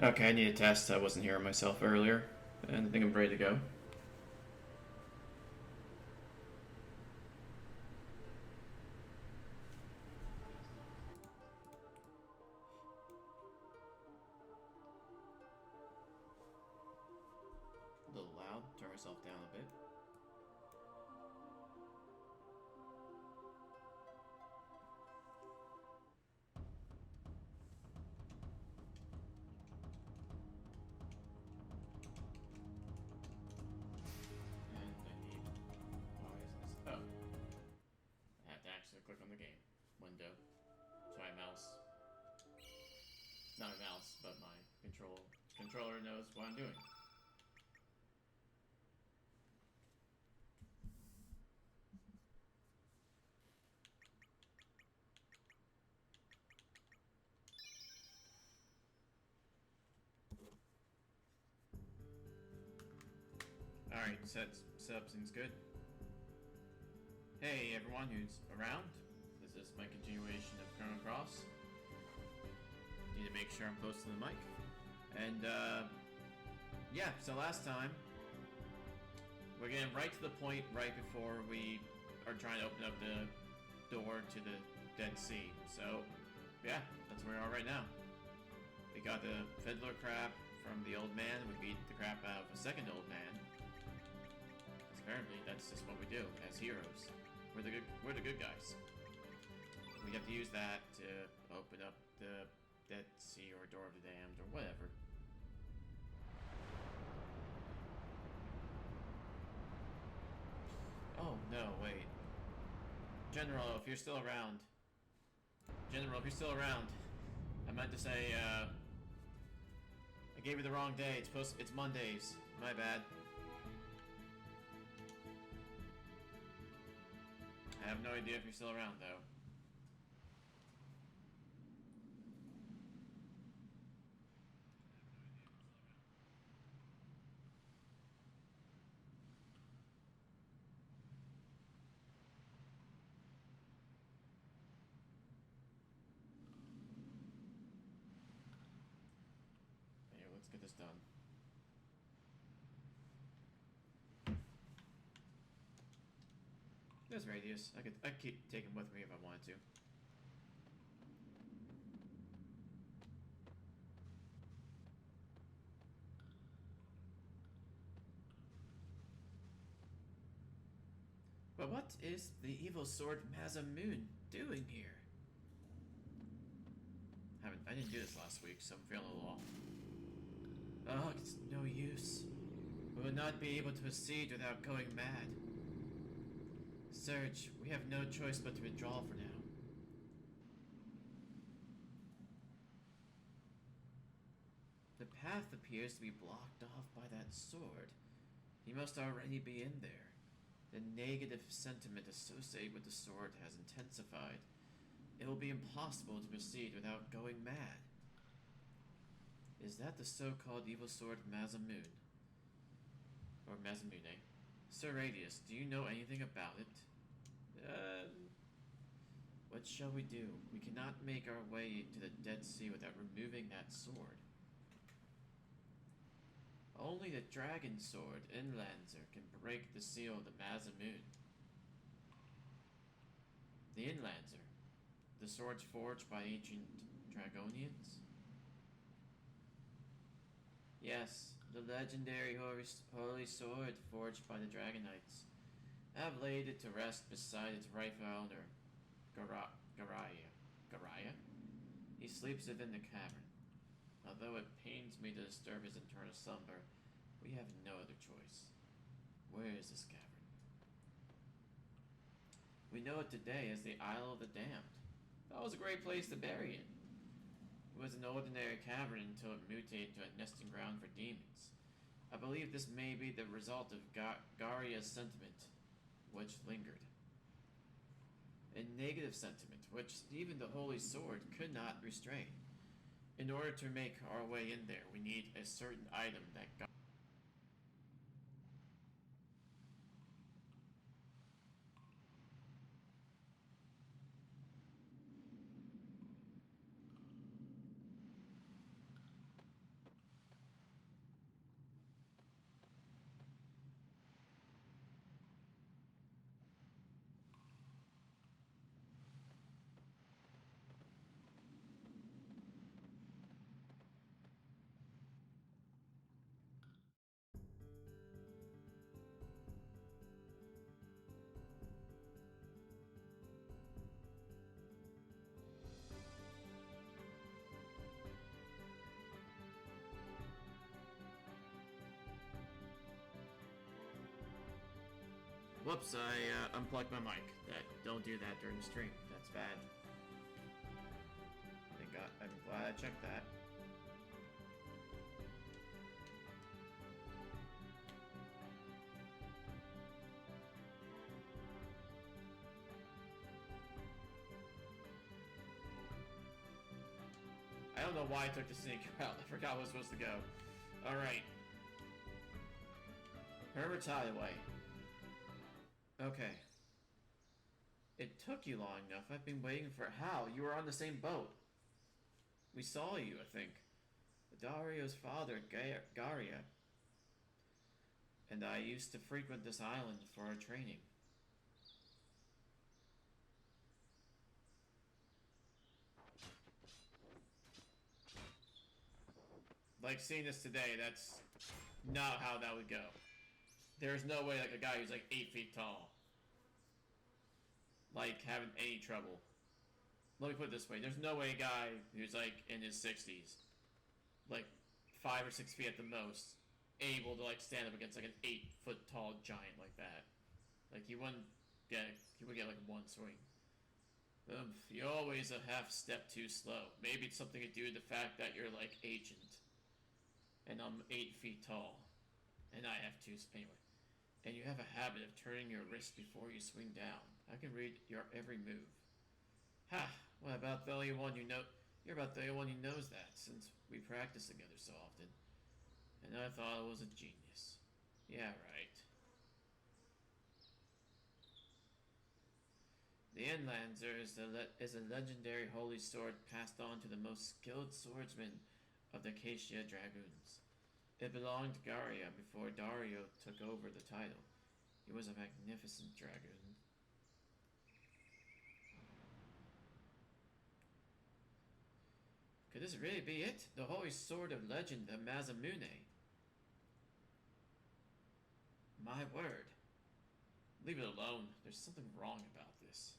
Okay, I need a test. I wasn't hearing myself earlier, and I think I'm ready to go. A little loud. Turn myself down a bit. And I need. Why isn't this? Oh, I have to actually click on the game window. So my mouse, not a mouse, but my controller knows what I'm doing. All right, setup seems good. Hey everyone who's around. This is my continuation of Chrono Cross. Need to make sure I'm close to the mic. And yeah, so last time we're getting right to the point right before we are trying to open up the door to the Dead Sea. So yeah, that's where we are right now. We got the fiddler crap from the old man. We beat the crap out of a second old man. Because apparently that's just what we do as heroes. We're the good guys. We have to use that to open up the Dead Sea or Door of the Damned or whatever. Oh no, wait. General, if you're still around. General, if you're still around. I meant to say, I gave you the wrong day. It's Mondays. My bad. I have no idea if you're still around though. Anyway, let's get this done. There's Radius. I could keep taking with me if I wanted to. But what is the evil sword Mazamoon doing here? I didn't do this last week, so I'm feeling a little off. Oh, it's no use. We will not be able to proceed without going mad. Surge, we have no choice but to withdraw for now. The path appears to be blocked off by that sword. He must already be in there. The negative sentiment associated with the sword has intensified. It will be impossible to proceed without going mad. Is that the so-called evil sword Mazamoon? Or Mazamune? Sir Radius, do you know anything about it? What shall we do? We cannot make our way to the Dead Sea without removing that sword. Only the dragon sword, Inlanzer, can break the seal of the Mazamoon. The Inlanzer? The swords forged by ancient Dragonians? Yes, the legendary holy sword forged by the Dragonites. I have laid it to rest beside its rightful owner, Garaya. Garaya? He sleeps within the cavern. Although it pains me to disturb his eternal slumber, we have no other choice. Where is this cavern? We know it today as the Isle of the Damned. That was a great place to bury it. It was an ordinary cavern until it mutated to a nesting ground for demons. I believe this may be the result of Garia's sentiment, which lingered. A negative sentiment, which even the Holy Sword could not restrain. In order to make our way in there, we need a certain item that Whoops, I unplugged my mic. Don't do that during the stream. That's bad. Thank God. I'm glad I checked that. I don't know why I took the sneak route. I forgot I was supposed to go. Alright. Herbert's Hideaway. Okay. It took you long enough. I've been waiting for how? You were on the same boat. We saw you, I think. Dario's father, Garia, and I used to frequent this island for our training. Like, seeing this today, that's not how that would go. There's no way, like, a guy who's, like, 8 feet tall, like, having any trouble. Let me put it this way. There's no way a guy who's, like, in his 60s, like, 5 or 6 feet at the most, able to, like, stand up against, like, an 8-foot tall giant like that. Like, he would get, like, one swing. You're always a half step too slow. Maybe it's something to do with the fact that you're, like, ancient. And I'm 8 feet tall. And I have 2, anyway. And you have a habit of turning your wrist before you swing down. I can read your every move. Ha! Well, about the only one you know. You're about the only one who knows that, since we practice together so often. And I thought I was a genius. Yeah, right. The Enlancer is a legendary holy sword passed on to the most skilled swordsman of the Acacia Dragoons. It belonged to Garia before Dario took over the title. He was a magnificent dragoon. Could this really be it? The holy sword of legend, the Mazamune. My word. Leave it alone. There's something wrong about this.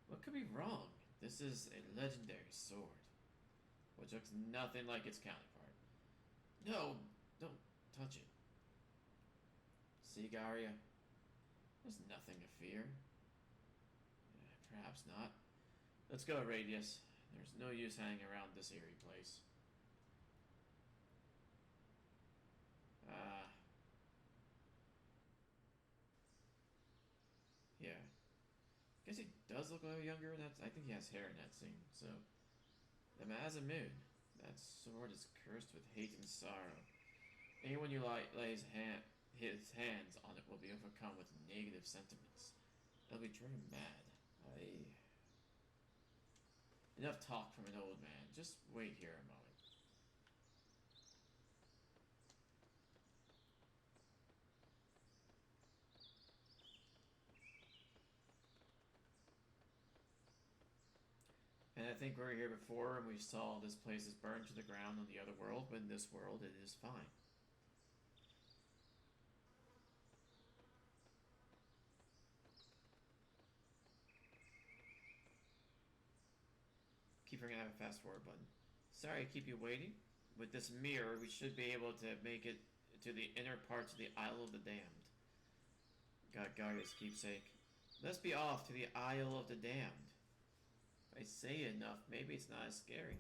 What could be wrong? This is a legendary sword, which looks nothing like its counterpart. No, don't touch it. See, Garia? There's nothing to fear. Perhaps not. Let's go, Radius. There's no use hanging around this eerie place. Yeah. Guess he does look a little younger. I think he has hair in that scene. So, the Mazamoon. That sword is cursed with hate and sorrow. Anyone who lays his hands on it will be overcome with negative sentiments. They'll be driven mad. Enough talk from an old man. Just wait here a moment. And I think we were here before and we saw this place is burned to the ground on the other world, but in this world it is fine. Keep forgetting to have a fast forward button. Sorry to keep you waiting. With this mirror, we should be able to make it to the inner parts of the Isle of the Damned. God, Garia's keepsake. Let's be off to the Isle of the Damned. If I say it enough, maybe it's not as scary.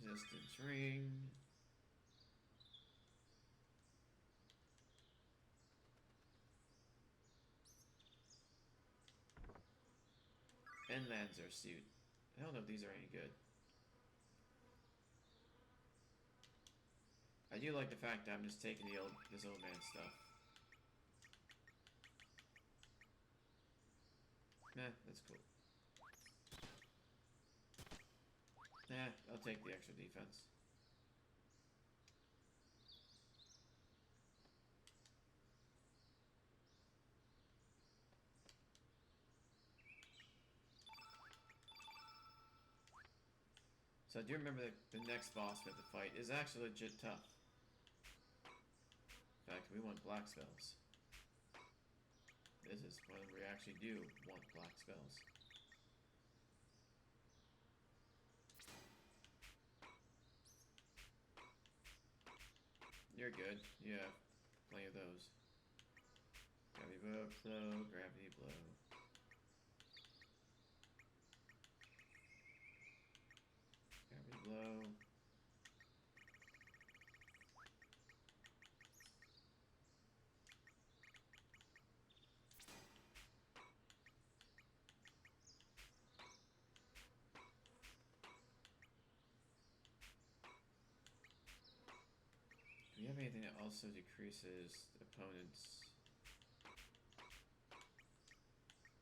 Resistance ring. And Lancer suit. I don't know if these are any good. I do like the fact that I'm just taking this old man stuff. Nah, that's cool. Nah, I'll take the extra defense. So I do remember the next boss we have to fight is actually legit tough. In fact, we want black spells. This is when we actually do want black spells. You're good. You have plenty of those. Gravity blow, gravity blow. Gravity blow. Do we have anything that also decreases the opponent's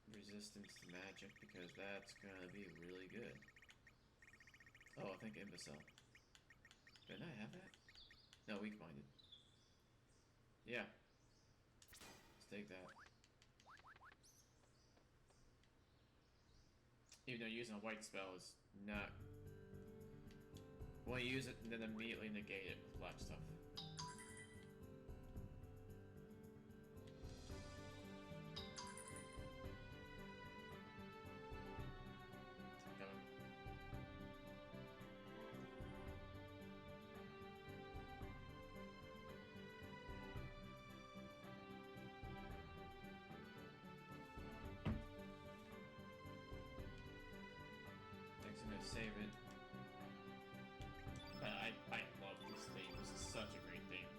resistance to magic? Because that's gonna be really good. Oh, I think imbecile. Didn't I have that? No, weak-minded. Yeah. Let's take that. Even though using a white spell is not... Well, you use it and then immediately negate it with black stuff. I'm gonna save it. But I love this theme. This is such a great theme.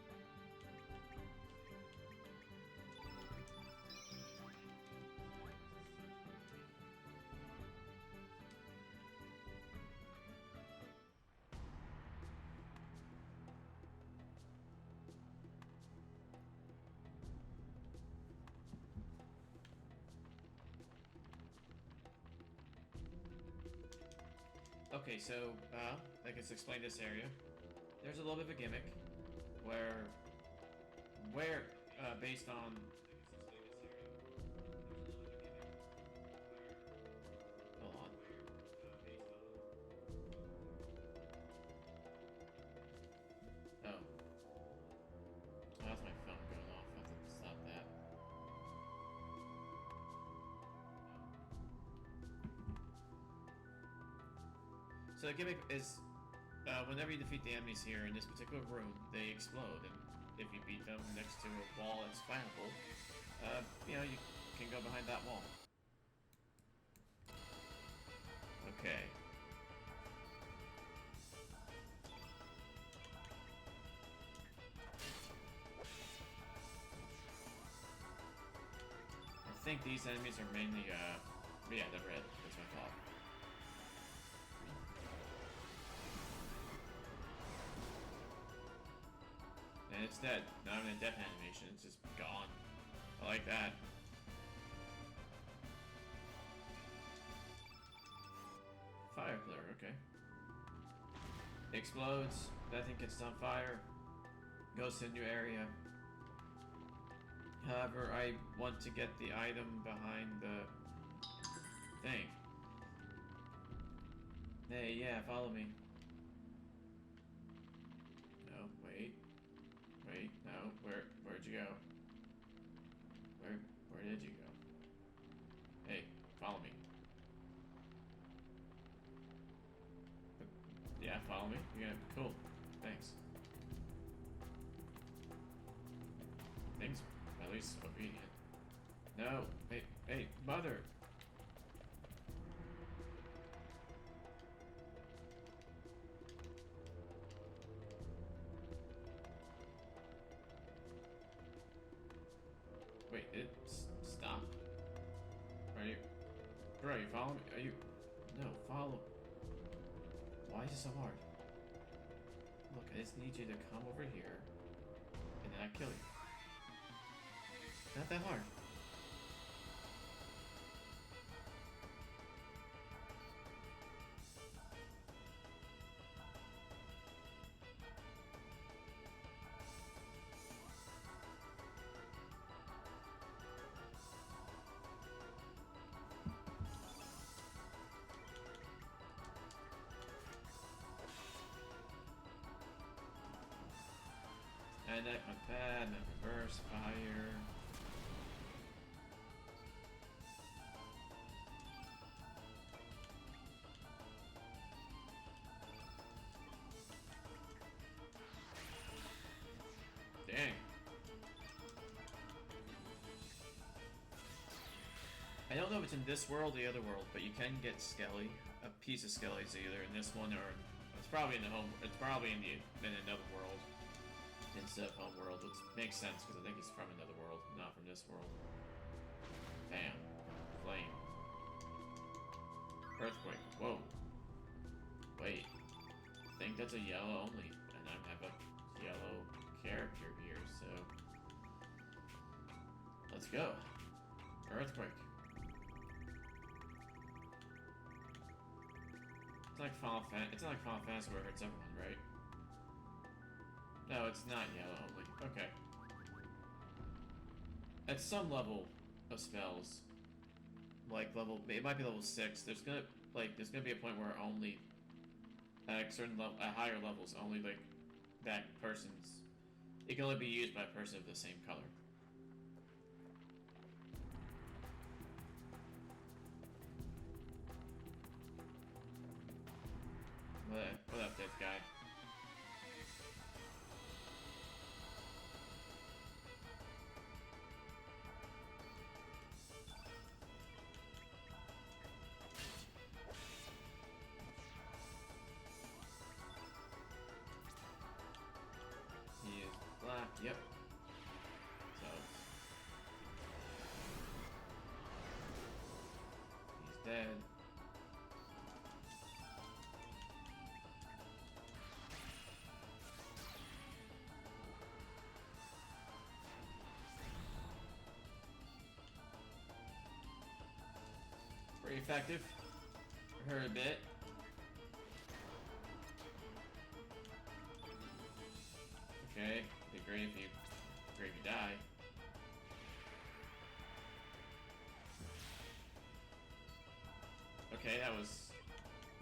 Okay, so, I guess explain this area. There's a little bit of a gimmick where, based on... Hold on. Oh. That's my phone going off. I have to stop that. So the gimmick is, whenever you defeat the enemies here in this particular room, they explode, and if you beat them next to a wall that's flammable, you know, you can go behind that wall. Okay. I think these enemies are mainly, yeah, they're red. That's what I thought. And it's dead. Not even a death animation, it's just gone. I like that. Fire flare, okay. Explodes, that thing gets on fire, goes to a new area. However, I want to get the item behind the thing. Hey, yeah, follow me. No, wait. Wait, no, where'd you go? Where did you go? Hey, follow me. Yeah, follow me. You're gonna, cool. Thanks. Things at least obedient. No, hey, mother. Wait, it stop. Are you, bro? You follow me? Are you? No, follow. Why is it so hard? Look, I just need you to come over here, and then I kill you. Not that hard. that went bad, and then reverse fire. Dang. I don't know if it's in this world or the other world, but you can get Skelly. A piece of Skelly's either in this one or it's probably in the home. It's probably in another world instead of home world, which makes sense because I think he's from another world, not from this world. Bam, flame, earthquake. Whoa. Wait, I think that's a yellow only, and I have a yellow character here, so let's go. Earthquake. It's not like Final Fantasy where it hurts everyone, right? No, it's not yellow only. Okay. At some level of spells, like it might be level 6. There's gonna be a point where only at certain level, at higher levels, only like that person's. It can only be used by a person of the same color. What up, dead guy? He is black, yep. So he's dead. Pretty effective. Hurt a bit. Okay, it'd be great if you die. Okay, that was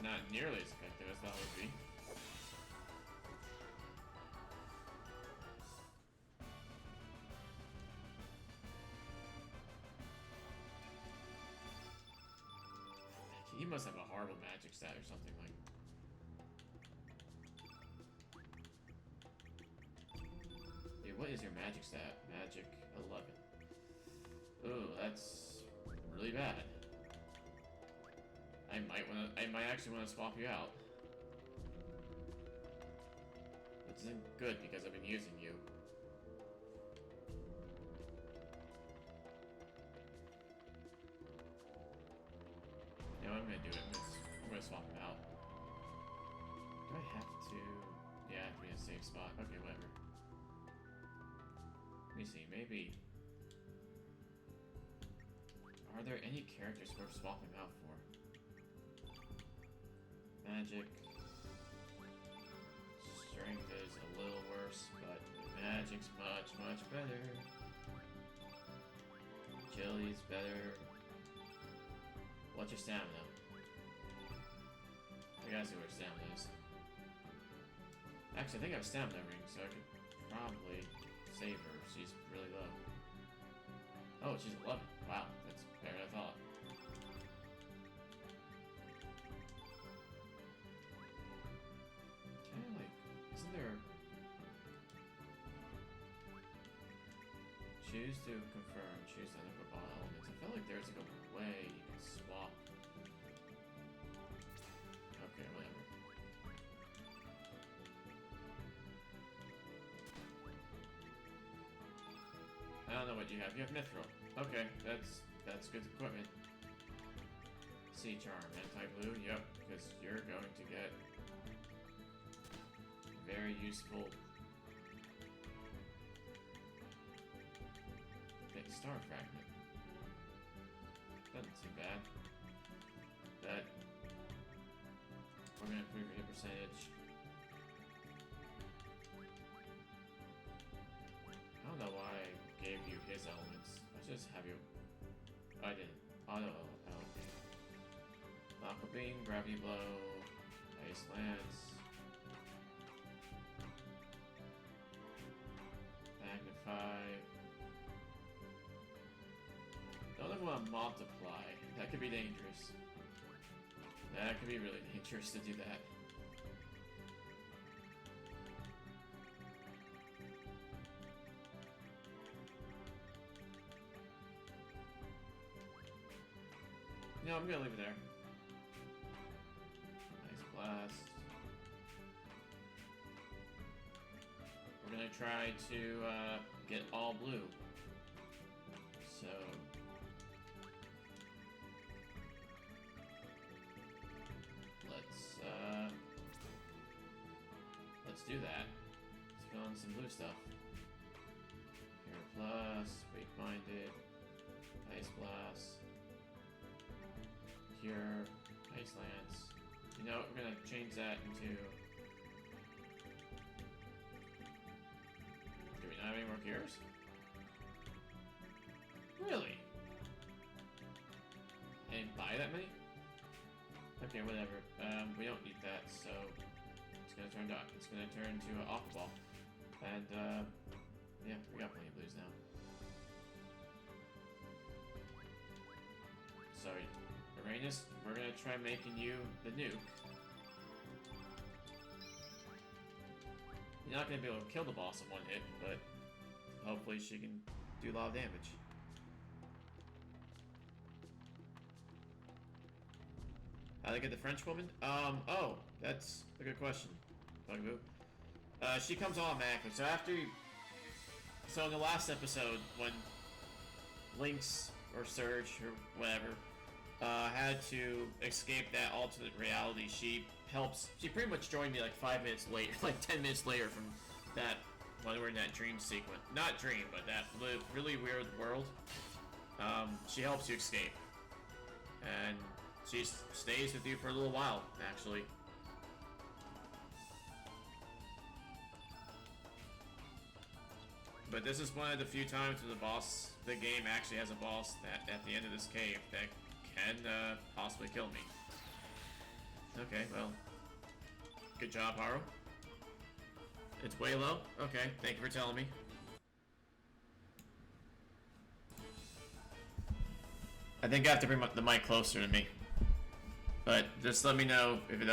not nearly as effective as I thought it would be. He must have a horrible magic stat or something like. Dude, what is your magic stat? Magic 11. Oh, that's really bad. I might actually want to swap you out. Which isn't good because I've been using you. No, I'm gonna do it. I'm gonna swap him out. Do I have to? Yeah, I have to be in a safe spot. Okay, whatever. Let me see, maybe. Are there any characters worth swapping out for? Magic. Strength is a little worse, but magic's much, much better. Agility's better. What's your stamina? I gotta see where stamina is. Actually, I think I have a stamina ring, so I could probably save her. She's really low. Oh, she's 11. Wow, that's better than I thought. Kinda like, isn't there... Choose to confirm, choose to enter all elements. I feel like there's like a way you can swap. Okay, whatever. I don't know what you have. You have Mithril. Okay, that's good equipment. Sea Charm, anti-blue, yep, because you're going to get very useful. Star Fragment. Doesn't seem bad. That we're gonna improve your hit percentage. I don't know why I gave you his elements. I should just have you. I didn't. Auto. Okay. Aqua Beam, Gravity Blow, Ice Lance. Magnify. Don't ever want to multiply. That could be dangerous. That could be really dangerous to do that. No, I'm gonna leave it there. Nice blast. We're gonna try to get all blue. So let's do that. Let's fill in some blue stuff. Here plus, weak-minded, ice blast. Cure, Ice Lance. You know, we're gonna change that into. Do we not have any more cures? Really? I didn't buy that many? Okay, whatever. We don't need that, so it's gonna turn to an Aqua Ball. And yeah, we got plenty of blues now. Sorry. Uranus, we're gonna try making you the nuke. You're not gonna be able to kill the boss in one hit, but hopefully she can do a lot of damage. How to get the French woman? Oh, that's a good question, Bugaboo. She comes automatically, so after you... So in the last episode, when Lynx or Surge or whatever had to escape that alternate reality, she pretty much joined me like 5 minutes later, like 10 minutes later from that, when we were in that dream sequence. Not dream, but that really weird world. She helps you escape. And she stays with you for a little while, actually. But this is one of the few times when the game actually has a boss that at the end of this cave that can possibly kill me. Okay, well, good job, Haru. It's way low? Okay, thank you for telling me. I think I have to bring the mic closer to me. But just let me know if it,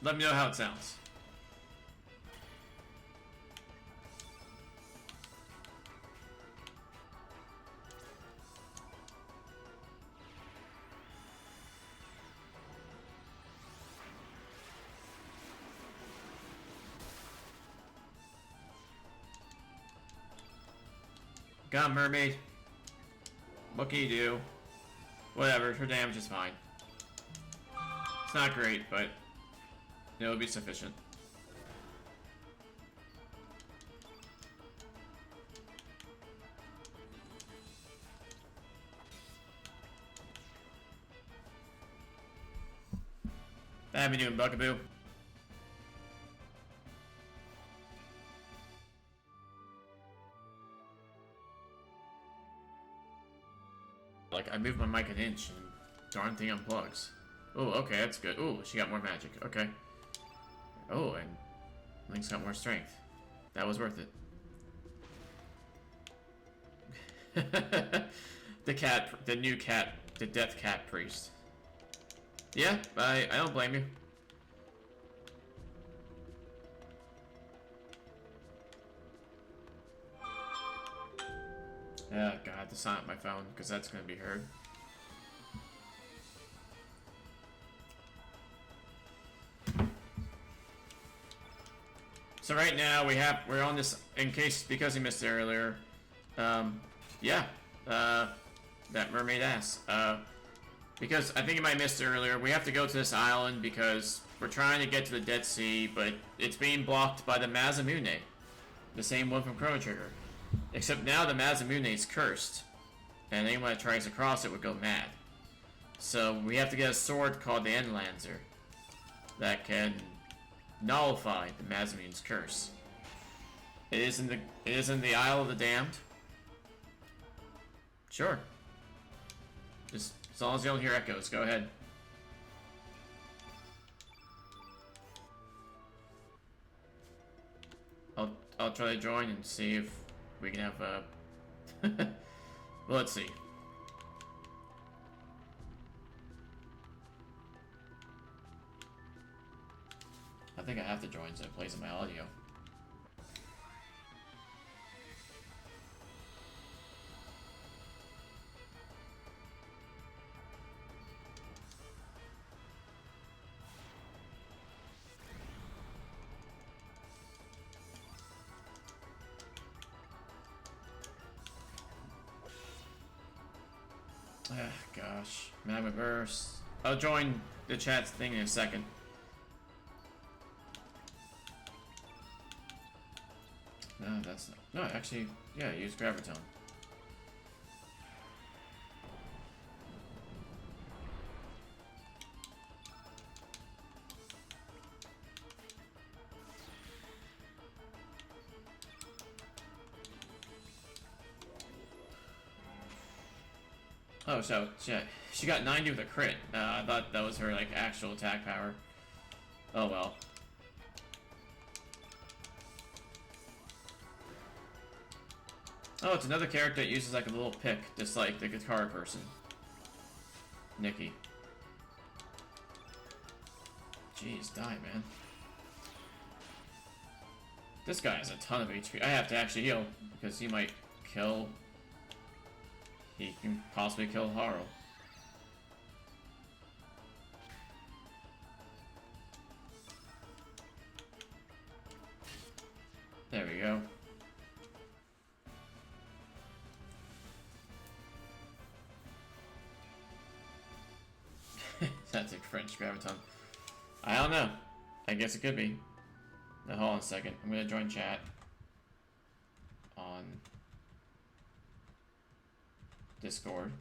let me know how it sounds. Got mermaid. What can you do? Whatever, her damage is fine. It's not great, but it'll be sufficient. How you doing, Bugaboo? Like, I moved my mic an inch and darn thing unplugs. Oh, okay, that's good. Oh, she got more magic. Okay. Oh, and Link's got more strength. That was worth it. The new cat, the death cat priest. Yeah, I don't blame you. Oh god, I have to sign up my phone, because that's going to be heard. So right now, we're on this, because he missed it earlier, yeah, that mermaid ass. Because I think you might have missed it earlier, we have to go to this island because we're trying to get to the Dead Sea, but it's being blocked by the Masamune, the same one from Chrono Trigger. Except now the Masamune is cursed, and anyone that tries to cross it would go mad. So we have to get a sword called the Endlancer that can nullify the Masamune's curse. It is in the Isle of the Damned. Sure. Just as long as you don't hear echoes, go ahead. I'll try to join and see if we can have a... well, let's see. I think I have to join so it plays in my audio. Ah, gosh. Magmaverse. I'll join the chat thing in a second. No, that's not. No, actually, yeah, use Graviton. Oh, so she got 90 with a crit. I thought that was her like actual attack power. Oh well. Oh, it's another character that uses like a little pick, just like the guitar person. Nikki. Jeez, die, man. This guy has a ton of HP. I have to actually heal because he might kill. He can possibly kill Haro. There we go. That's a French Graviton. I don't know. I guess it could be. Now, hold on a second. I'm gonna join chat on Discord.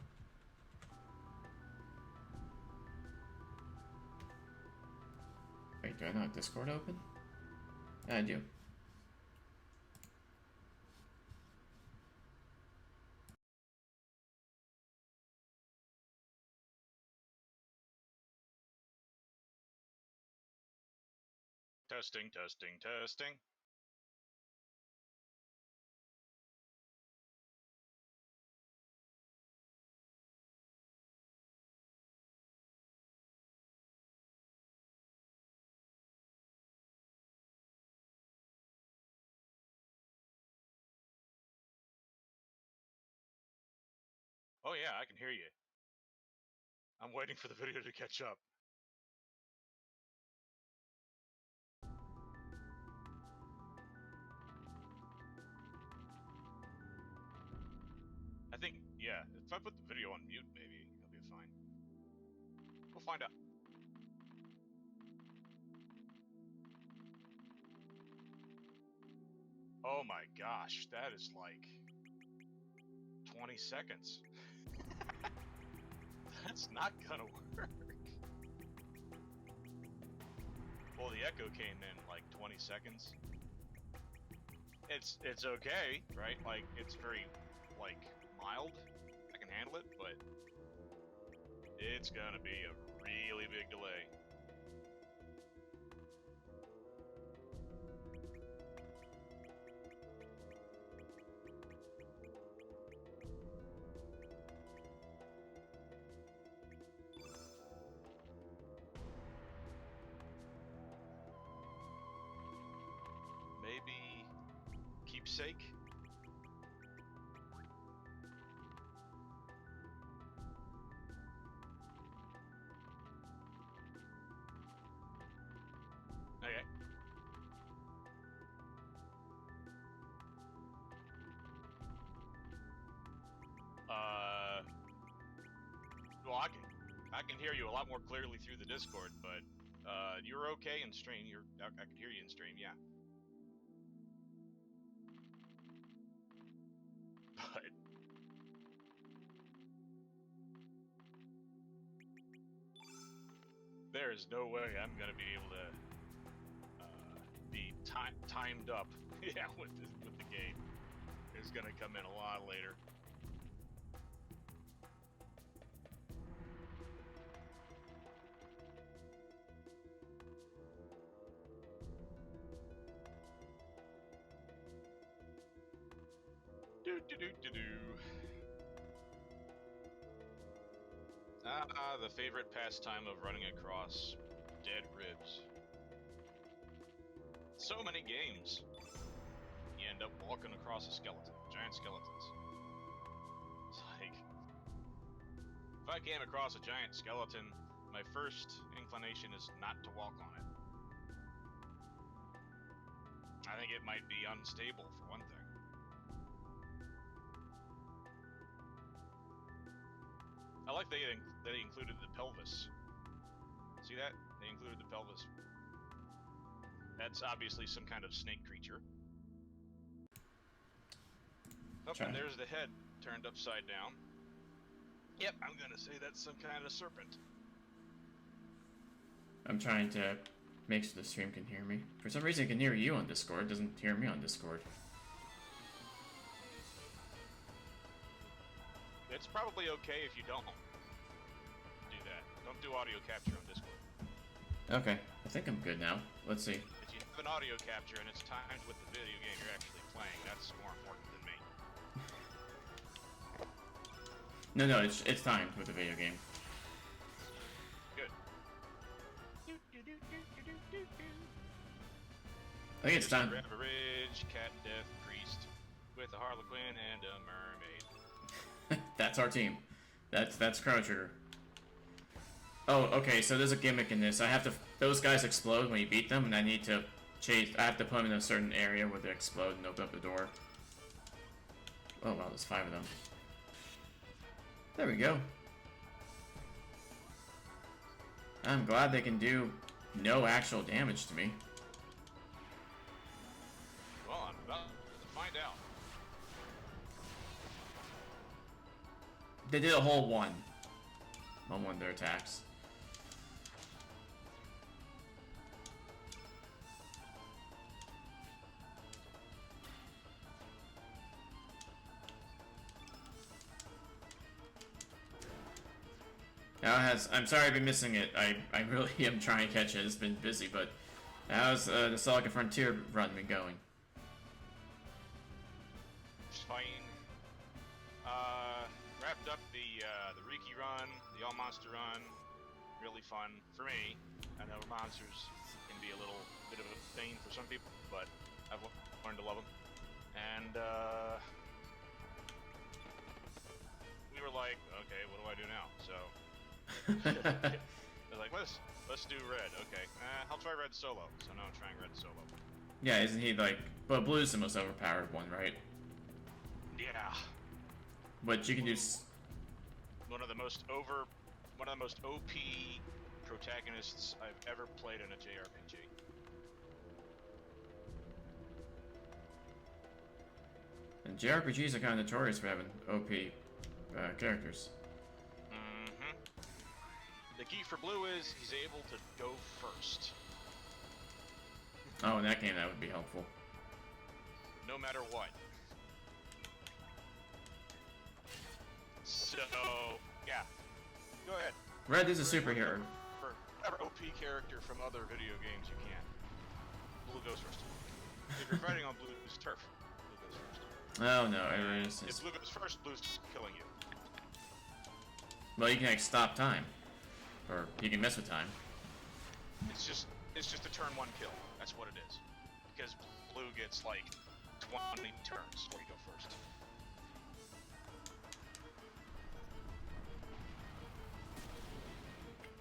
Wait, do I not have Discord open? Yeah, I do. Testing, testing, testing. Oh yeah, I can hear you. I'm waiting for the video to catch up. I think, yeah, if I put the video on mute, maybe it'll be fine. We'll find out. Oh my gosh, that is like 20 seconds. That's not gonna work. Well, the echo came in like 20 seconds. It's okay, right? Like, it's very, like, mild. I can handle it, but it's gonna be a really big delay. Maybe keepsake? Okay. Well, I can hear you a lot more clearly through the Discord, but you're okay in stream. I can hear you in stream, yeah. But there is no way I'm gonna be able to be timed up, yeah, with the game. It's gonna come in a lot later. The favorite pastime of running across dead ribs. So many games. You end up walking across a skeleton, giant skeletons. It's like, if I came across a giant skeleton, my first inclination is not to walk on it. I think it might be unstable, for one thing. I like they included the pelvis. See that? They included the pelvis. That's obviously some kind of snake creature. Oh, and there's the head turned upside down. Yep, I'm gonna say that's some kind of serpent. I'm trying to make sure the stream can hear me. For some reason it can hear you on Discord, it doesn't hear me on Discord. It's probably okay if you don't do that. Don't do audio capture on Discord. Okay, I think I'm good now. Let's see. If you have an audio capture and it's timed with the video game you're actually playing, that's more important than me. No, it's timed with the video game. Good. I think it's time. Ridge, cat death priest with a harlequin and a mermaid. That's our team. That's Chrono Trigger. Oh, okay, so there's a gimmick in this. I have to... Those guys explode when you beat them, and I need to chase... I have to put them in a certain area where they explode and open up the door. Oh, wow, there's 5 of them. There we go. I'm glad they can do no actual damage to me. Well, I'm about to find out. They did a whole one on one of their attacks. Now it has. I'm sorry I've been missing it. I really am trying to catch it. It's been busy, but how's the Nostalgia Frontier run been going? Fine. Wrapped up the Riki run, the All Monster run. Really fun for me. I know monsters can be a little bit of a pain for some people, but I've learned to love them. And we were like, okay, what do I do now? So I was like, let's do red. Okay, I'll try red solo. So now I'm trying red solo. Yeah, isn't he like? But blue's the most overpowered one, right? Yeah. But you can do. One of the most OP protagonists I've ever played in a JRPG. And JRPGs are kind of notorious for having OP characters. Mm-hmm. The key for blue is he's able to go first. Oh, in that game that would be helpful. No matter what. So, yeah. Go ahead. Red is a superhero. For whatever OP character from other video games you can. Blue goes first. If you're fighting on blue's turf, blue goes first. Oh no, it is. If blue goes first, blue's killing you. Well, you can like stop time, or you can mess with time. It's just a turn 1 kill. That's what it is. Because blue gets like 20 turns before you go first.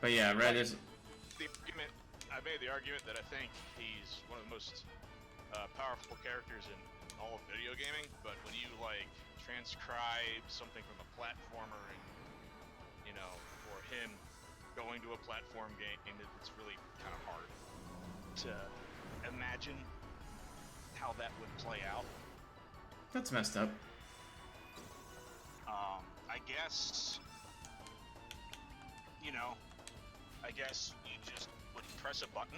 But yeah, red is. I made the argument that I think he's one of the most powerful characters in all of video gaming. But when you like transcribe something from a platformer, and you know, for him going to a platform game, it's really kind of hard to imagine how that would play out. That's messed up. I guess, you know, I guess you just would press a button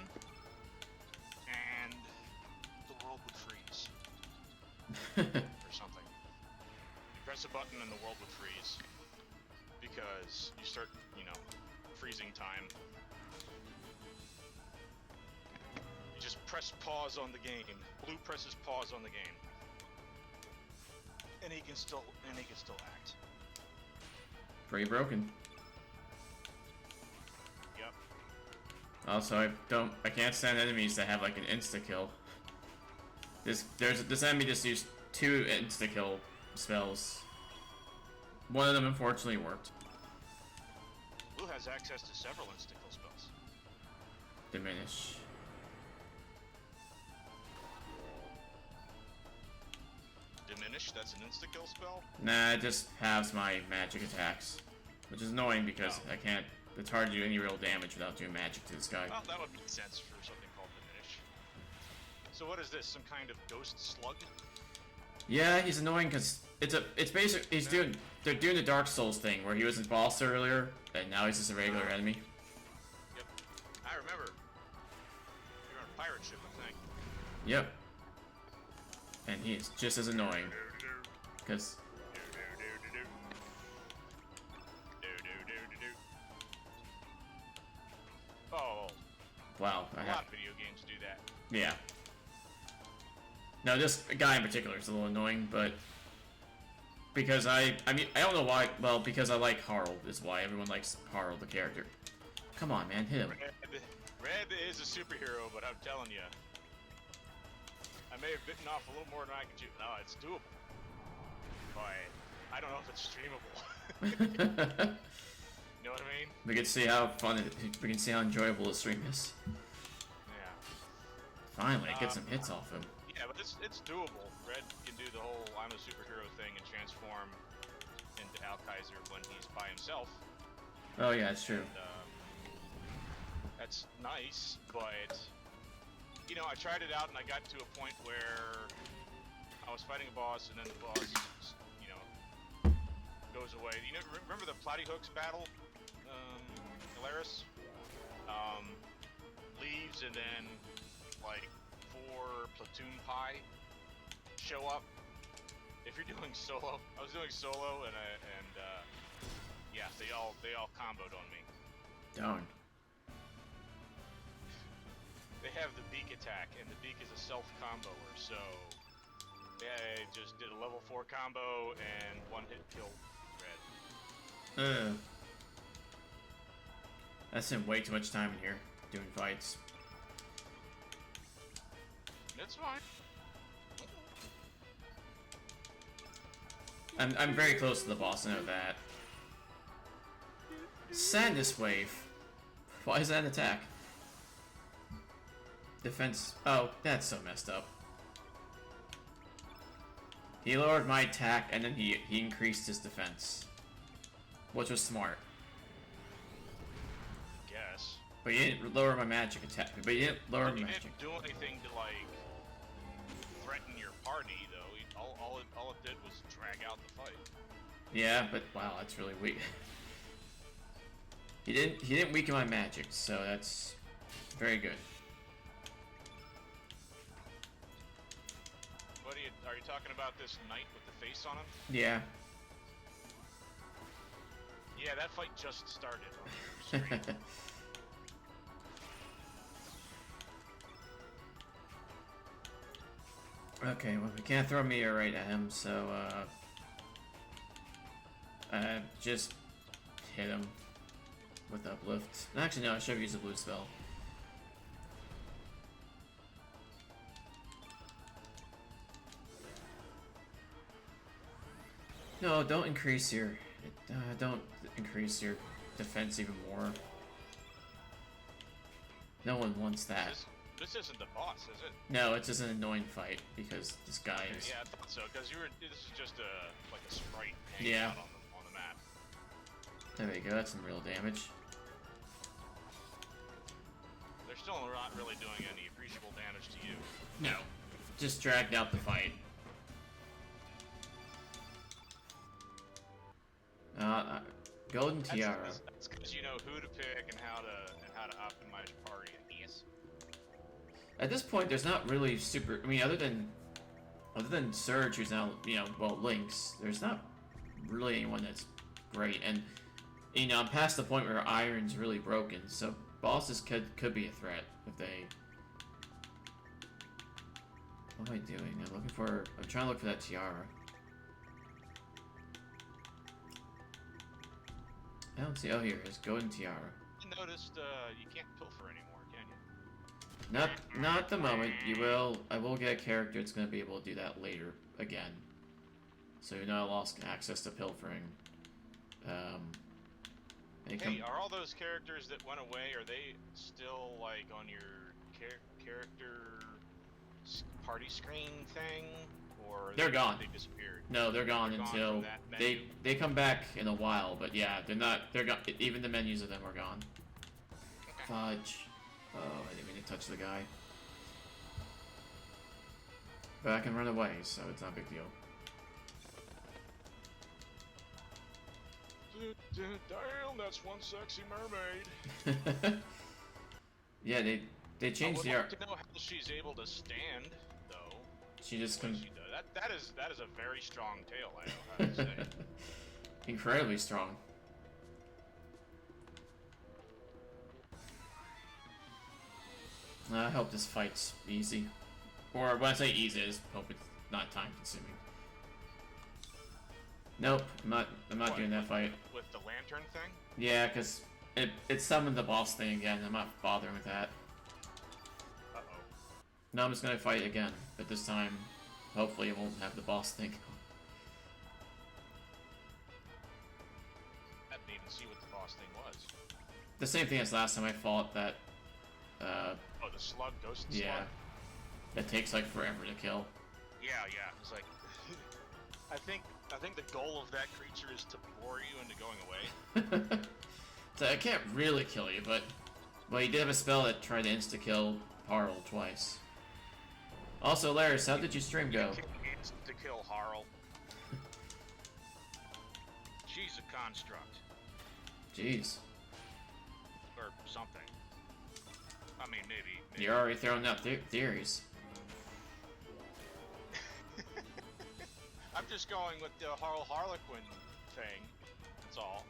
and the world would freeze. Or something. You press a button and the world would freeze because you start, you know, freezing time. You just press pause on the game. Blue presses pause on the game. and he can still act. Pretty broken. Yep. Also, I can't stand enemies that have like an insta kill. This enemy just used 2 insta kill spells. One of them unfortunately worked. Blue has access to several insta-kill spells. Diminish. Diminish? That's an insta-kill spell? Nah, it just halves my magic attacks. Which is annoying because I can't... It's hard to do any real damage without doing magic to this guy. Well, that would make sense for something called Diminish. So what is this? Some kind of ghost slug? Yeah, he's annoying because it's basically they're doing the Dark Souls thing where he was a boss earlier and now he's just a regular enemy. Yep. I remember. You're on a pirate ship, I think. Yep. And he's just as annoying. Because Oh. wow, A lot of video games do that. Yeah. No, this guy in particular is a little annoying, but because I mean, I don't know why. Well, because I like Harald is why everyone likes Harald, the character. Come on, man, hit him. Red is a superhero, but I'm telling you, I may have bitten off a little more than I can chew. No, it's doable. But I don't know if it's streamable. You know what I mean? We can see how fun we can see how enjoyable the stream is. Yeah. Finally, get some hits off him. Yeah, but it's doable. Red can do the whole I'm a superhero thing and transform into Alkaiser when he's by himself. Oh yeah, it's true. And, that's nice, but you know, I tried it out and I got to a point where I was fighting a boss and then the boss, you know, goes away. You know, remember the Platyhooks battle? Alaris? Leaves and then like 4 platoon pie show up. If you're doing solo, I was doing solo and yeah, they all comboed on me. Darn. They have the beak attack, and the beak is a self-comboer, so yeah, I just did a level 4 combo and 1-hit killed Red. I spent way too much time in here doing fights. It's fine. I'm very close to the boss, I know that. Sadness Wave. Why is that an attack? Defense. Oh, that's so messed up. He lowered my attack and then he increased his defense. Which was smart. Guess. But he didn't lower my magic attack. But he didn't lower my magic. Didn't do anything to like threaten your party though. All it did was drag out the fight. Yeah, but wow, that's really weak. He didn't weaken my magic, so that's very good. What are you talking about this knight with the face on him? Yeah. Yeah, that fight just started on your screen. Okay, well, we can't throw a meteor right at him, so, just hit him with uplift. Actually, no, I should have used a blue spell. No, don't increase your, don't increase your defense even more. No one wants that. This isn't the boss, is it? No, it's just an annoying fight because this guy is. Yeah, I thought so. Because this is just like a sprite hanging out on the map. There we go. That's some real damage. They're still not really doing any appreciable damage to you. No, just dragged out the fight. Golden Tiara. That's because you know who to pick and how to optimize your party. Yes. At this point, there's not really super. I mean, other than Surge, who's now Lynx. There's not really anyone that's great, and I'm past the point where Iron's really broken. So bosses could be a threat if they. What am I doing? I'm trying to look for that tiara. I don't see. Oh, here it is. Golden Tiara. I noticed you can't pilfer anymore, can you? Not at the moment. You will. I will get a character that's going to be able to do that later again. So you're not lost access to pilfering. Hey, are all those characters that went away? Are they still like on your character party screen thing, or they're gone? They disappeared. No, they're gone until they come back in a while. But yeah, they're not. They're gone. Even the menus of them are gone. Okay. Fudge. Oh, I didn't mean to touch the guy. But I can run away, so it's not a big deal. Damn, that's one sexy mermaid. Yeah, they changed the art. I would like to know how she's able to stand, though. She just can. That is a very strong tail. I know how to say. Incredibly strong. I hope this fight's easy. Or when I say easy, I just hope it's not time consuming. Nope, I'm not doing that fight. With the lantern thing? Yeah, because it summoned the boss thing again. I'm not bothering with that. Uh-oh. No, I'm just gonna fight again, but this time, hopefully it won't have the boss thing. I didn't even see what the boss thing was. The same thing as last time I fought that, oh, the slug, ghost slug? Yeah. That takes like forever to kill. Yeah. It's like, I think the goal of that creature is to bore you into going away. So I can't really kill you, but well, he did have a spell that tried to insta-kill Harl twice. Also, Laris, how did your stream go? Insta-kill Harl. She's a construct. Jeez. Or something. I mean, maybe. You're already throwing out theories. I'm just going with the Harlequin thing. That's all.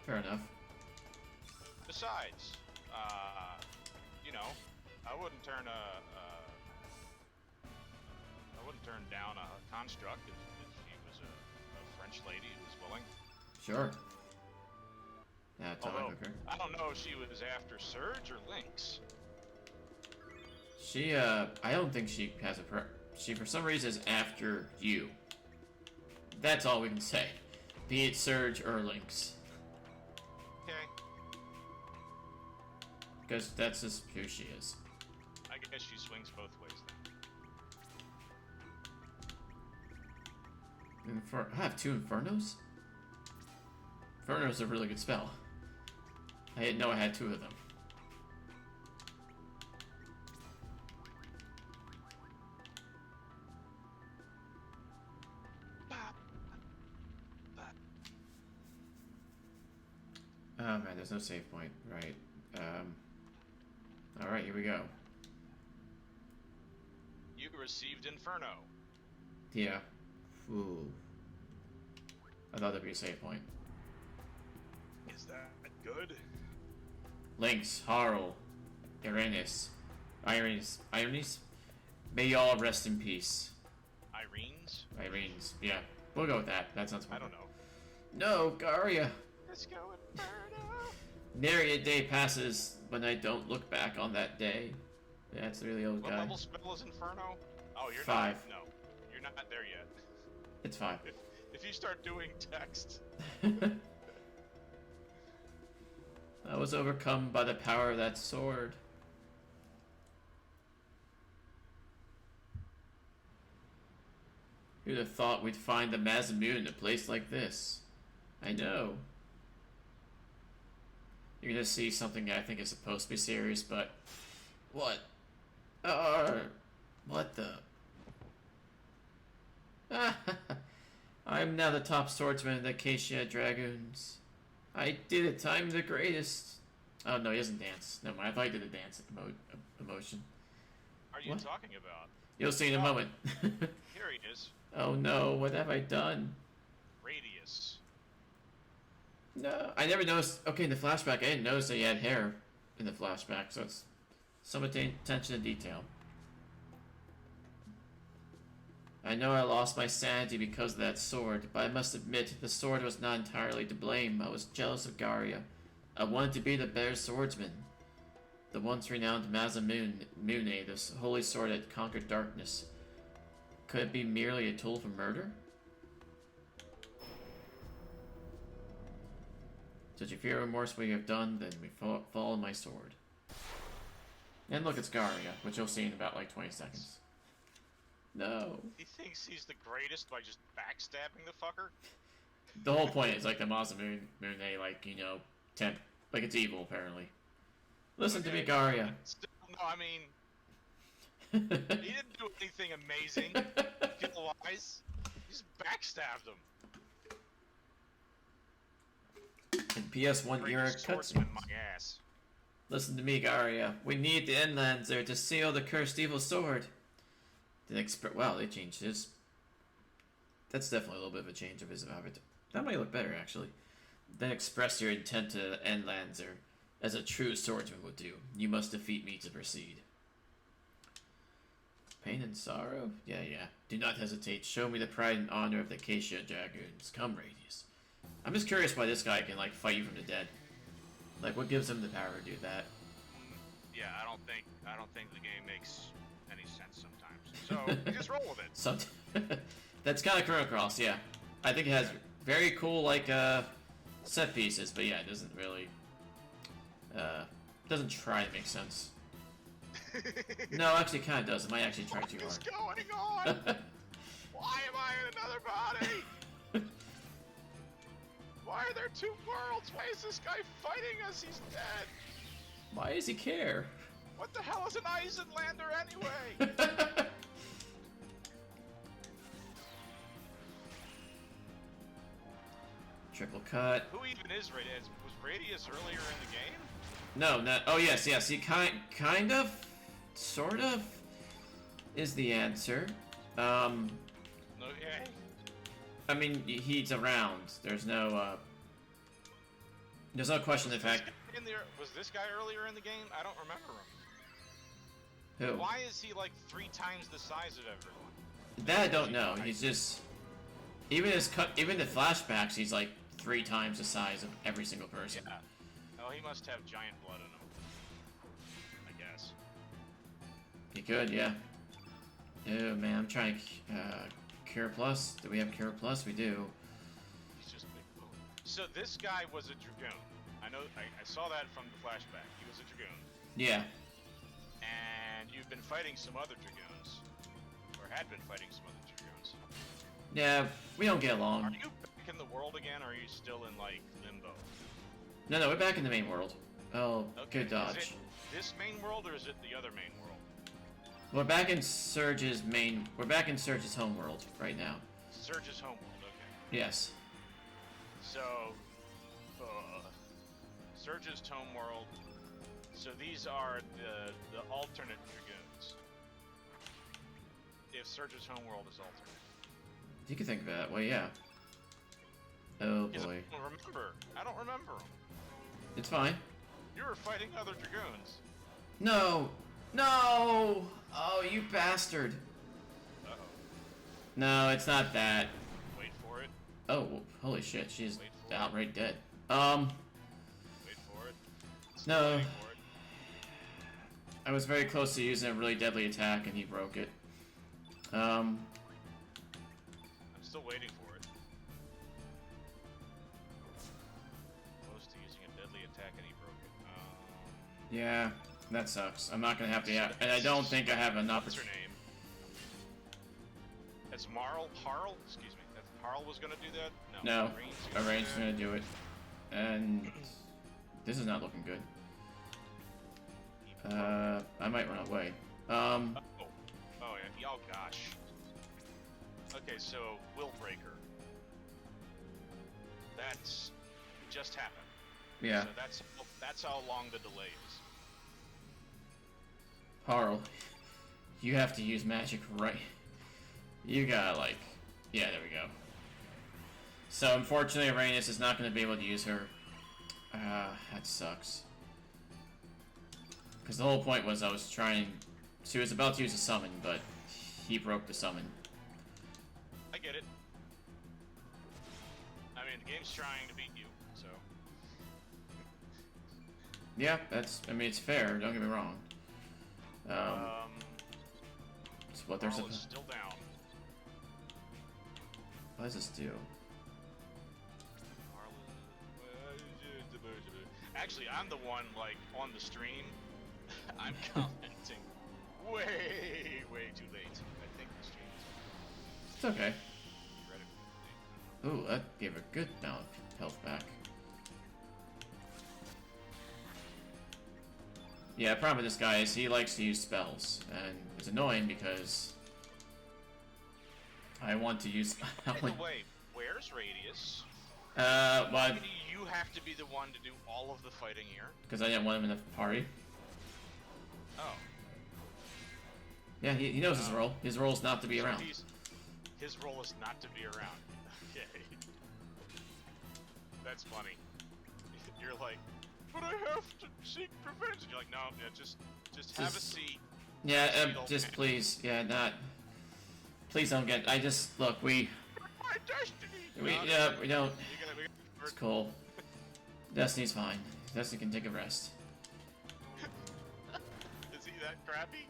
Fair enough. Besides, I wouldn't turn down a construct if she was a French lady who was willing. Sure. Yeah, Although, I don't know if she was after Surge or Lynx. She, I don't think she has a she for some reason is after you. That's all we can say. Be it Surge or Lynx. Okay. Because that's just who she is. I guess she swings both ways then. I have 2 Infernos? Inferno's a really good spell. I didn't know I had 2 of them. Oh man, there's no save point. Right. Alright, here we go. You received Inferno. Yeah. Ooh. I thought there'd be a save point. Is that good? Lynx, Harl, Irenis. May y'all rest in peace. Irene's, yeah. We'll go with that. That sounds fun. I don't know. No, Garia. Let's go Inferno. Nary a day passes when I don't look back on that day. That's the really old guy. What level spell is Inferno? Oh, you're 5. not. No, you're not there yet. It's 5. If you start doing text. I was overcome by the power of that sword. Who'd have thought we'd find the Masamune in a place like this? I know. You're gonna see something I think is supposed to be serious, but... What? What the... I'm now the top swordsman of the Acacia Dragoons. I did it, I'm the greatest. Oh no, he doesn't dance. Never mind, I thought he did a dance emotion. Are you talking about? You'll see in a moment. Here he is. Oh no, what have I done? Radius. No, I never noticed. Okay, in the flashback, I didn't notice that he had hair in the flashback, so it's some attention to detail. I know I lost my sanity because of that sword, but I must admit the sword was not entirely to blame. I was jealous of Garia. I wanted to be the better swordsman. The once renowned Masamune, the holy sword that conquered darkness. Could it be merely a tool for murder? Did you fear remorse for what you have done? Then we follow my sword. And look, it's Garia, which you'll see in about like 20 seconds. No. He thinks he's the greatest by just backstabbing the fucker? The whole point is like the Masamune, like, you know, like it's evil apparently. Listen to me, Garia. Still, no, I mean, he didn't do anything amazing, skill-wise. He just backstabbed him. In PS1 era cutscenes. My ass. Listen to me, Garia. We need the Endlancer to seal the cursed evil sword. Wow, they changed his. That's definitely a little bit of a change of his avatar. That might look better, actually. Then express your intent to the Endlancer, as a true swordsman would do. You must defeat me to proceed. Pain and sorrow? Yeah. Do not hesitate. Show me the pride and honor of the Acacia Dragoons. Come, Radius. I'm just curious why this guy can, like, fight you from the dead. Like, what gives him the power to do that? Yeah, I don't think the game makes any sense sometimes. So, just roll with it. That's kind of Chrono Cross, yeah. I think it has very cool, like, set pieces, but yeah, it doesn't really, doesn't try to make sense. No, actually, it kind of does. It might actually try too hard. What is going on? Why am I in another body? Why are there two worlds? Why is this guy fighting us? He's dead. Why does he care? What the hell is an Eisenlander anyway? Triple cut. Who even is Radius? Was Radius earlier in the game? No, not. Oh yes. He kind of, sort of, is the answer. Okay. I mean, he's around. There's no question of the fact. Was this guy earlier in the game? I don't remember him. Who? Why is he like 3 times the size of everyone? That I don't know. He's just, even the flashbacks, he's like 3 times the size of every single person. Yeah. Oh, he must have giant blood in him. I guess. He could, yeah. Oh man, I'm trying to Cure Plus. Do we have Cure Plus? We do. He's just big boom. So this guy was a Dragoon. I know. I saw that from the flashback. He was a Dragoon. Yeah. And you've been fighting some other Dragoons, or had been fighting some other Dragoons. Yeah, we don't get along. Are you back in the world again, or are you still in like limbo? No, we're back in the main world. Oh, okay. Good dodge. Is it this main world, or is it the other main world? We're back in Surge's main. We're back in Surge's homeworld right now. Surge's homeworld. Okay. Yes. So, Surge's homeworld. So these are the alternate Dragoons. If Surge's homeworld is alternate. You can think of it that way, yeah. Oh Because boy. I don't remember them. It's fine. You were fighting other Dragoons. No! No! Oh, you bastard. Uh-oh. No, it's not that. Wait for it. Oh, holy shit, she's Wait for outright dead. Wait for it. No. Waiting for it. I was very close to using a really deadly attack and he broke it. I'm still waiting for it. Close to using a deadly attack and he broke it. Yeah, that sucks. I'm not gonna have to and I don't think I have an What's her opportunity. name? That's Harl? Excuse me. That Harl was gonna do that? No, Arrane's Arrane's gonna do it. And this is not looking good. I might run away. Oh yeah. Oh gosh. Okay, so Will Breaker. That's just happened. Yeah. So that's how long the delay is. Harl, you have to use magic right. You gotta like, yeah, there we go. So unfortunately, Arrhenius is not gonna be able to use her. That sucks. Because the whole point was she was about to use a summon, but he broke the summon. get it. I mean, the game's trying to beat you, so. Yeah, that's. I mean, it's fair. Don't get me wrong. It's what they're Carl is supposed. still down. What does this do? Actually, I'm the one, like, on the stream. I'm commenting way too late. I think the stream is It's okay. ready. Ooh, that gave a good amount of health back. Yeah, the problem with this guy is he likes to use spells, and it's annoying because I want to use. By the way, where's Radius? Well, Why do you have to be the one to do all of the fighting here? because I didn't want him in the party. Oh. Yeah, he knows his role. His role is not to be around. His role is not to be around. Okay. That's funny. You're like, but I have to seek revenge. And you're like, no, yeah, just have a seat. Yeah, Seat, just man. please, yeah, not. Please don't get. I just look. We My destiny. we No, yeah we don't. we It's cool. Destiny's fine. Destiny can take a rest. Is he that crappy?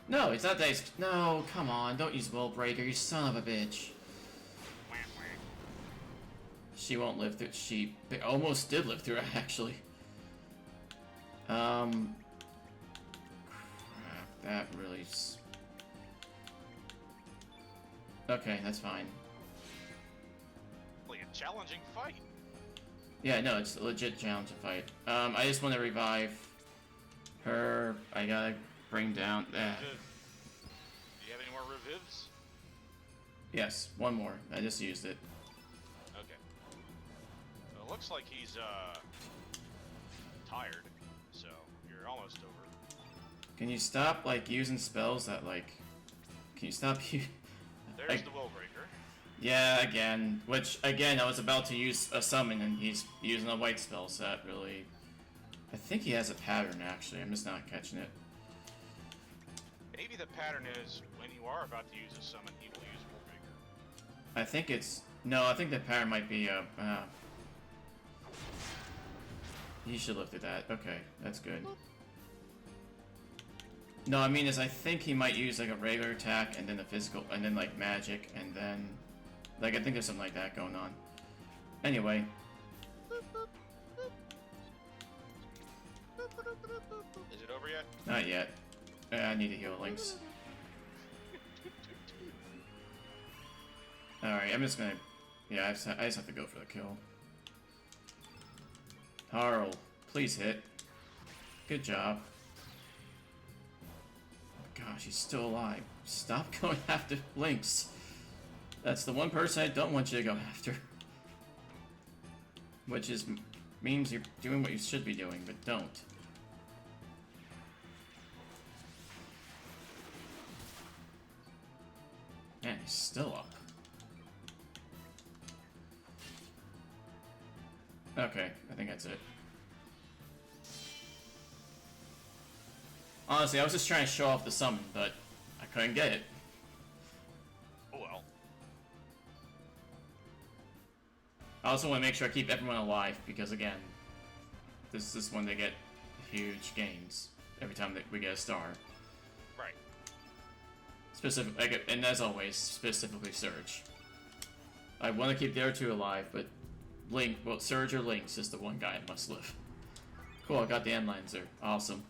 No, it's not that. No, come on. Don't use Will Breaker, you son of a bitch. Wah, wah. She won't live through. She almost did live through it, actually. Crap, that really. Okay, that's fine. Like a challenging fight. Yeah, no, it's a legit challenge to fight. I just want to revive her. I gotta bring down. Do you have any more revives? Yes, one more. I just used it. Okay. Well, it looks like he's tired, so you're almost over. Can you stop like using spells that like? Can you stop? There's the Will Breaker. Yeah, again. Which again, I was about to use a summon, and he's using a white spell. So that really. I think he has a pattern actually. I'm just not catching it. Maybe the pattern is when you are about to use a summon, he will use Will Breaker. I think it's no. I think the pattern might be he should live through that. Okay, that's good. No, I mean is I think he might use like a regular attack and then a physical and then like magic and then like I think there's something like that going on. Anyway. Is it over yet? Not yet. I need to heal links. Alright, I'm just gonna yeah, I just have to go for the kill. Harl, please hit. Good job. Gosh, he's still alive. Stop going after Lynx. That's the one person I don't want you to go after. Which is means you're doing what you should be doing, but don't. Man, he's still up. Okay, I think that's it. Honestly, I was just trying to show off the summon, but I couldn't get it. Oh well. I also want to make sure I keep everyone alive, because again, this is when they get huge gains every time that we get a star. Right. And as always, specifically Surge. I want to keep the other two alive, but Link, well, Surge or Lynx is the one guy that must live. Cool, I got the end Lancer. Awesome.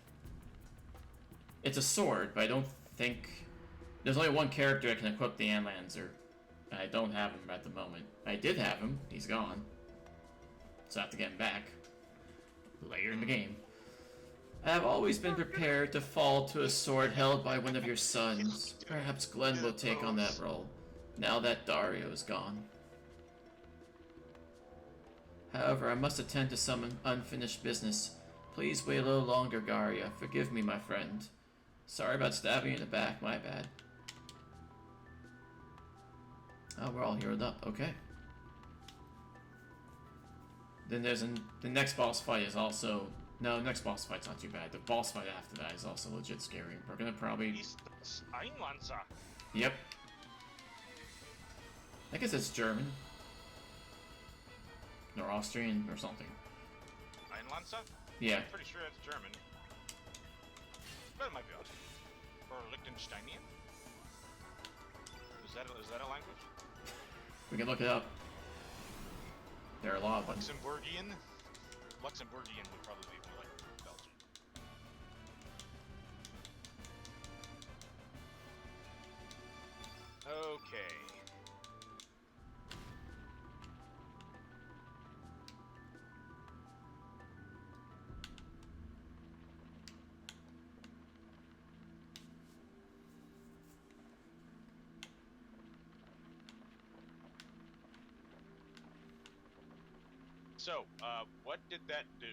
It's a sword, but I don't think... There's only one character that can equip the Lancer. And I don't have him at the moment. I did have him. He's gone. So I have to get him back. Later in the game. I have always been prepared to fall to a sword held by one of your sons. Perhaps Glenn will take on that role, now that Dario is gone. However, I must attend to some unfinished business. Please wait a little longer, Garia. Forgive me, my friend. Sorry about stabbing you in the back, my bad. Oh, we're all healed up, okay. Then there's the next boss fight is also... No, next boss fight's not too bad. The boss fight after that is also legit scary. We're gonna probably... He's Einlancer. Yep. I guess it's German. Or Austrian or something. Einlanzer? Yeah. I'm pretty sure that's German. But it might be Austrian. Or Liechtensteinian? Is that a language? We can look it up. There are a lot of them. Luxembourgian? Luxembourgian would probably be more like Belgian. Okay. So, what did that do?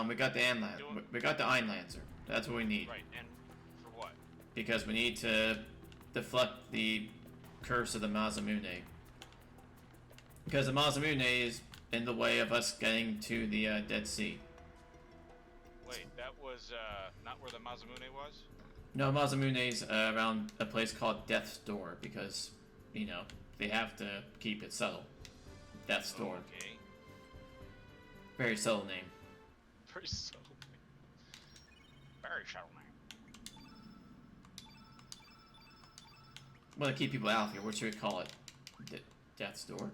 We got the we got the Einlanzer. That's what we need. Right, and for what? Because we need to deflect the curse of the Masamune. Because the Masamune is in the way of us getting to the Dead Sea. Wait, that was not where the Masamune was? No, Masamune's around a place called Death's Door because, you know, they have to keep it subtle. Death's Door. Okay. Very subtle name. Very subtle name. Very subtle name. Well, to keep people out here, what should we call it? Death's Door?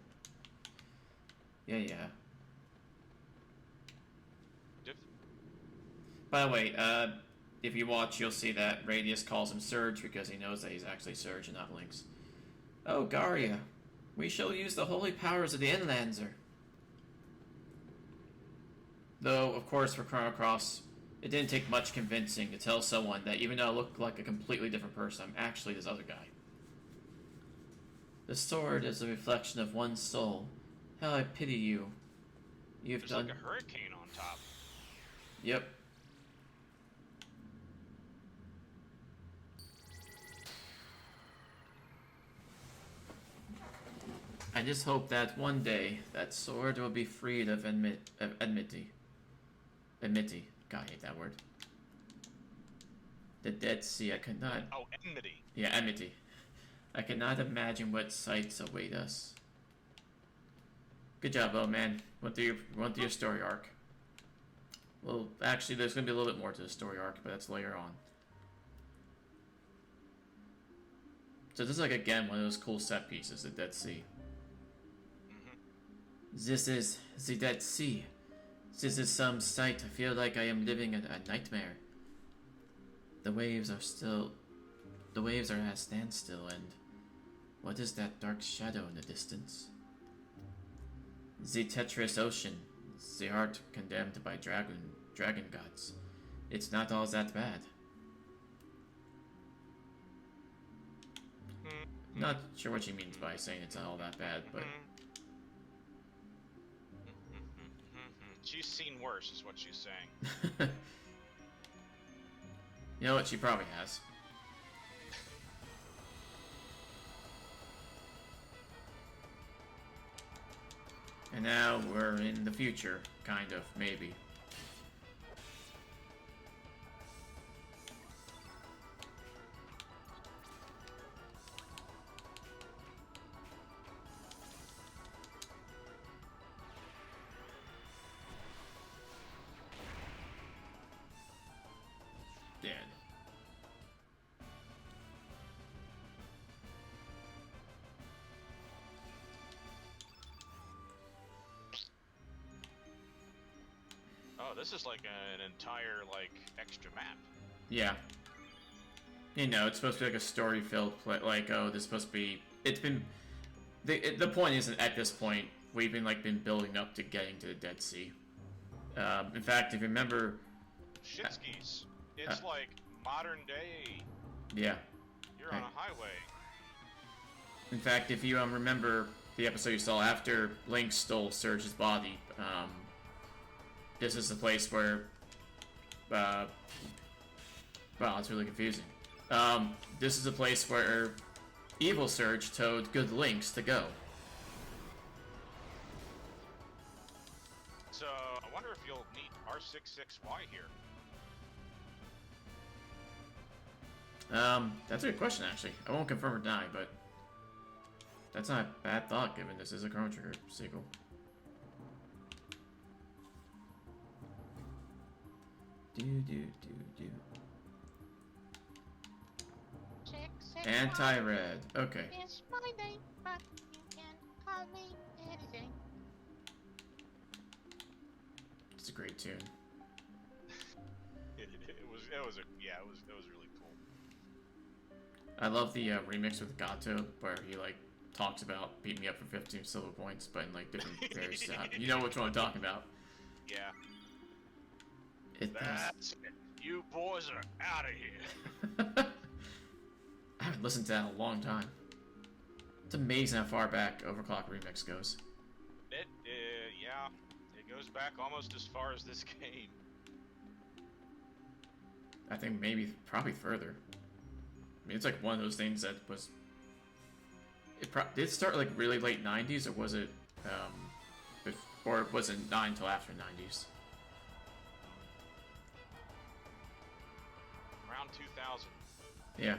Yeah. By the way, if you watch, you'll see that Radius calls him Surge because he knows that he's actually Surge and not Lynx. Oh, Garia, we shall use the holy powers of the Einlanzer. Though, of course, for Chrono Cross, it didn't take much convincing to tell someone that even though I look like a completely different person, I'm actually this other guy. The sword is a reflection of one's soul. How I pity you. There's like a hurricane on top. Yep. I just hope that one day that sword will be freed of enmity. Enmity. God, I hate that word. The Dead Sea, I could not... Oh, enmity. Yeah, enmity. I cannot imagine what sights await us. Good job, though, man. Went through your story arc. Well, actually, there's going to be a little bit more to the story arc, but that's later on. So this is, like, again, one of those cool set pieces, the Dead Sea. This is the Dead Sea. This is some sight. I feel like I am living a nightmare. The waves are at a standstill, and what is that dark shadow in the distance? The treacherous ocean. The heart condemned by dragon gods. It's not all that bad. Not sure what she means by saying it's not all that bad, but... She's seen worse, is what she's saying. You know what? She probably has. And now we're in the future, kind of, maybe. Dead. Oh, this is like an entire, like, extra map. Yeah. You know, it's supposed to be like a story-filled play. Like, oh, this is supposed to be... It's been... The point isn't, at this point, we've been building up to getting to the Dead Sea. In fact, if you remember... Shitskis. It's like modern day. Yeah. You're on a highway. In fact, if you remember the episode you saw after Link stole Surge's body, this is the place where... wow, it's really confusing. This is a place where Evil Surge told good Links to go. So, I wonder if you'll meet R66Y here. That's a good question, actually. I won't confirm or deny, but That's not a bad thought, given this is a Chrono Trigger sequel. Anti-red. Okay. It's my name, but you can call me anything. It's a great tune. It was really cool. I love the remix with Gato, where he like talks about beating me up for 15 silver points, but in like different various you know which one I'm talking about. Yeah. That's it. You boys are out of here. I haven't listened to that in a long time. It's amazing how far back Overclock Remix goes. Yeah, it goes back almost as far as this game. I think probably further. I mean, it's like one of those things that was. Did it start like really late 90s, or was it, or was it not until after 90s? Around 2000. Yeah.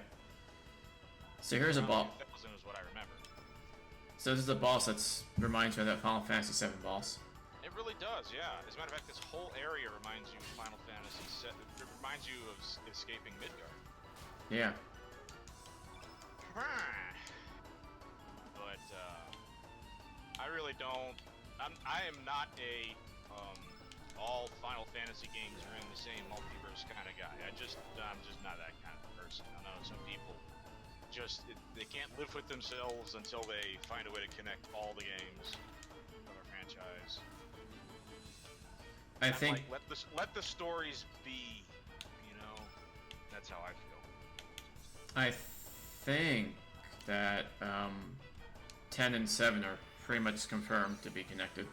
So here's a boss. 2000 is what I remember. So this is a boss that reminds me of that Final Fantasy VII boss. It really does, yeah. As a matter of fact, this whole area reminds you of Final Fantasy VII. It reminds you of escaping Midgard. Yeah. But I really don't. I am not a all Final Fantasy games are in the same multiverse kind of guy. I'm just not that kind of person. I know some people they can't live with themselves until they find a way to connect all the games of a franchise. I think like, let the stories be. You know, that's how I feel. I think that 10 and 7 are pretty much confirmed to be connected.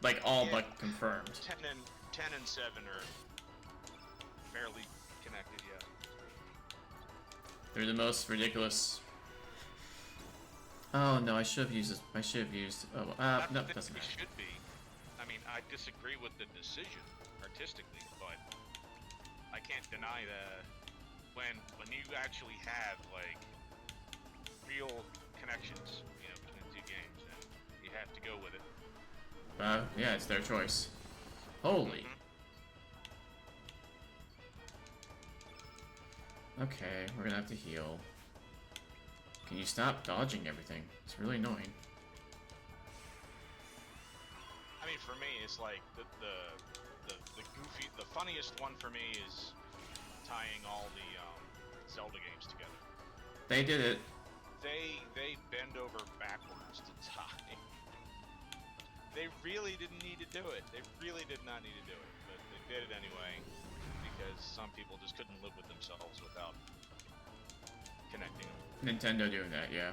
Like all but confirmed. 10 and 7 are fairly connected, yeah. They're the most ridiculous. Oh no, I should have used this. I should have used. Oh, no, it doesn't matter. Should be. I mean, I disagree with the decision artistically, but I can't deny that when you actually have like real connections, you know, between the two games, then you have to go with it. Yeah, it's their choice. Holy. Okay, we're gonna have to heal. Can you stop dodging everything? It's really annoying. I mean, for me, it's like the goofy, the funniest one for me is tying all the Zelda games together. They did it. They bend over backwards to tie. They really didn't need to do it. They really did not need to do it, but they did it anyway because some people just couldn't live with themselves without connecting them. Nintendo doing that, yeah.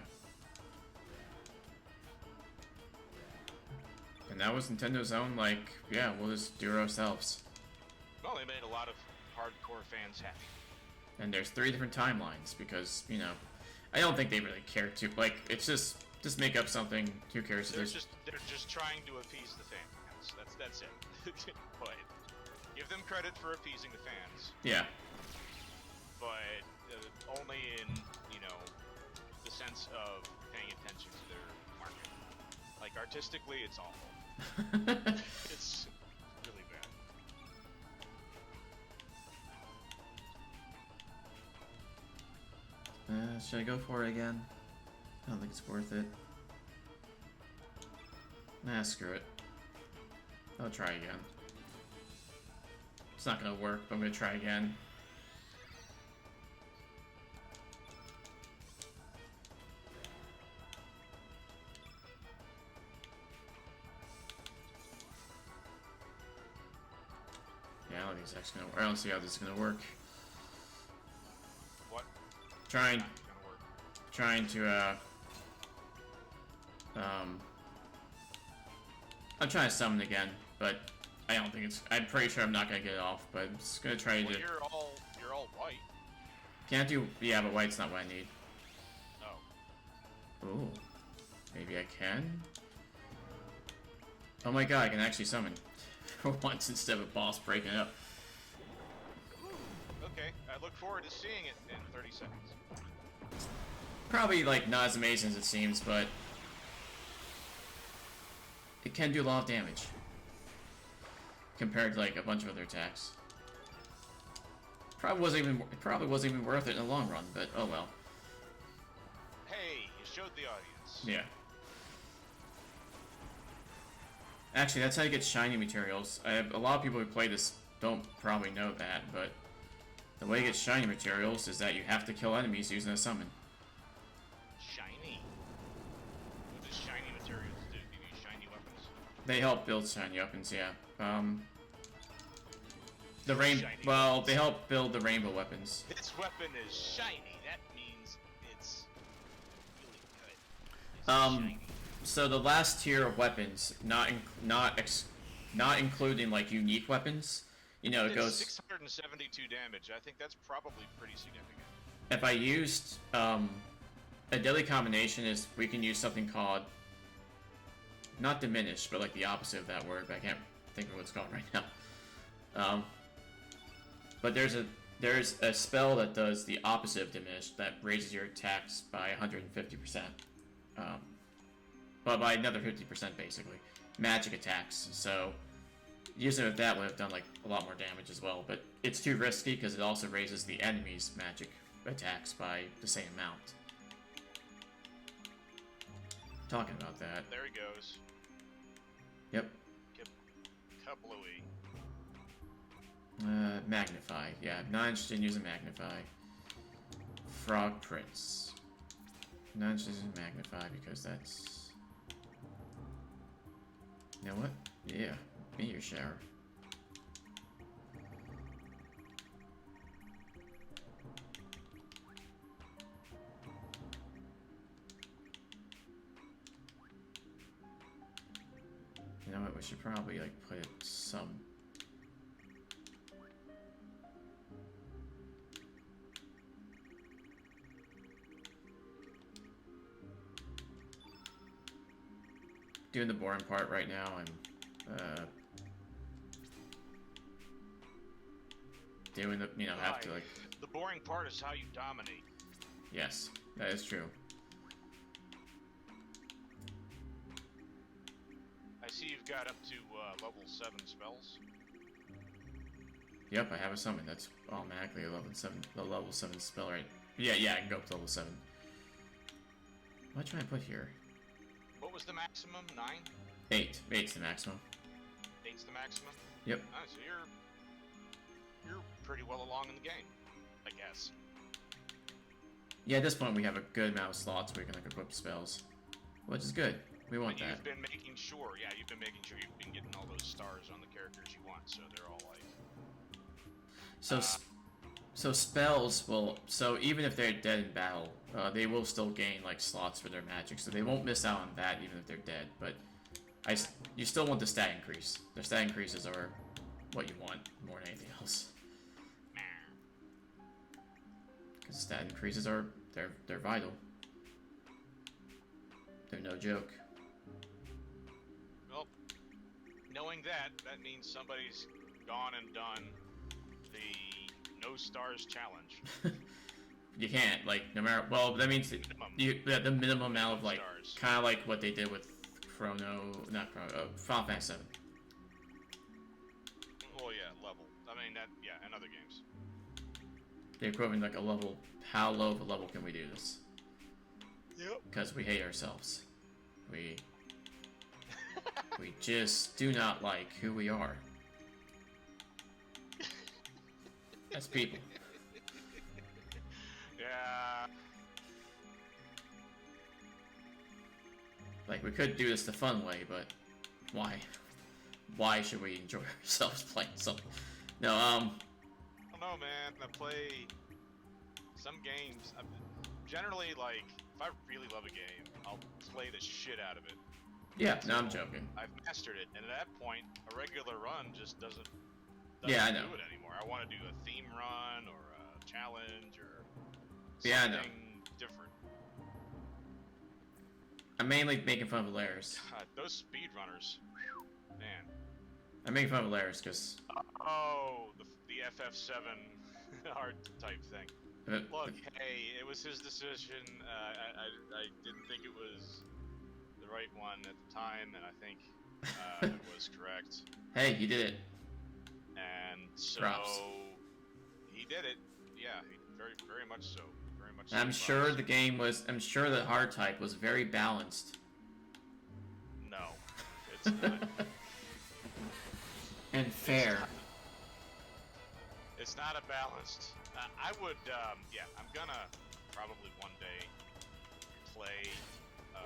And that was Nintendo's own, like, yeah, we'll just do it ourselves. Well, they made a lot of hardcore fans happy. And there's 3 different timelines because, you know, I don't think they really care to, like, it's just make up something. Who cares? They're just trying to appease the fans. That's it. But give them credit for appeasing the fans. Yeah. But only in, you know, the sense of paying attention to their market. Like artistically, it's awful. It's really bad. Should I go for it again? I don't think it's worth it. Nah, screw it. I'll try again. It's not gonna work, but I'm gonna try again. Yeah, I don't think it's actually gonna work. I don't see how this is gonna work. What? Trying to I'm trying to summon again, but I don't think it's. I'm pretty sure I'm not gonna get it off, but I'm just gonna try to. You're all white. Can't do. Yeah, but white's not what I need. Oh. Ooh, maybe I can. Oh my god, I can actually summon for once instead of a boss breaking up. Okay, I look forward to seeing it in 30 seconds. Probably like not as amazing as it seems, but it can do a lot of damage compared to like a bunch of other attacks. Probably wasn't even worth it in the long run, but oh well. Hey, you showed the audience. Yeah. Actually, that's how you get shiny materials. A lot of people who play this don't probably know that, but the way you get shiny materials is that you have to kill enemies using a summon. Shiny? What does shiny materials do? Do you use shiny weapons? They help build shiny weapons, yeah. Shiny Well, weapons. they help build the rainbow weapons. This weapon is shiny. That means it's really good. It's shiny. So the last tier of weapons, not including like unique weapons, you know, it goes. 672 damage. I think that's probably pretty significant. If I used a deadly combination, is we can use something called not diminish, but like the opposite of that word. But I can't think of what it's called right now. But there's a spell that does the opposite of diminish that raises your attacks by 150%. But by another 50% basically. Magic attacks. So using it with that would have done like a lot more damage as well. But it's too risky because it also raises the enemy's magic attacks by the same amount. Talking about that. There he goes. Yep. Kablooey. Magnify. Yeah, I'm not interested in using Magnify. Frog Prince. Not interested in Magnify because that's... You know what? Yeah, meteor shower. You know what? We should probably like put it some. Doing the boring part right now. I'm doing the, you know, have to like. The boring part is how you dominate. Yes, that is true. I see you've got up to level 7 spells. Yep, I have a summon. That's automatically a level 7 spell, right? Yeah, I can go up to level 7. What am I trying to put here? What was the maximum? 9? 8. 8's the maximum. 8's the maximum? Yep. Oh, so you're pretty well along in the game, I guess. Yeah, at this point we have a good amount of slots where we can like equip spells, which is good. We want But that. you've been making sure, you've been making sure you've been getting all those stars on the characters you want, so they're all like... So spells will, so even if they're dead in battle, they will still gain like slots for their magic, so they won't miss out on that even if they're dead. But you still want the stat increase. The stat increases are what you want more than anything else. Because stat increases are they're vital. They're no joke. Well, knowing that means somebody's gone and done the No Stars challenge. You can't, like, no matter, well, that means that the minimum amount of, like, kind of like what they did with Final Fantasy 7. Well, yeah, level. I mean, and other games. The equivalent, like, a level, how low of a level can we do this? Yep. Because we hate ourselves. We just do not like who we are. As people. Yeah. Like, we could do this the fun way, but why? Why should we enjoy ourselves playing something? No, I don't know, man. I play some games. Generally, like, if I really love a game, I'll play the shit out of it. Yeah, no, I'm joking. I've mastered it, and at that point, a regular run just doesn't Yeah, I know. do it anymore. I want to do a theme run or a challenge or Yeah, I know. something different. I'm mainly making fun of Valeris. God, those speedrunners, man. I'm making fun of Valeris because Oh, the FF7 art type thing. Look, hey, it was his decision. I didn't think it was the right one at the time, and I think it was correct. Hey, you did it. And so Props. he did it. Yeah, very, very much so. Very much. So I'm sure the game was. I'm sure the hard type was very balanced. No, it's not. And fair. It's not a balanced. I would, yeah, I'm gonna probably one day play a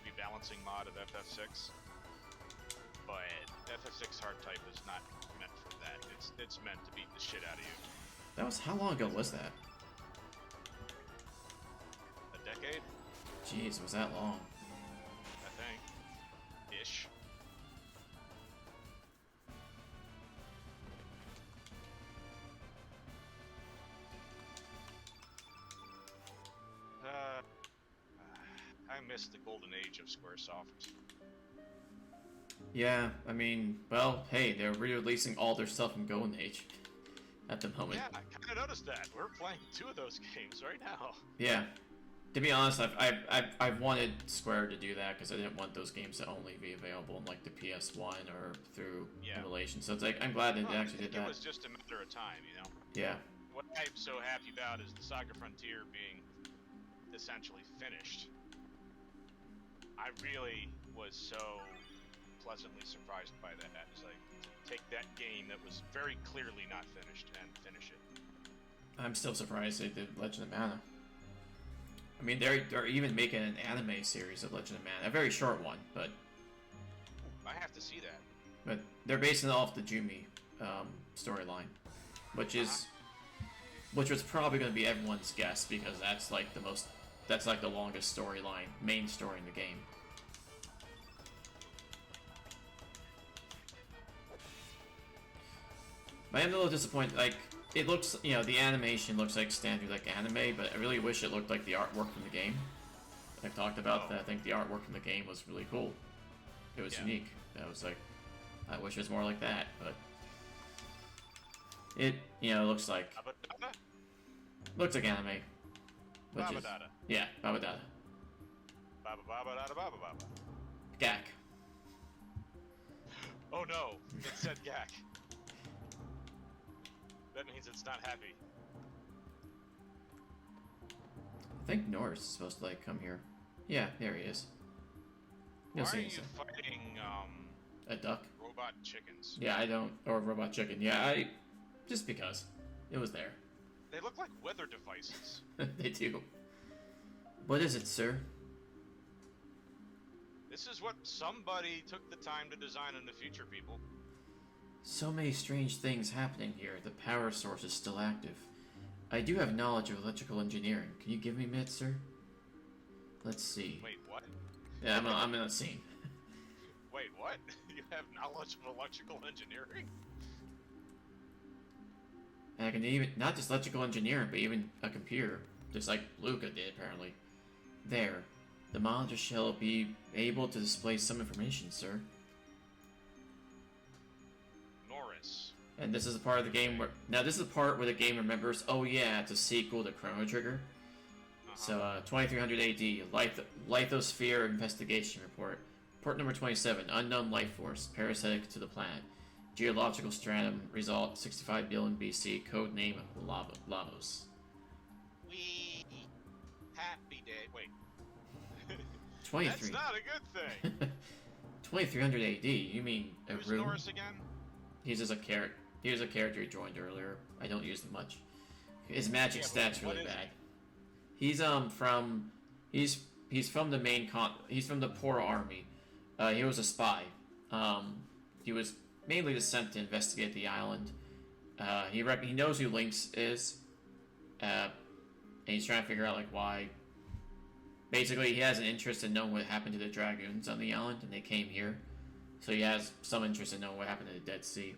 rebalancing mod of FF6, but FF6 hard type is not meant for that. It's meant to beat the shit out of you. That was how long ago was that? A decade, Jeez, was that long? I think, ish. I miss the golden age of Squaresoft. Yeah, I mean, well, hey, they're re-releasing all their stuff in Golden Age at the moment. Yeah, I kind of noticed that. We're playing 2 of those games right now. Yeah. To be honest, I've wanted Square to do that because I didn't want those games to only be available on like the PS1 or through emulation. So it's like I'm glad they actually did that. It was just a matter of time, you know. Yeah. What I'm so happy about is the Saga Frontier being essentially finished. I really was so pleasantly surprised by that. It's like to take that game that was very clearly not finished and finish it. I'm still surprised they did Legend of Mana. I mean, they're even making an anime series of Legend of Mana, a very short one, but I have to see that. But they're basing it off the Jumi storyline, which was probably going to be everyone's guess because that's like the longest storyline, main story in the game. But I'm a little disappointed. Like, it looks, the animation looks like standard like anime, but I really wish it looked like the artwork from the game. I talked about that. I think the artwork from the game was really cool. It was unique. I was like, I wish it was more like that, but it, looks like anime. Which is, yeah, Babadada. Baba. Gak. Oh no, it said Gak. That means it's not happy. I think Norris is supposed to like come here. Yeah, there he is. Why are you fighting a duck? Robot chickens. Yeah, I don't, or robot chicken. Yeah, just because it was there. They look like weather devices. They do. What is it, sir? This is what somebody took the time to design in the future, people. So many strange things happening here. The power source is still active. I do have knowledge of electrical engineering. Can you give me a minute, sir? Let's see. Wait, what? Yeah, I'm in a scene. Wait, what? You have knowledge of electrical engineering? And I can even, not just electrical engineering, but even a computer. Just like Luca did, apparently. There. The monitor shall be able to display some information, sir. Norris. And this is the part of the game where... Now, this is the part where the game remembers, oh yeah, it's a sequel to Chrono Trigger. So, 2300 AD, Lithosphere Investigation Report. Report number 27, Unknown Life Force, parasitic to the planet. Geological stratum, result 65 billion BC, code name Lavos. We happy day. Wait. 23. That's not a good thing. 2300 AD, you mean a Who's room? Norris again? He's just a character. He was a character he joined earlier. I don't use them much. His magic stats really bad. He's from the main he's from the Poor Army. He was a spy. He was mainly just sent to investigate the island. He knows who Lynx is, and he's trying to figure out like why. Basically, he has an interest in knowing what happened to the Dragoons on the island, and they came here. So he has some interest in knowing what happened to the Dead Sea,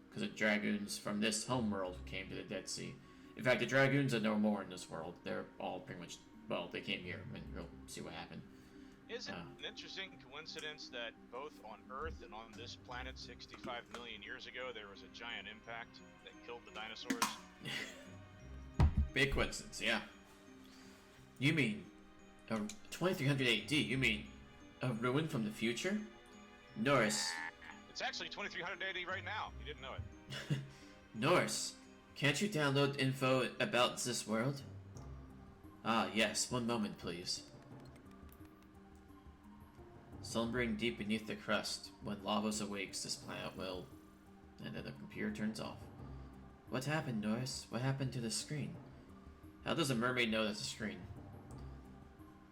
because the Dragoons from this homeworld came to the Dead Sea. In fact, the Dragoons are no more in this world. They're all pretty much, well, they came here, and we'll see what happened. Is it an interesting coincidence that both on Earth and on this planet 65 million years ago, there was a giant impact that killed the dinosaurs? Big coincidence, yeah. You mean 2300 AD? You mean a ruin from the future? Norris. It's actually 2300 AD right now. You didn't know it. Norris, can't you download info about this world? Ah, yes. One moment, please. Slumbering deep beneath the crust, when Lavos awakes, this planet will... And then the computer turns off. What happened, Norris? What happened to the screen? How does a mermaid know that's a screen?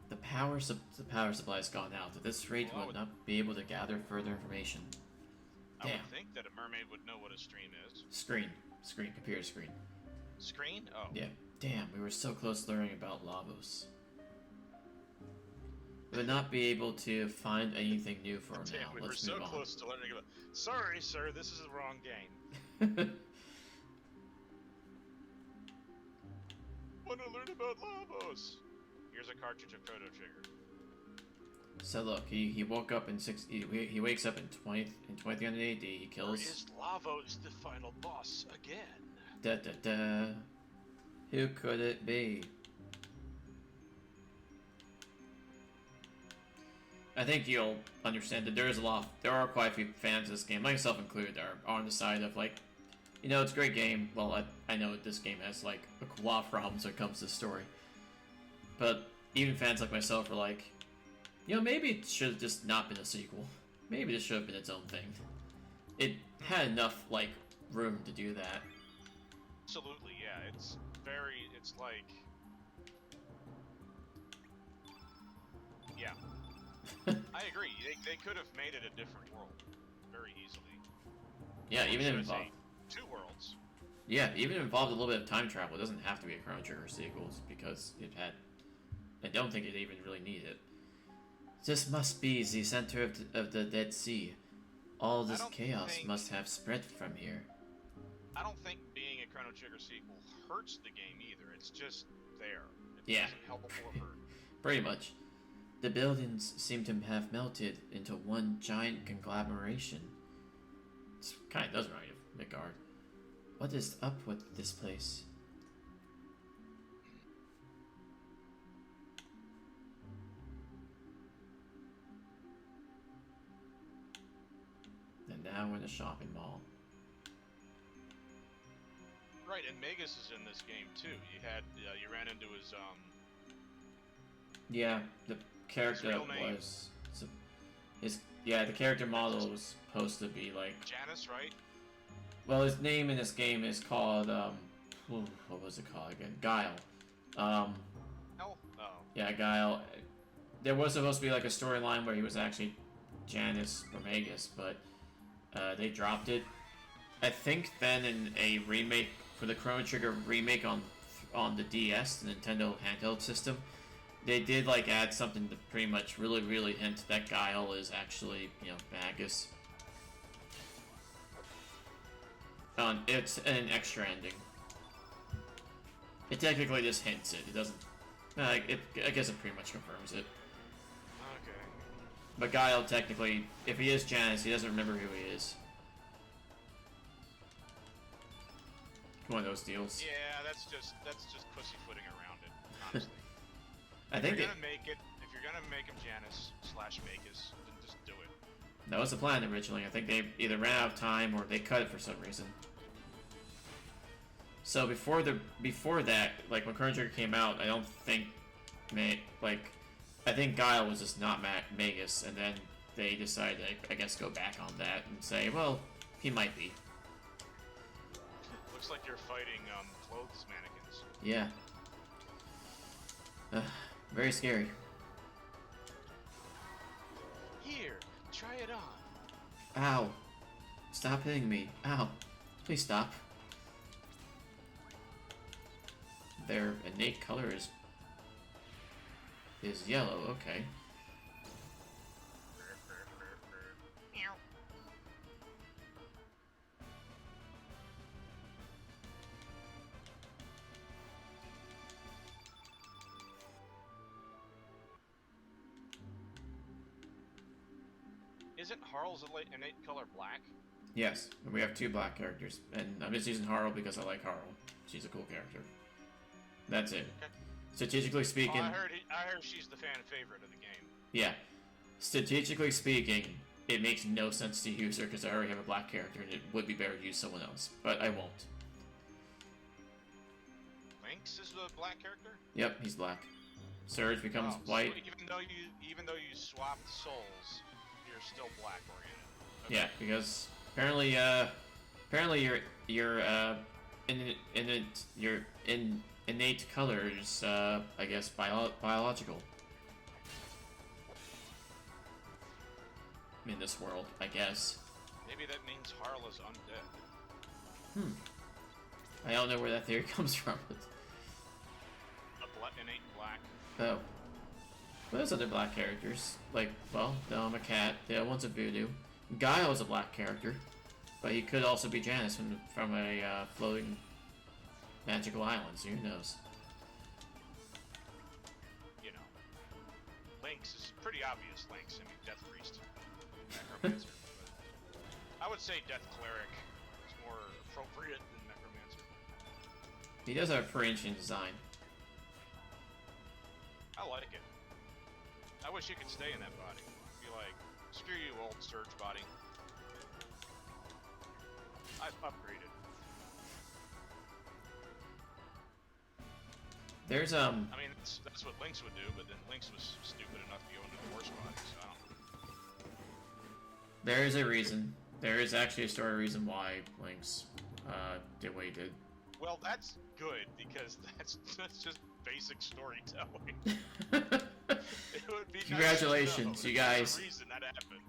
The power supply's gone out. At this rate, we'll not be able to gather further information. I Damn. would think that a mermaid would know what a stream is. Screen. Computer screen. Screen? Oh. Yeah. Damn, we were so close to learning about Lavos. We would not be able to find anything new for him now. We Let's were move so on. close to learning about... Sorry, sir, this is the wrong game. Want to learn about Lavos? Here's a cartridge of Chrono Trigger. So look, he woke up in he wakes up in 2300 AD. He Or kills. is Lavos the final boss again? Da da da. Who could it be? I think you'll understand that there are quite a few fans of this game, myself included, are on the side of like, you know, it's a great game. Well, I know this game has like a lot of problems when it comes to the story, but even fans like myself are like, you know, maybe it should have just not been a sequel. Maybe this should have been its own thing. It had enough like room to do that. Absolutely, yeah. It's like... Yeah. I agree. They could have made it a different world very easily. Yeah, even if it Should I say involved. two worlds. Yeah, even if it involved a little bit of time travel. It doesn't have to be a Chrono Trigger sequels because it had. I don't think it even really needed it. This must be the center of the Dead Sea. All this chaos must have spread from here. I don't think being a Chrono Trigger sequel hurts the game either. It's just there. It Yeah. doesn't help or hurt. Pretty much. The buildings seem to have melted into one giant conglomeration. It kind of does remind me of Midgard. What is up with this place? And now we're in a shopping mall. Right, and Magus is in this game too. You ran into his Yeah, the character real name? was the character model was supposed to be like, Janus, right? well, his name in this game is called what was it called again? Guile. Oh. Yeah, Guile. There was supposed to be like a storyline where he was actually Janus or Magus, but they dropped it. I think then in a remake for the Chrono Trigger remake on the DS, the Nintendo handheld system, they did like add something to pretty much really hint that Guile is actually, you know, Magus. It's an extra ending. It technically just hints it. It doesn't. I guess it pretty much confirms it. Okay. But Guile technically, if he is Janus, he doesn't remember who he is. One of those deals. Yeah, that's just pussyfooting around it, honestly. I think if you're gonna make him Janus / Magus, then just do it. that was the plan originally. I think they either ran out of time or they cut it for some reason. So before that, like when Chrono Trigger came out, I don't think, I think Guile was just not Magus, and then they decided to, I guess, go back on that and say, well, he might be. Looks like you're fighting clothes mannequins. Yeah. Very scary. Here, try it on. Ow. Stop hitting me. Ow. Please stop. Their innate color is yellow, okay. Meow. Isn't Harl's innate color black? Yes, we have two black characters, and I'm just using Harl because I like Harl. She's a cool character. That's it. Okay. Strategically speaking, I heard she's the fan favorite of the game. yeah. Strategically speaking, it makes no sense to use her because I already have a black character, and it would be better to use someone else. But I won't. Lynx is the black character? Yep, he's black. Surge becomes white. So even though you swapped souls, you're still black oriented. Okay. Yeah, because apparently your innate colors, I guess, biological. In this world, I guess. Maybe that means Harla's undead. I don't know where that theory comes from. Innate black. Oh. Well, there's other black characters. Like, well, a cat. The other one's a voodoo. Guile is a black character. But he could also be Janus from a floating magical island, so who knows? You know. Lynx is pretty obvious Lynx. I mean, Death Priest. Necromancer. I would say Death Cleric is more appropriate than Necromancer. He does have a pretty interesting design. I like it. I wish you could stay in that body. Be like, screw you, old Surge body. I've upgraded. There's I mean, that's what Lynx would do, but then Lynx was stupid enough to go into the horse body, so I don't. There is a reason. There is actually a story reason why Lynx did what he did. Well, that's good because that's just basic storytelling. It would be Congratulations, nice to know you that there's guys. a reason that happened.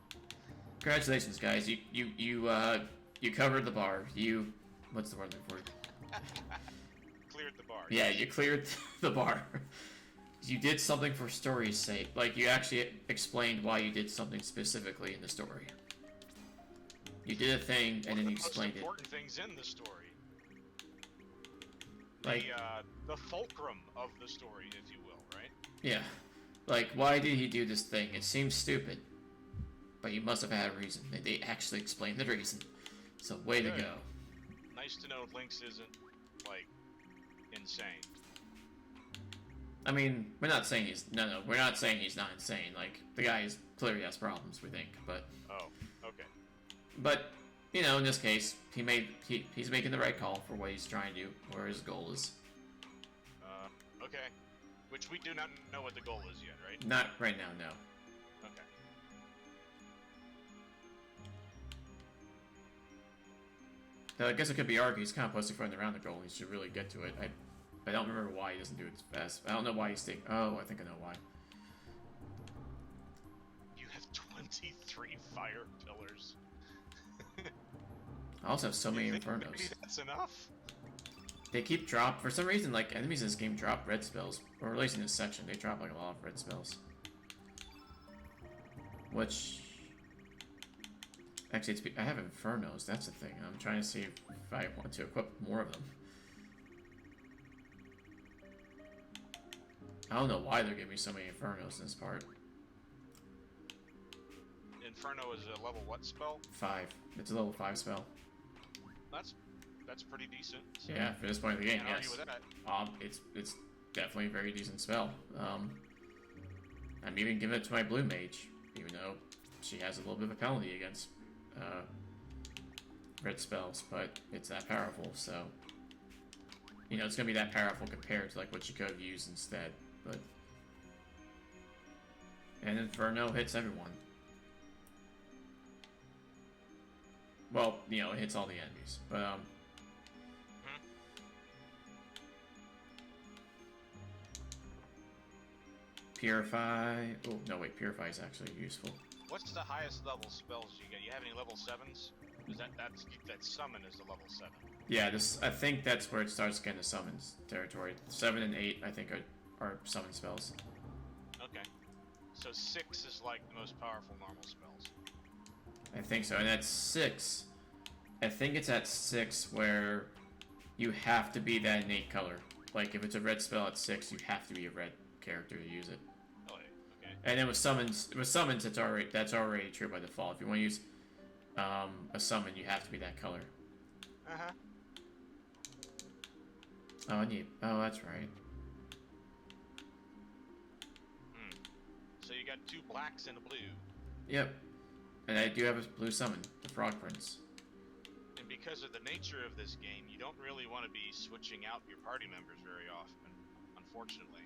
Congratulations, guys. You covered the bar. What's the word for it? Cleared the bar. Yeah, you cleared the bar. You did something for story's sake. Like, you actually explained why you did something specifically in the story. You did a thing, and then you explained it. One of the most important things in the story. Like, the fulcrum of the story, if you will, right? yeah. Like, why did he do this thing? It seems stupid. But you must have had a reason. They actually explained the reason. So, way to go. Nice to know Lynx isn't, like, insane. I mean, we're not saying he's... No, we're not saying he's not insane. Like, the guy clearly has problems, we think, but... Oh, okay. But, you know, in this case, he's making the right call for what he's trying to do, where his goal is. Okay. Which we do not know what the goal is yet, right? Not right now, no. Okay. So I guess it could be argued he's kind of pussyfooting around the goal, and he should really get to it. I don't remember why he doesn't do it as fast. I don't know why he's taking... Oh, I think I know why. You have 23 fire pillars. I also have so many Think Infernos. maybe that's enough? They keep for some reason, like, enemies in this game drop red spells. Or at least in this section, they drop, like, a lot of red spells. Which... Actually, I have Infernos, that's the thing. I'm trying to see if I want to equip more of them. I don't know why they're giving me so many Infernos in this part. Inferno is a level what spell? 5. It's a level 5 spell. That's pretty decent. So Yeah, for this point of the game, can't argue yes. with that. It's definitely a very decent spell. I'm even giving it to my blue mage, even though she has a little bit of a penalty against red spells, but it's that powerful, so you know it's gonna be that powerful compared to like what you could have used instead. But and Inferno hits everyone. Well, you know, it hits all the enemies, but Purify. Oh no, wait, Purify is actually useful. What's the highest level spells you get? You have any level 7s? Is that summon is the level 7? Yeah, I think that's where it starts getting to summons territory. 7 and 8, I think, are summon spells. Okay. So 6 is like the most powerful normal spells. I think so, and at 6, I think it's at 6 where you have to be that innate color. Like, if it's a red spell at 6, you have to be a red character to use it. Oh, okay. And then with summons, that's already true by default. If you want to use a summon, you have to be that color. Uh-huh. Oh, that's right. 2 blacks and a blue. Yep. And I do have a blue summon, the Frog Prince. And because of the nature of this game, you don't really want to be switching out your party members very often, unfortunately.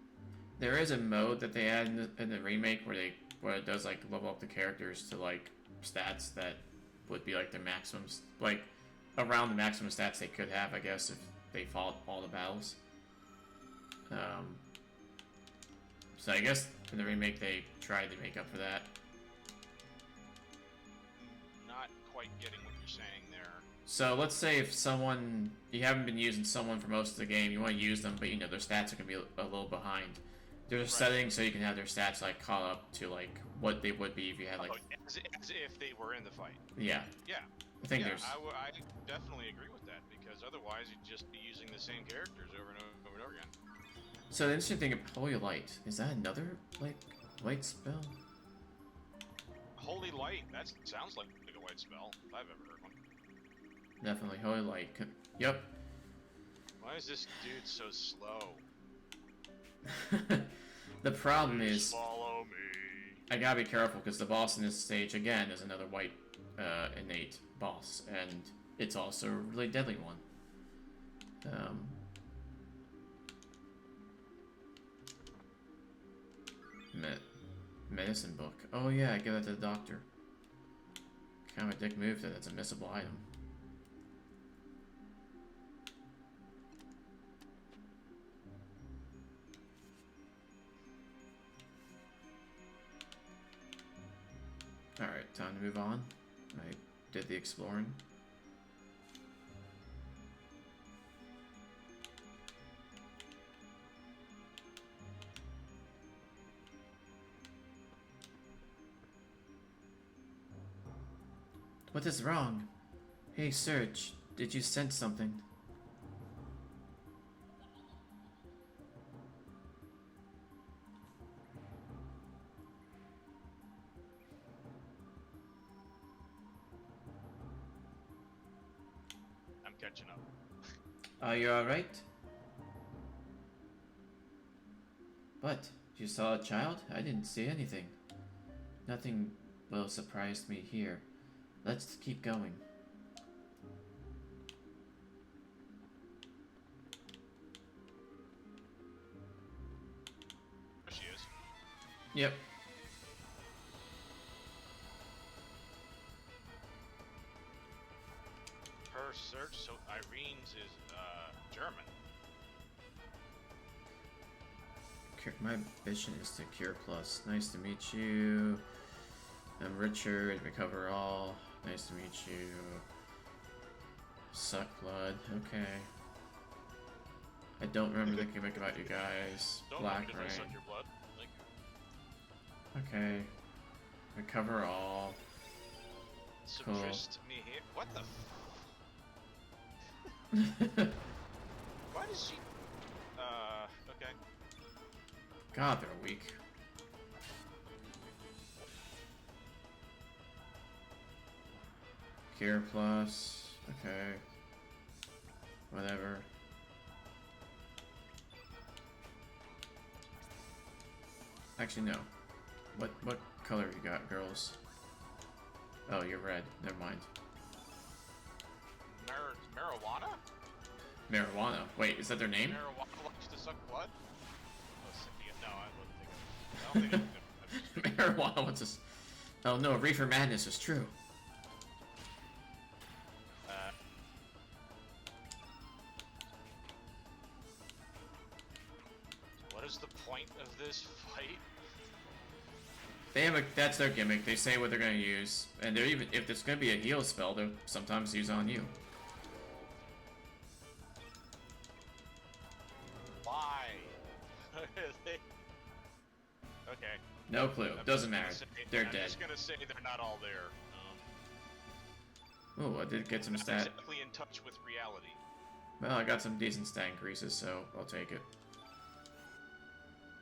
There is a mode that they add in the remake where it does like level up the characters to like stats that would be like the maximum, like around the maximum stats they could have, I guess, if they fought all the battles. So I guess in the remake they tried to make up for that. Not quite getting what you're saying there. So let's say if you haven't been using someone for most of the game, you want to use them, but you know their stats are gonna be a little behind. There's a setting so you can have their stats like caught up to like what they would be if you had like. As if they were in the fight. Yeah. Yeah. I think yeah, there's. I definitely agree with that because otherwise you'd just be using the same characters over and over and over again. So the interesting thing about Holy Light, is that another like light spell? Holy Light, that sounds like a white spell if I've ever heard one. Definitely Holy Light. Yep. Why is this dude so slow? The problem Please is follow me. I gotta be careful because the boss in this stage again is another white innate boss, and it's also a really deadly one. Medicine book. Oh yeah, I give that to the doctor. Kind of a dick move that it's a missable item. Alright, time to move on. I did the exploring. What is wrong? Hey, Serge, did you sense something? I'm catching up. Are you alright? What? You saw a child? I didn't see anything. Nothing will surprise me here. Let's keep going. There she is. Yep. Her search, so Irene's is German. My mission is to cure plus. Nice to meet you. I'm Richard. Recover all. Nice to meet you. Suck blood. Okay. I don't remember the gimmick about you guys. Don't Black want me to rain. suck your blood. Like, Okay. Recover all. Cool. subtrist me here. What the? Why does she? Okay. God, they're weak. Cure plus. Okay. Whatever. Actually, no. What color you got, girls? Oh, you're red. Never mind. Marijuana? Marijuana. Wait, is that their name? Marijuana likes to suck blood? Oh, Cynthia. No, I wouldn't think of it. I don't think Marijuana wants us. Oh no, Reefer Madness is true. What is the point of this fight? They have that's their gimmick. They say what they're gonna use, and they're even if it's gonna be a heal spell, they'll sometimes use on you. Why? Okay. No clue. Doesn't matter. They're I'm dead. just gonna say they're not all there. Oh, I did get some Not stat. exactly in touch with reality. Well, I got some decent stat increases, so I'll take it.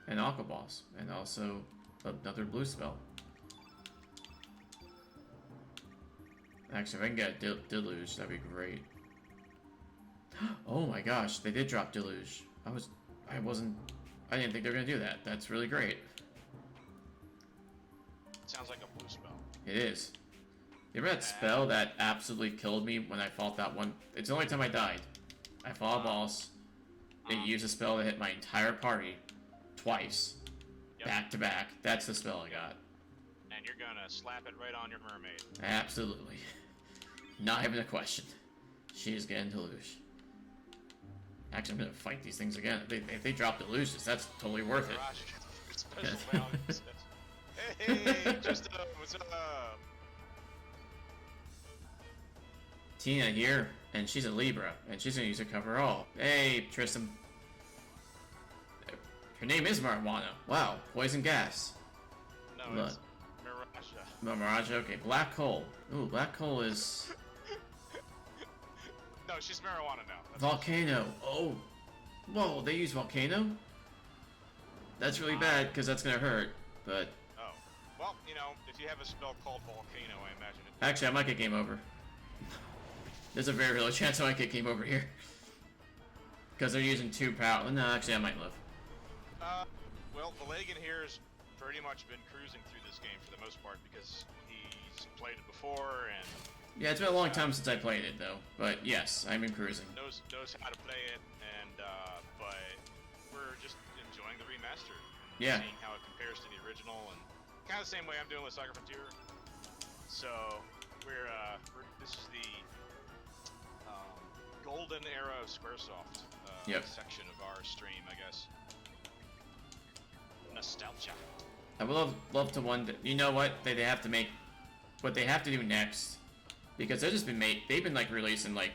An Aqua Boss, and also another blue spell. Actually, if I can get a Deluge, that'd be great. Oh my gosh, they did drop Deluge. I didn't think they were gonna do that. That's really great. It is. You ever that spell that absolutely killed me when I fought that one? It's the only time I died. I fought a boss. It used a spell to hit my entire party twice, back to back. That's the spell I got. And you're gonna slap it right on your mermaid. Absolutely. Not even a question. She's getting deluge. Actually, I'm gonna fight these things again. If they drop deluges, that's totally worth it. Special values. Hey, just what's up? Tina here, and she's a Libra, and she's gonna use her cover all. Hey, Tristan. Her name is Marijuana. Wow, poison gas. No, it's Miraja. Mirage, okay. Black hole. Ooh, black hole is... No, she's marijuana now. That's Volcano. Oh. Whoa, they use volcano? That's really bad, because that's gonna hurt, but... Oh. Well, you know, if you have a spell called volcano, I imagine it... Actually, I might get game over. There's a very real chance I might get game over here. Because they're using 2 power. No, actually, I might live. Well, Vilagen here has pretty much been cruising through this game for the most part because he's played it before and... Yeah, it's been a long time since I played it, though. But yes, I'm in cruising. Knows how to play it, and but we're just enjoying the remaster and seeing how it compares to the original, and kind of the same way I'm doing with Saga Frontier. So we're this is the golden era of Squaresoft section of our stream, I guess. Nostalgia. I would love to wonder. You know what? They have to make what they have to do next, because they've been like releasing like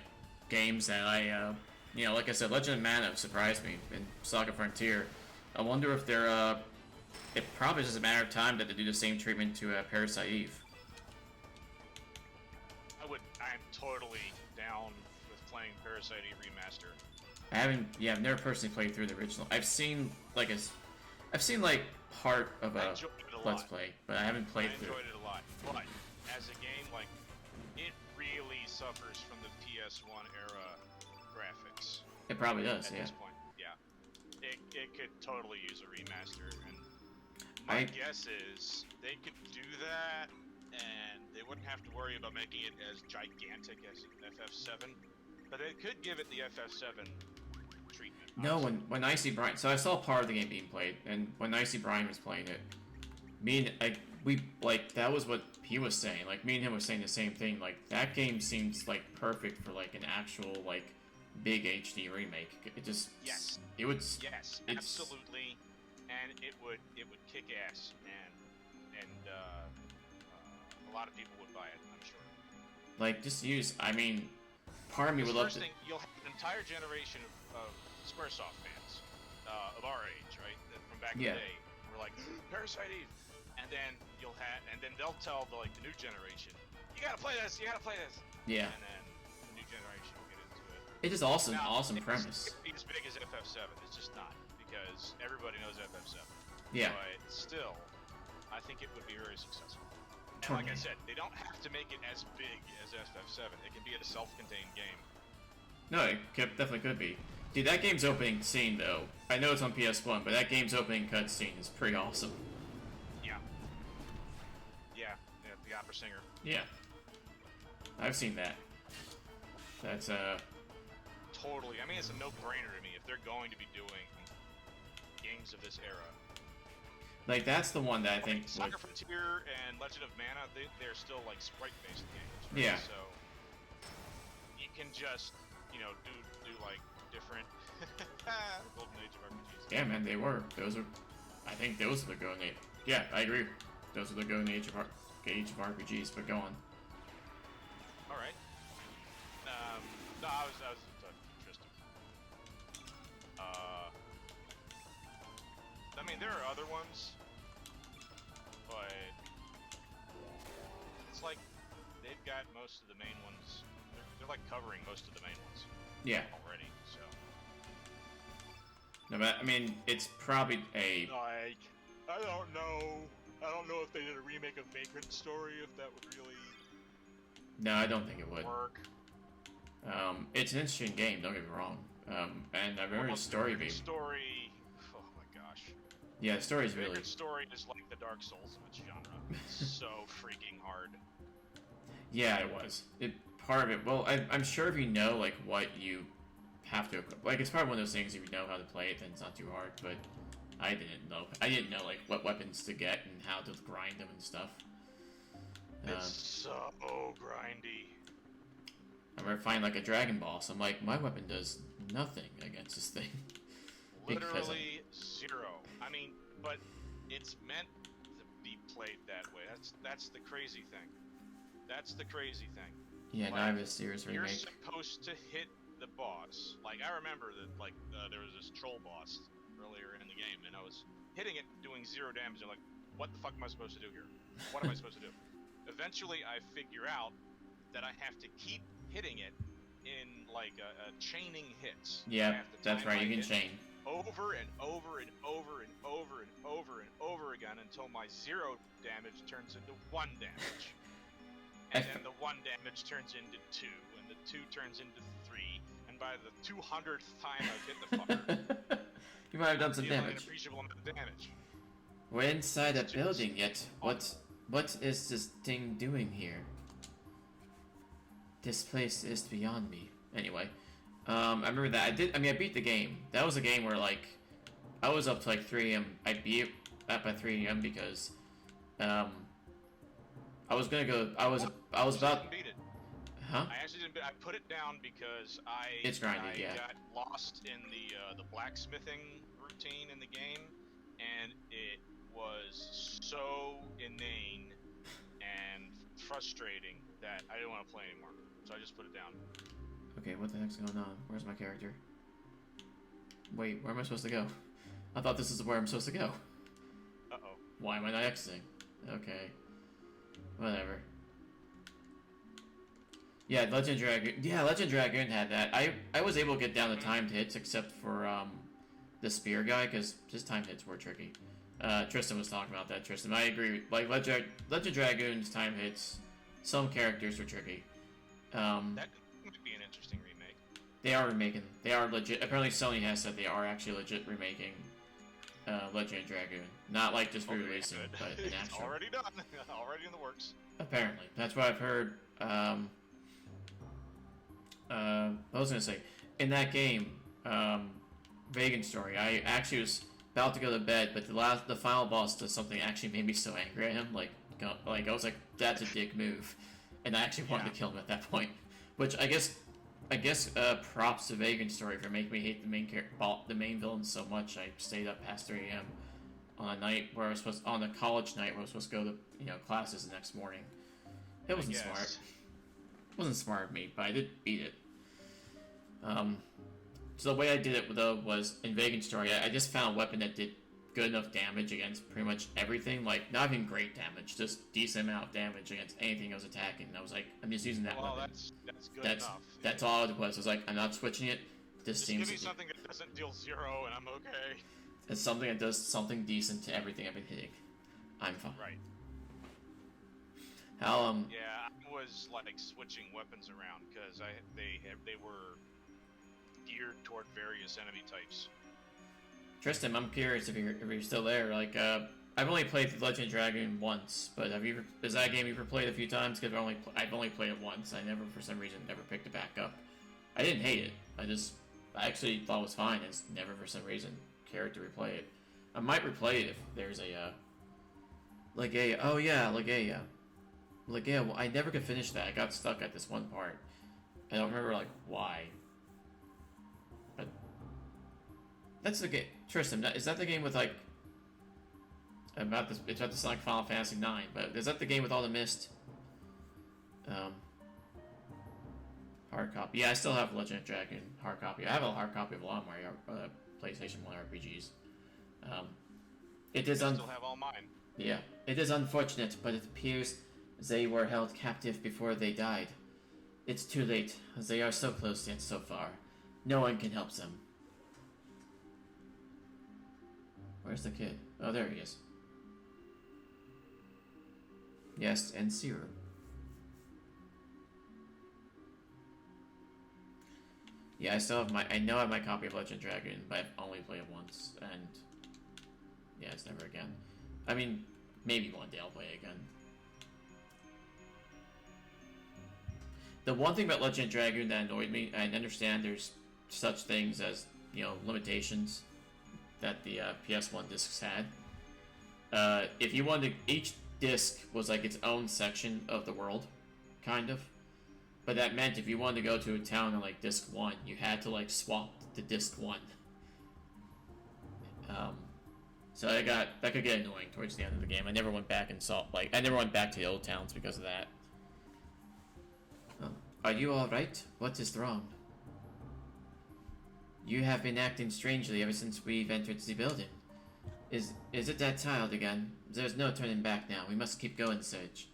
games that I you know, like I said, Legend of Mana surprised me in Saga Frontier. I wonder if they're it probably just a matter of time that they do the same treatment to Parasite Eve. I'm totally down with playing Parasite Eve remaster. I've never personally played through the original. I've seen like part of a Let's Play, but I haven't played through. I enjoyed it a lot, but as a game, like, it really suffers from the PS1 era graphics. It probably does, at this point, yeah. It could totally use a remaster, and my guess is they could do that, and they wouldn't have to worry about making it as gigantic as FF7, but they could give it the FF7 treatment. No, when Icy Brian, so I saw part of the game being played, and when Icy Brian was playing it, that was what he was saying. Like, me and him were saying the same thing. Like, that game seems like perfect for like an actual like big HD remake. It just absolutely, and it would kick ass, and a lot of people would buy it, I'm sure. Like, just use. I mean, part of me would love to. First thing, you'll have an entire generation of Squaresoft fans of our age, right? From back in the day, we're like Parasite Eve, and then they'll tell the new generation, you gotta play this, Yeah. And then the new generation will get into it. It is awesome, awesome premise. It's not as big as FF7. It's just not, because everybody knows FF7. Yeah. But still, I think it would be very successful. And like I said, they don't have to make it as big as FF7. It can be a self-contained game. No, it definitely could be. Dude, that game's opening scene, though, I know it's on PS1, but that game's opening cutscene is pretty awesome. Yeah, the opera singer. Yeah. I've seen that. That's, Totally. I mean, it's a no-brainer to me if they're going to be doing games of this era. Like, that's the one that I think... Saga Frontier and Legend of Mana, they're still, like, sprite-based games, right? Yeah. So, you can just, do like, different... Golden Age of RPGs. Yeah, man, they were. I think those are the golden age. Yeah, I agree. Those are the golden age of RPGs, but go on. Alright. No, I was interested. I mean, there are other ones, but it's like they've got most of the main ones. They're like covering most of the main ones. Yeah. Already, so. No, but I mean, it's probably a. Like, I don't know. I don't know if they did a remake of Vagrant Story, if that would really. No, I don't think it would. Work. It's an interesting game. Don't get me wrong. And I remember the story being. Story. Oh my gosh. Yeah, the story's really... Vagrant story is like the Dark Souls of its genre. It's so freaking hard. Yeah, it was. Part of it... Well, I'm sure if you know, like, what you have to equip... Like, it's probably one of those things, if you know how to play it, then it's not too hard, but I didn't know. I didn't know, like, what weapons to get and how to grind them and stuff. It's so grindy. I remember finding, like, a dragon boss. I'm like, my weapon does nothing against this thing. Literally zero. I mean, but it's meant to be played that way. That's the crazy thing. That's the crazy thing. Yeah, like, now I have a serious remake. You're supposed to hit the boss. Like, I remember that, like, there was this troll boss earlier in the game, and I was hitting it, doing 0 damage, and I'm like, what the fuck am I supposed to do here? What am I supposed to do? Eventually, I figure out that I have to keep hitting it in, like, a chaining hits. Yeah, that's right, you can chain. Over and over and over and over and over and over again until my 0 damage turns into 1 damage. And then the 1 damage turns into 2, and the 2 turns into 3, and by the 200th time I've hit the fucker, you might have done some dealing damage. an appreciable amount of damage. We're inside a building yet. What is this thing doing here? This place is beyond me. Anyway, I remember that I beat the game. That was a game where, like, I was up to like 3 a.m. I beat it up by 3 a.m. because I was gonna go. I was about. Beat it. Huh? I actually didn't. I put it down because I got lost in the blacksmithing routine in the game, and it was so inane and frustrating that I didn't want to play anymore. So I just put it down. Okay, what the heck's going on? Where's my character? Wait, where am I supposed to go? I thought this is where I'm supposed to go. Uh-oh. Why am I not exiting? Okay. Whatever. Yeah, Legend Dragoon. Yeah, Legend Dragoon had that. I was able to get down the timed hits except for the spear guy because his timed hits were tricky. Tristan was talking about that. Tristan, I agree. Like Legend Dragoon's time hits, some characters were tricky. That could be an interesting remake. They are remaking. They are legit. Apparently, Sony has said they are actually legit remaking Legend Dragoon. Not like just re-releasing, but an actual. It's already done. Already in the works. Apparently, that's what I've heard. I was gonna say, in that game, Vilagen story, I actually was about to go to bed, but the final boss does something that actually made me so angry at him. Like I was like, that's a dick move, and I actually wanted to kill him at that point. Which I guess props to Vilagen story for making me hate the main villain so much. I stayed up past 3 a.m. on a night where I was on a college night where I was supposed to go to classes the next morning. It wasn't smart. It wasn't smart of me, but I did beat it. So the way I did it though was in Vilagen story, I just found a weapon that did good enough damage against pretty much everything. Like not even great damage, just decent amount of damage against anything I was attacking. And I was like, I'm just using that weapon. That's good enough. That's all it was. I was like, I'm not switching it. This seems. Give me something that doesn't deal 0, and I'm okay. It's something that does something decent to everything I've been hitting. I'm fine. Right. How Yeah, I was like switching weapons around because they were geared toward various enemy types. Tristan, I'm curious if you're still there. Like, I've only played Legend Dragoon once, but is that a game you've ever played a few times? Because I've only played it once. I never, for some reason, never picked it back up. I didn't hate it. I actually thought it was fine. I just never, for some reason, cared to replay it. I might replay it if there's a well, I never could finish that. I got stuck at this one part. I don't remember like why. But that's the game. Tristan, is that the game with like it's about to sound like Final Fantasy 9, but is that the game with all the mist? Hard copy. Yeah, I still have Legend of Dragoon hard copy. I have a hard copy of a lot of Mario PlayStation 1 RPGs. It is I still have all mine. Yeah, it is unfortunate, but it appears they were held captive before they died. It's too late, as they are so close yet so far. No one can help them. Where's the kid? Oh, there he is. Yes, and Zero. Yeah, I know I have my copy of Legend Dragoon, but I've only played it once, and Yeah, it's never again. I mean, maybe one day I'll play it again. The one thing about Legend of Dragoon that annoyed me, I understand there's such things as, you know, limitations that the PS1 discs had. If you wanted to, each disc was like its own section of the world, kind of. But that meant if you wanted to go to a town on like disc 1, you had to like swap to disc 1. So that could get annoying towards the end of the game. I never went back and saw, like, I never went back to the old towns because of that. Are you alright? What is wrong? You have been acting strangely ever since we've entered the building. Is it that child again? There's no turning back now. We must keep going, Serge.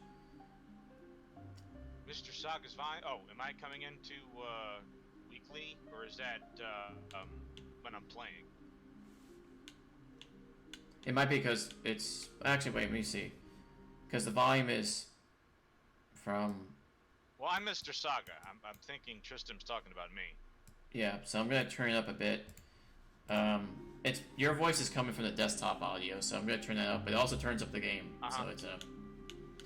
Mr. Saga's fine. Oh, am I coming into weekly, or is that when I'm playing? It might be because it's... Actually, wait, let me see. Because the volume is from... Well, I'm Mr. Saga. I'm thinking Tristram's talking about me. Yeah, so I'm going to turn it up a bit. It's your voice is coming from the desktop audio, so I'm going to turn that up. But it also turns up the game, so it's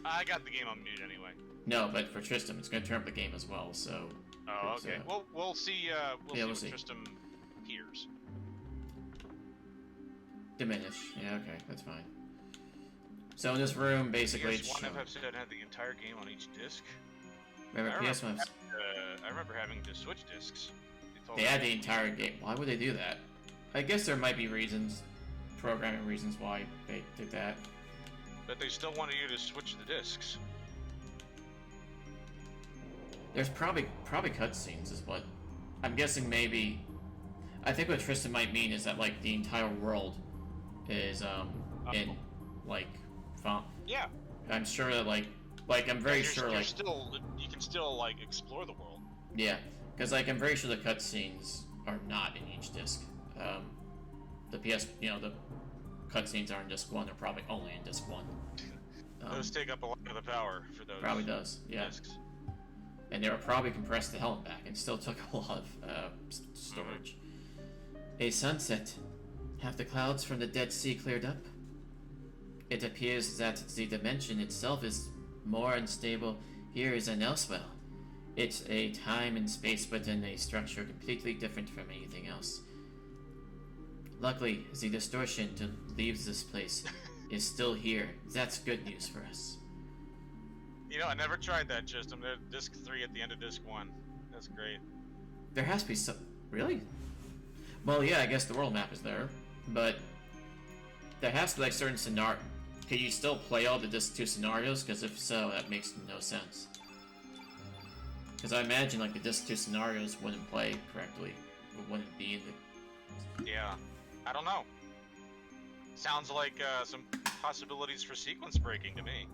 I got the game on mute anyway. No, but for Tristram, it's going to turn up the game as well, so... Oh, okay. Well, we'll see, we'll see what Tristram hears. Diminish. Yeah, okay, that's fine. So in this room, basically, it's one episode had the entire game on each disc. Remember PS1? I remember having to switch discs. They had the entire game. Why would they do that? I guess there might be reasons, programming reasons why they did that. But they still wanted you to switch the discs. There's probably cutscenes is what I'm guessing. Maybe I think what Tristan might mean is that like the entire world is in like font. Yeah. I'm sure that like I'm very sure like you can still like explore the world. Yeah, because like I'm very sure the cutscenes are not in each disc. The the cutscenes are in disc 1. They're probably only in disc 1. Those take up a lot of the power for those. Probably does. Yeah. Discs. And they were probably compressed to hell and back, and still took a lot of storage. A sunset. Have the clouds from the Dead Sea cleared up? It appears that the dimension itself is more unstable here than elsewhere. It's a time and space within a structure completely different from anything else. Luckily, the distortion that leaves this place is still here. That's good news for us. You know, I never tried that system. There's disc 3 at the end of disc 1. That's great. There has to be some... Really? Well, yeah, I guess the world map is there, but there has to be like certain scenario. Can you still play all the disc 2 scenarios? Because if so, that makes no sense. Because I imagine like the disc 2 scenarios wouldn't play correctly, or wouldn't be in the... Yeah, I don't know. Sounds like some possibilities for sequence breaking to me.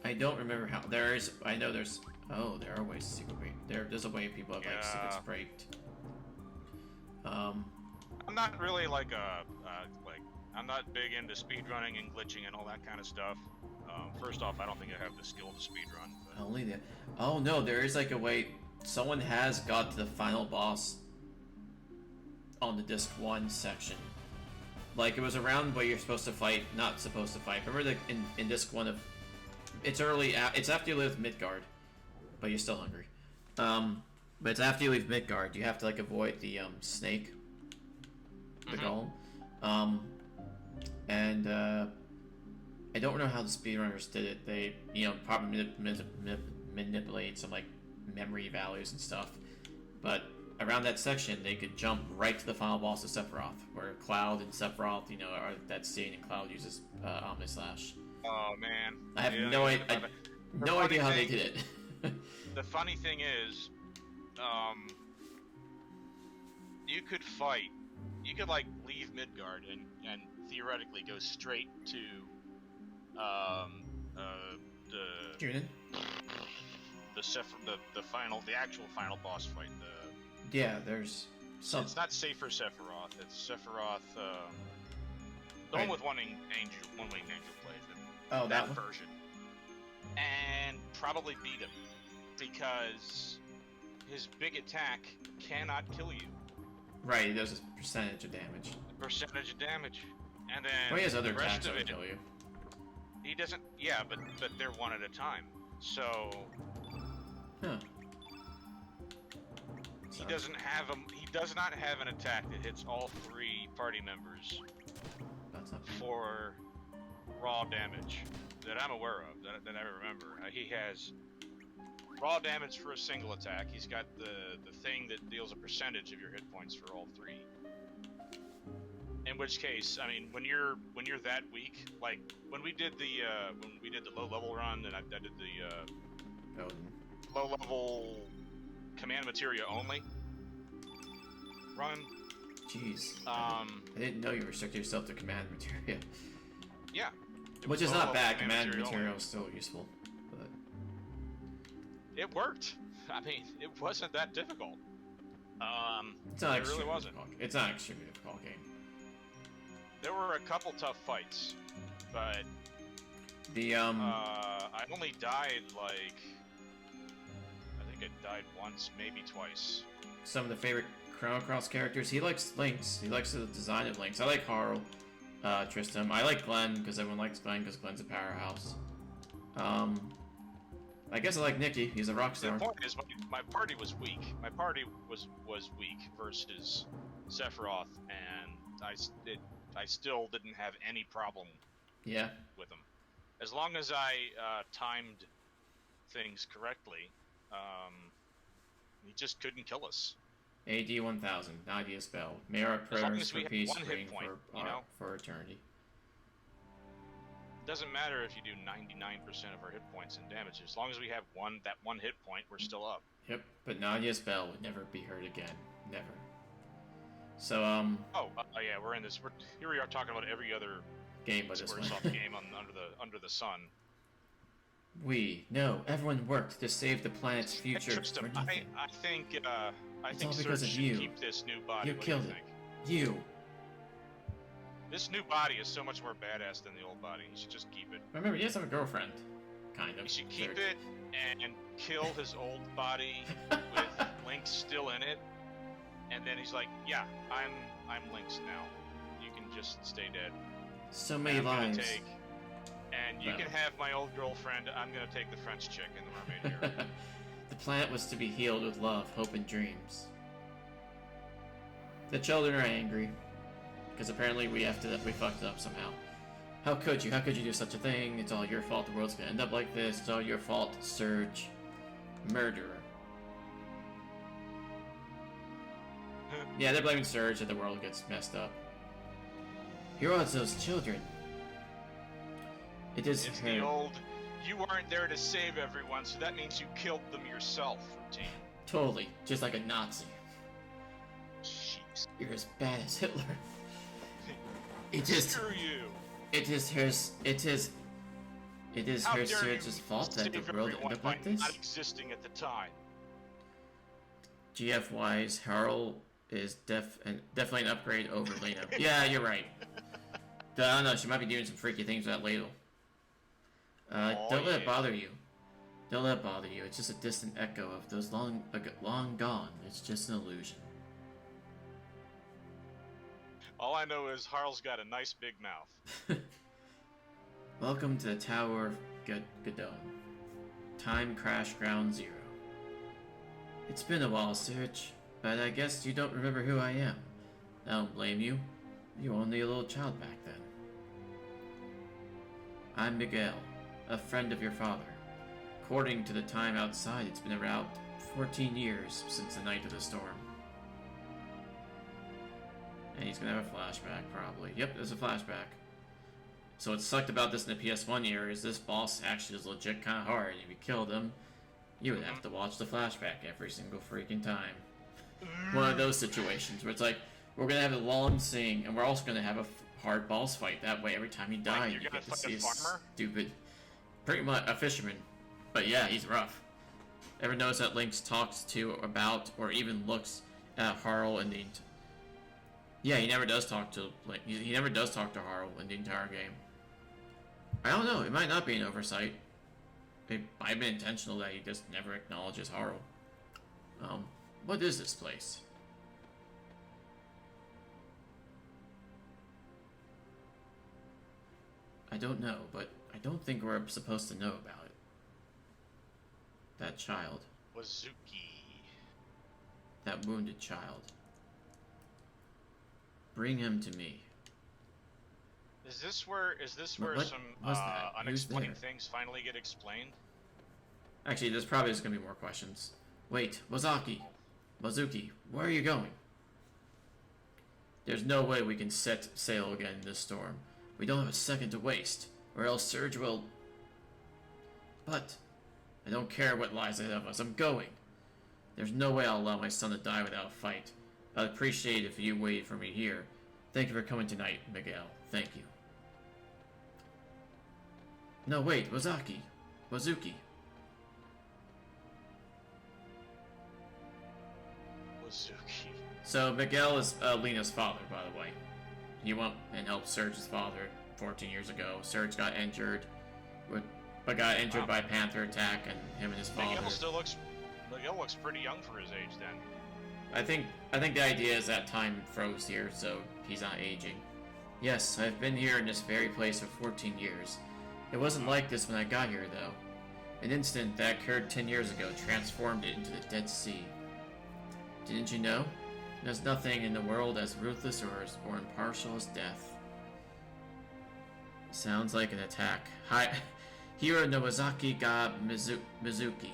I don't remember how. There is. I know there's. Oh, there are ways to secret break. There's a way people have like secrets breaked. I'm not really like I'm not big into speedrunning and glitching and all that kind of stuff. First off, I don't think I have the skill to speedrun. But... Only that. Oh no, there is like a way. Someone has got to the final boss on the disc 1 section. Like it was around where you're supposed to fight. Not supposed to fight. Remember in disc 1 of. It's early. It's after you leave Midgard, but you're still hungry. But it's after you leave Midgard. You have to like avoid the snake, the golem. And I don't know how the speedrunners did it. They probably manipulate some like memory values and stuff. But around that section, they could jump right to the final boss of Sephiroth, where Cloud and Sephiroth, are that scene, and Cloud uses Omnislash. Oh man! I have no idea how they did it. The funny thing is, you could fight. You could like leave Midgard and theoretically go straight to Junin? the actual final boss fight. Yeah, there's some. It's not Safer Sephiroth. It's Sephiroth. The one with one winged angel plays it. Oh, that one? Version. And probably beat him because his big attack cannot kill you. Right, he does a percentage of damage. Percentage of damage. And then Well, he has other the rest attacks of that it, would kill you. he doesn't. Yeah, but they're one at a time. So Huh. he doesn't have a. He does not have an attack that hits all 3 party members That's not for raw damage that I'm aware of. That I remember. He has raw damage for a single attack. He's got the thing that deals a percentage of your hit points for all 3. In which case, I mean, when you're that weak, like when we did the low level run, and I did the low level command materia only run. Jeez. I didn't know you restricted yourself to command materia. Yeah. Which is not bad. Command material is still useful, but it worked. I mean, it wasn't that difficult. it's not it really wasn't. Difficult. It's not an extremely difficult game. There were a couple tough fights, but The I only died like I think I died once, maybe twice. some of the favorite Chrono Cross characters. He likes Lynx. He likes the design of Lynx. I like Harl, Tristram. I like Glenn because everyone likes Glenn because Glenn's a powerhouse. I guess I like Nikki. He's a rock star. The point is, my party was weak. My party was weak versus Sephiroth, and I still didn't have any problem Yeah. with him. As long as I timed things correctly, he just couldn't kill us. AD 1000, Nadia spell. May our As long prayers as for we have peace one hit reign point, for, you know? for eternity. It doesn't matter if you do 99% of our hit points in damage. As long as we have that one hit point, we're still up. Yep, but Nadia's spell would never be heard again. Never. So, Yeah, we're in this. Here we are talking about every other game but this one. Squaresoft game under the sun. Everyone worked to save the planet's future. Tristan, for I nothing. think It's Serge all because of should you. keep this new body. You What killed do you it. think? You. This new body is so much more badass than the old body. You should just keep it. Remember, he has a girlfriend. Kind of. You should keep Serge. it and kill his old body with Link still in it. And then he's like, yeah, I'm Link's now. You can just stay dead. So many I'm gonna lives. and you Well. can have my old girlfriend. I'm gonna take the French chick and the mermaid here. The planet was to be healed with love, hope, and dreams. The children are angry because apparently we fucked it up somehow. How could you? How could you do such a thing? It's all your fault. The world's gonna end up like this. It's all your fault, Serge. Murderer. Yeah, they're blaming Serge that the world gets messed up. Here are those children. It is It's her. the old, you weren't there to save everyone, so that means you killed them yourself routine. Totally, just like a Nazi. Jeez. You're as bad as Hitler. It is. Screw you. It is hers. It is How her dare you Serge's fault that the save world everyone ended up by like this. not existing at the time. GFY's Harold is definitely an upgrade over Lena. Yeah, you're right. I don't know. She might be doing some freaky things with that ladle. Don't let it bother you. Don't let it bother you. It's just a distant echo of those long gone. It's just an illusion. All I know is Harl's got a nice big mouth. Welcome to the Tower of Godon. Time Crash Ground Zero. It's been a while, Serge, but I guess you don't remember who I am. I don't blame you. You were only a little child back then. I'm Miguel, a friend of your father. According to the time outside, it's been around 14 years since the night of the storm. And he's gonna have a flashback, probably. Yep, there's a flashback. So what sucked about this in the PS1 era is this boss actually is legit kinda hard. If you killed him, you would have to watch the flashback every single freaking time. One of those situations where it's like, we're gonna have a long sing, and we're also gonna have a hard boss fight. That way, every time you die, You're you gonna get to fight see a farmer? stupid... Pretty much a fisherman. But yeah, he's rough. Ever notice that Lynx talks to, about, or even looks at Harl in the... Yeah, he never does talk to... He never does talk to Harl in the entire game. I don't know, it might not be an oversight. It might have been intentional that he just never acknowledges Harl. What is this place? I don't know, but I don't think we're supposed to know about it. That child. Wazuki. That wounded child. Bring him to me. Is this where What some was that? Who's unexplained there? things finally get explained? Actually, there's probably just gonna be more questions. Wait, Wazuki, where are you going? There's no way we can set sail again in this storm. We don't have a second to waste, or else Surge will... But, I don't care what lies ahead of us, I'm going. There's no way I'll allow my son to die without a fight. I'd appreciate it if you waited for me here. Thank you for coming tonight, Miguel. Thank you. No, wait, Wazuki. Wazuki. So Miguel is Lena's father, by the way. He went and helped Surge's father 14 years ago. Surge got injured, but got injured by a panther attack, and him and his father. Miguel looks pretty young for his age then. I think the idea is that time froze here, so he's not aging. Yes, I've been here in this very place for 14 years. It wasn't like this when I got here, though. An incident that occurred 10 years ago transformed it into the Dead Sea. Didn't you know? There's nothing in the world as ruthless or impartial as death. Sounds like an attack. Hi, Hiro Nowazaki ga Mizuki.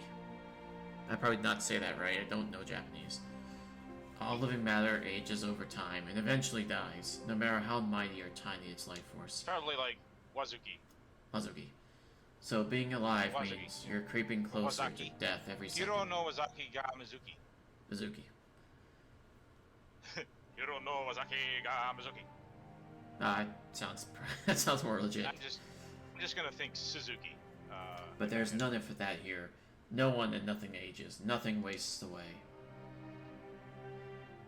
I probably did not say that right. I don't know Japanese. All living matter ages over time and eventually dies, no matter how mighty or tiny its life force. Probably like Wazuki. Wazuki. So being alive Wazuki. means you're creeping closer Wazuki. to death every second. You don't know Wazaki ga Mizuki. Mizuki. You don't know Wazaki ga Mizuki. That sounds more legit. I'm just gonna think Suzuki. But there's none of that here. No one and nothing ages. Nothing wastes away.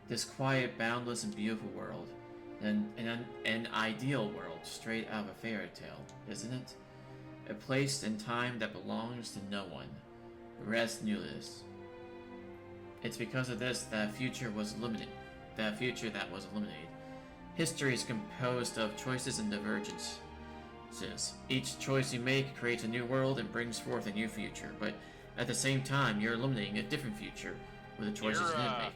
This quiet, boundless, and beautiful world, an ideal world straight out of a fairy tale, isn't it? A place and time that belongs to no one. Res nullis. It's because of this that future was eliminated. History is composed of choices and divergences. Each choice you make creates a new world and brings forth a new future, but at the same time, you're eliminating a different future with the choices you didn't make.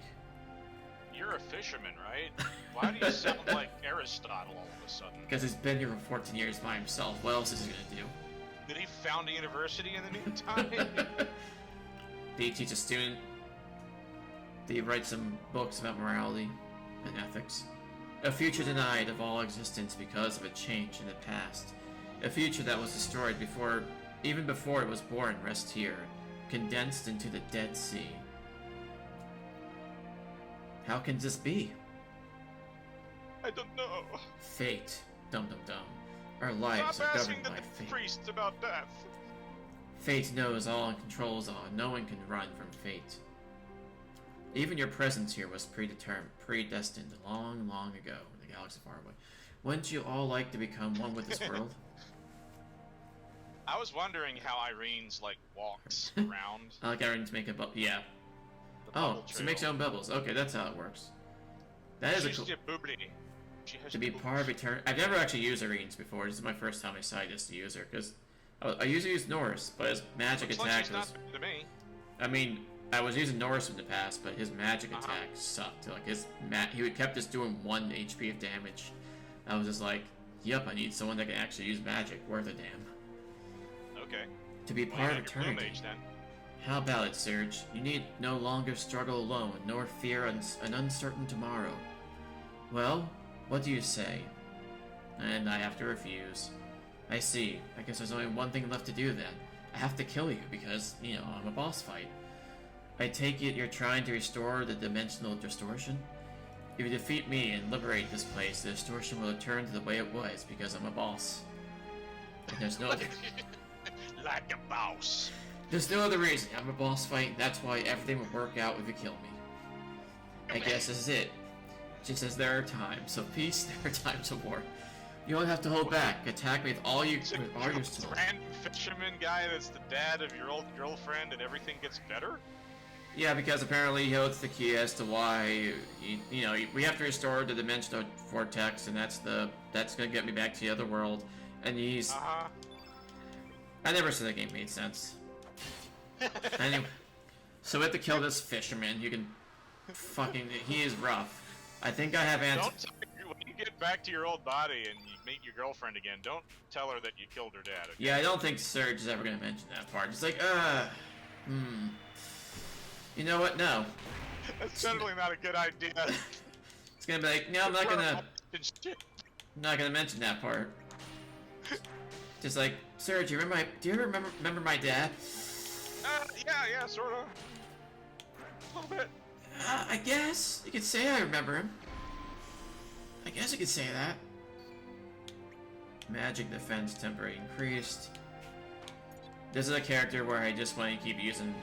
You're a fisherman, right? Why do you sound like Aristotle all of a sudden? Because he's been here for 14 years by himself. What else is he gonna do? Did he found a university in the meantime? Did he teach a student? Did he write some books about morality and ethics? A future denied of all existence because of a change in the past. A future that was destroyed even before it was born rests here, condensed into the Dead Sea. How can this be? I don't know. Fate, dum-dum-dum. Our lives Stop are asking governed by the fate. priests about death. Fate knows all and controls all. No one can run from fate. Even your presence here was predestined long, long ago in the galaxy far away. Wouldn't you all like to become one with this world? I was wondering how Irene's walks around. I like Irene to make a yeah. the Oh, bubble she trail. makes her own bubbles. Okay, that's how it works. That is She's a cool. a bubbly. She has To be bubbles. part of Eternity. I've never actually used Irene's before. This is my first time I decided just to use her because I usually use Norris, but his magic Looks like attack she's was. not to me. I mean, I was using Norris in the past, but his magic attack sucked. Like he kept just doing 1 HP of damage. I was just like, yep, I need someone that can actually use magic worth a damn. Okay. To be Well, part you of got your Blue Eternity. Mage then. How about it, Surge? You need no longer struggle alone, nor fear an uncertain tomorrow. Well, what do you say? And I have to refuse. I see. I guess there's only one thing left to do then. I have to kill you because, I'm a boss fight. I take it you're trying to restore the dimensional distortion? If you defeat me and liberate this place, the distortion will return to the way it was because I'm a boss. And there's no Like a boss. There's no other reason. I'm a boss fight, that's why everything would work out if you kill me. I guess this is it. Just as there are times of peace, there are times of war. You don't have to hold back. Attack me with all your tools. Random fisherman guy that's the dad of your old girlfriend and everything gets better? Yeah, because apparently he holds the key as to why, we have to restore the dimensional vortex, and that's gonna get me back to the other world. And he's... Uh-huh. I never said the game made sense. Anyway, so we have to kill this fisherman. You can fucking... He is rough. I think I have When you get back to your old body and you meet your girlfriend again, don't tell her that you killed her dad, okay? Yeah, I don't think Serge is ever gonna mention that part. It's like, You know what? No. That's certainly not a good idea. It's gonna be like, no, I'm not gonna mention that part. Just like, Serge, do you remember my dad? Yeah, sorta. A little bit. I guess you could say I remember him. I guess you could say that. Magic defense temporary increased. This is a character where I just want to keep using.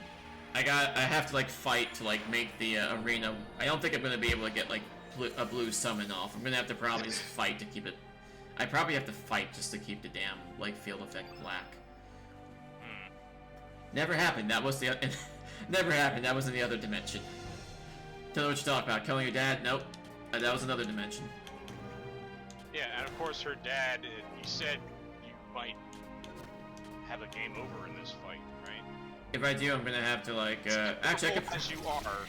I have to like fight to like make the arena. I don't think I'm gonna be able to get like a blue summon off. I'm gonna have to probably just fight to keep it. I probably have to fight just to keep the damn like field effect black. Never happened. That was the never happened. That was in the other dimension. Don't know what you're talking about. Killing your dad? Nope. That was another dimension. Yeah, and of course her dad. You said you might have a game over in this fight, right? If I do, I'm gonna have to like. Actually, I could. As you are.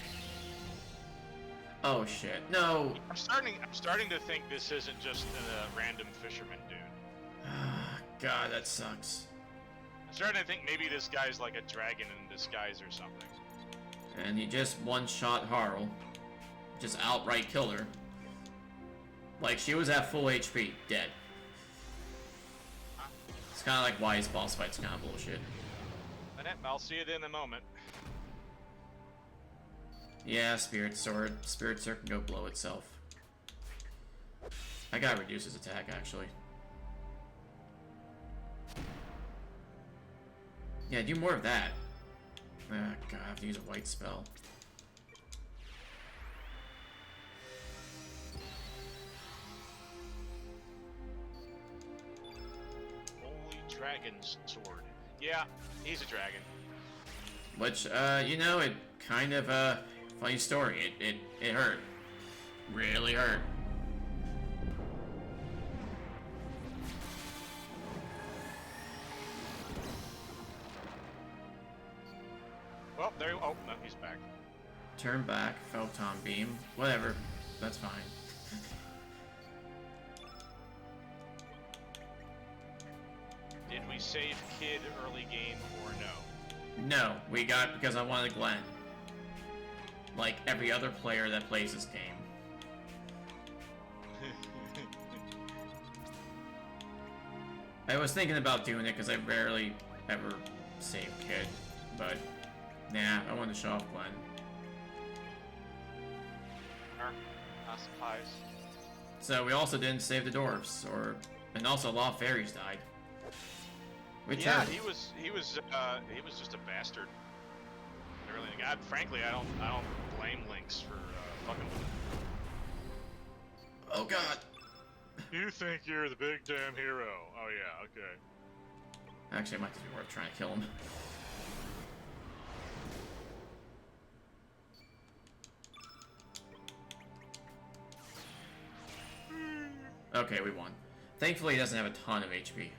Oh shit! No. I'm starting to think this isn't just a random fisherman dude. God, that sucks. I'm starting to think maybe this guy's like a dragon in disguise or something. And he just one-shot Harl. Just outright killed her. Like, she was at full HP, dead. It's kind of like why his boss fight's kind of bullshit. I'll see it in a moment. Yeah, Spirit Sword. Spirit Sword can go blow itself. I gotta reduce his attack, actually. Yeah, do more of that. Ah, God, I have to use a white spell. Holy Dragon's Sword. Yeah, he's a dragon. Which, you know, it kind of, funny story. It hurt. Really hurt. Well, there. Oh no, he's back. Turn back, Photon Beam. Whatever. That's fine. Did we save Kid early game or no? No, we got because I wanted Glenn. Like every other player that plays this game. I was thinking about doing it because I rarely ever save Kid, but nah, I wanted to show off Glenn. Not surprised. So we also didn't save the dwarves, and also a lot of fairies died. Which yeah, he was just a bastard. Frankly, I don't blame Lynx for fucking with him. Oh God. You think you're the big damn hero? Oh yeah, okay. Actually, it might just be worth trying to kill him. Okay, we won. Thankfully, he doesn't have a ton of HP,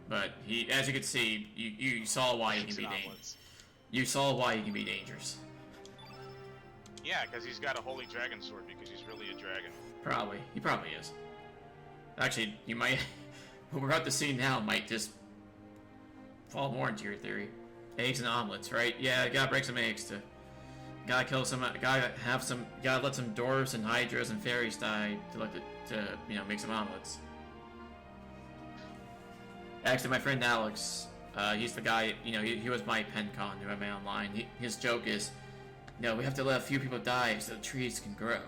but he, as you can see, you saw why he can be dangerous. You saw why he can be dangerers. Yeah, because he's got a holy dragon sword. Because he's really a dragon. Probably, he probably is. Actually, you might. What we're about to see now might just fall more into your theory. Eggs and omelets, right? Yeah, you gotta break some eggs to. Gotta kill some. Gotta let some dwarves and hydras and fairies die to make some omelets. Actually, my friend Alex, he's the guy. He was my pen con who I met online. His joke is, we have to let a few people die so the trees can grow.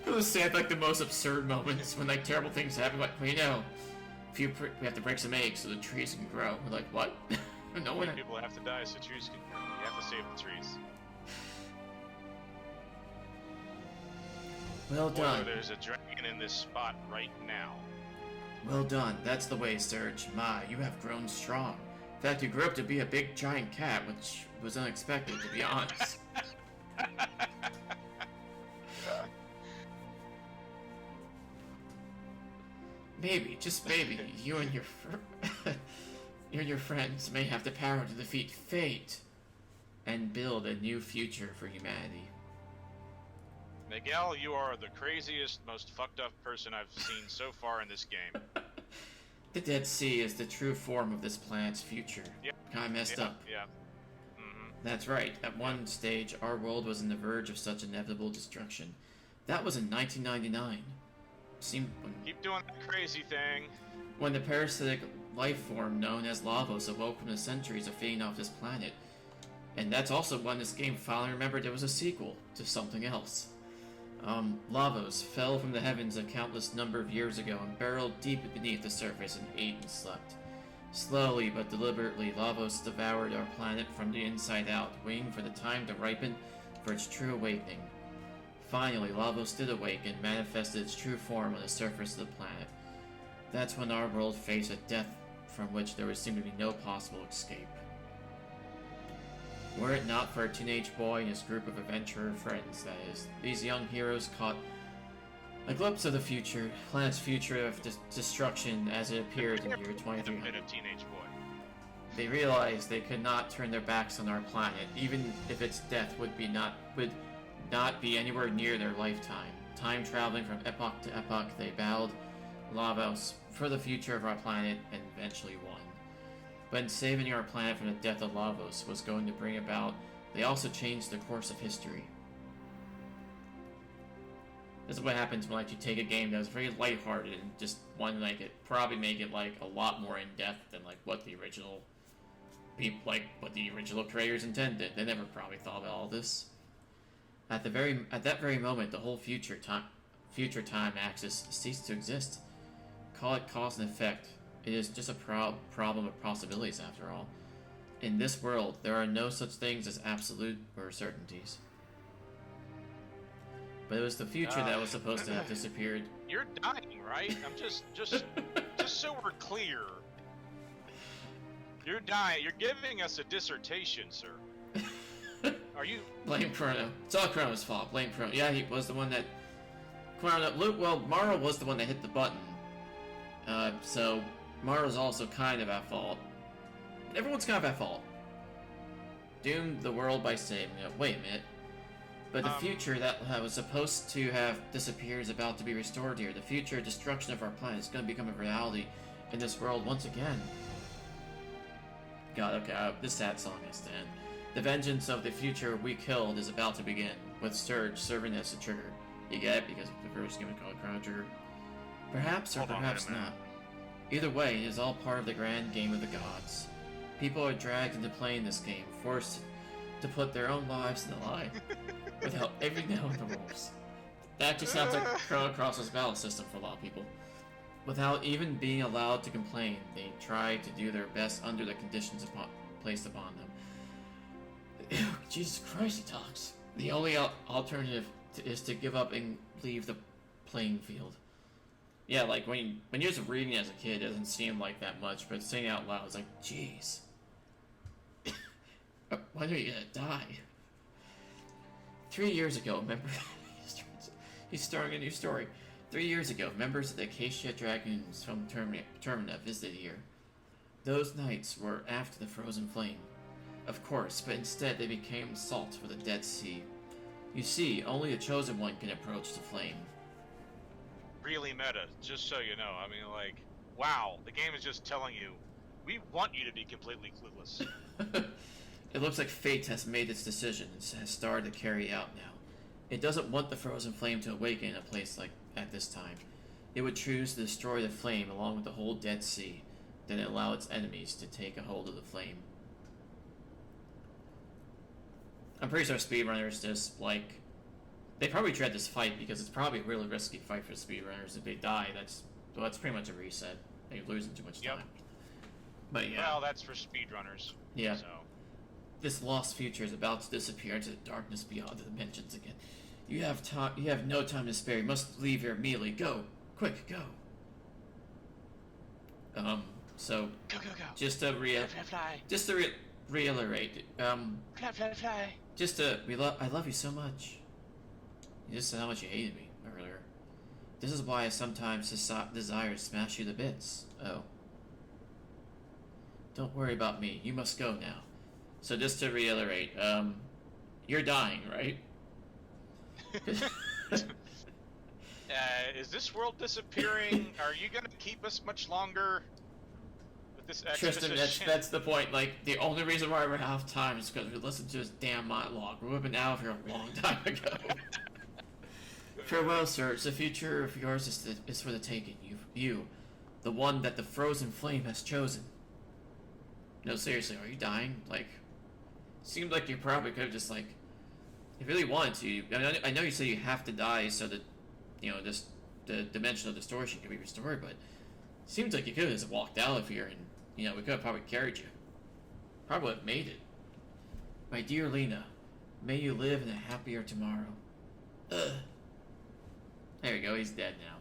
It was sad, like the most absurd moments when like terrible things happen. Like, we have to break some eggs so the trees can grow. We're like, what? No one. People have to die so trees can grow. You have to save the trees. Well done. There's a dragon in this spot right now. Well done. That's the way, Serge. My, you have grown strong. In fact, you grew up to be a big giant cat, which was unexpected, to be honest. maybe, just maybe, you and your you and your friends may have the power to defeat fate and build a new future for humanity. Miguel, you are the craziest, most fucked up person I've seen so far in this game. The Dead Sea is the true form of this planet's future. Yep. Kinda messed up. Yeah. Mm-hmm. That's right. At one stage, our world was on the verge of such inevitable destruction. That was in 1999. Keep doing that crazy thing. When the parasitic life form known as Lavos awoke from the centuries of fading off this planet. And that's also when this game finally remembered there was a sequel to something else. Lavos fell from the heavens a countless number of years ago and burrowed deep beneath the surface and ate and slept. Slowly but deliberately, Lavos devoured our planet from the inside out, waiting for the time to ripen for its true awakening. Finally, Lavos did awake and manifested its true form on the surface of the planet. That's when our world faced a death from which there would seem to be no possible escape. Were it not for a teenage boy and his group of adventurer friends, that is, these young heroes caught a glimpse of the future, planet's future of destruction as it appeared in the year 2300. A teenage boy. They realized they could not turn their backs on our planet, even if its death would not be anywhere near their lifetime. Time traveling from epoch to epoch, they battled Lavos for the future of our planet and eventually won. But in saving our planet from the death of Lavos was going to bring about, they also changed the course of history. This is what happens when you take a game that was very lighthearted and just want to probably make it a lot more in depth than what the original creators intended. They never probably thought about all this. At that very moment, the whole future time axis ceased to exist. Call it cause and effect. It is just a problem of possibilities, after all. In this world, there are no such things as absolute or certainties. But it was the future that was supposed to have disappeared. You're dying, right? I'm just so we're clear. You're dying. You're giving us a dissertation, sir. Are you? Blame Chrono. It's all Chrono's fault. Blame Chrono. Yeah, he was the one that... Mara was the one that hit the button. So Mara's also kind of at fault. Everyone's kind of at fault. Doomed the world by saying, wait a minute. But the future that was supposed to have disappeared is about to be restored here. The future destruction of our planet is going to become a reality in this world once again. God, okay, this sad song has to end. The vengeance of the future we killed is about to begin, with Surge serving as a trigger. You get it? Because the first game was called Chrono Trigger. Perhaps or perhaps not. Either way, it is all part of the grand game of the gods. People are dragged into playing this game, forced to put their own lives in the line, without ever knowing the rules. That just sounds like Chrono Cross's battle system for a lot of people. Without even being allowed to complain, they try to do their best under the conditions placed upon them. Ew, Jesus Christ, he talks. The only alternative is to give up and leave the playing field. Yeah, when you're just reading as a kid, it doesn't seem like that much, but saying it out loud, it's like, jeez. When are you gonna die? 3 years ago, he's starting a new story. 3 years ago, members of the Acacia Dragons from Termina visited here. Those knights were after the Frozen Flame, of course, but instead they became salt for the Dead Sea. You see, only a chosen one can approach the flame. Really meta, just so you know. I mean, wow, the game is just telling you, we want you to be completely clueless. It looks like fate has made its decision and has started to carry out now. It doesn't want the Frozen Flame to awaken in a place at this time. It would choose to destroy the flame along with the whole Dead Sea, then allow its enemies to take a hold of the flame. I'm pretty sure speedrunners just, they probably dread this fight because it's probably a really risky fight for speedrunners. If they die, that's pretty much a reset. They're losing too much time. Yep. But yeah. Well, that's for speedrunners. Yeah. So. This lost future is about to disappear into the darkness beyond the dimensions again. You have no time to spare. You must leave here immediately. Go! Quick, go! So... Go. Just to Fly. Just to reiterate, Fly. Just to... I love you so much. You just said how much you hated me earlier. This is why I sometimes desire to smash you to bits. Oh. Don't worry about me. You must go now. So just to reiterate, you're dying, right? Is this world disappearing? Are you gonna keep us much longer with this exposition? Tristan, that's the point. Like, the only reason why we're out of time is because we listened to this damn monologue. We would have been out of here a long time ago. Farewell, sir. It's the future of yours is for the taking. You, the one that the frozen flame has chosen. No, seriously, are you dying? Like, seemed like you probably could have just, like, if you really wanted to. I know you said you have to die so that, you know, the dimensional distortion can be restored, but it seems like you could have just walked out of here and, you know, we could have probably carried you. Probably have made it. My dear Lena, may you live in a happier tomorrow. Ugh. There we go, he's dead now.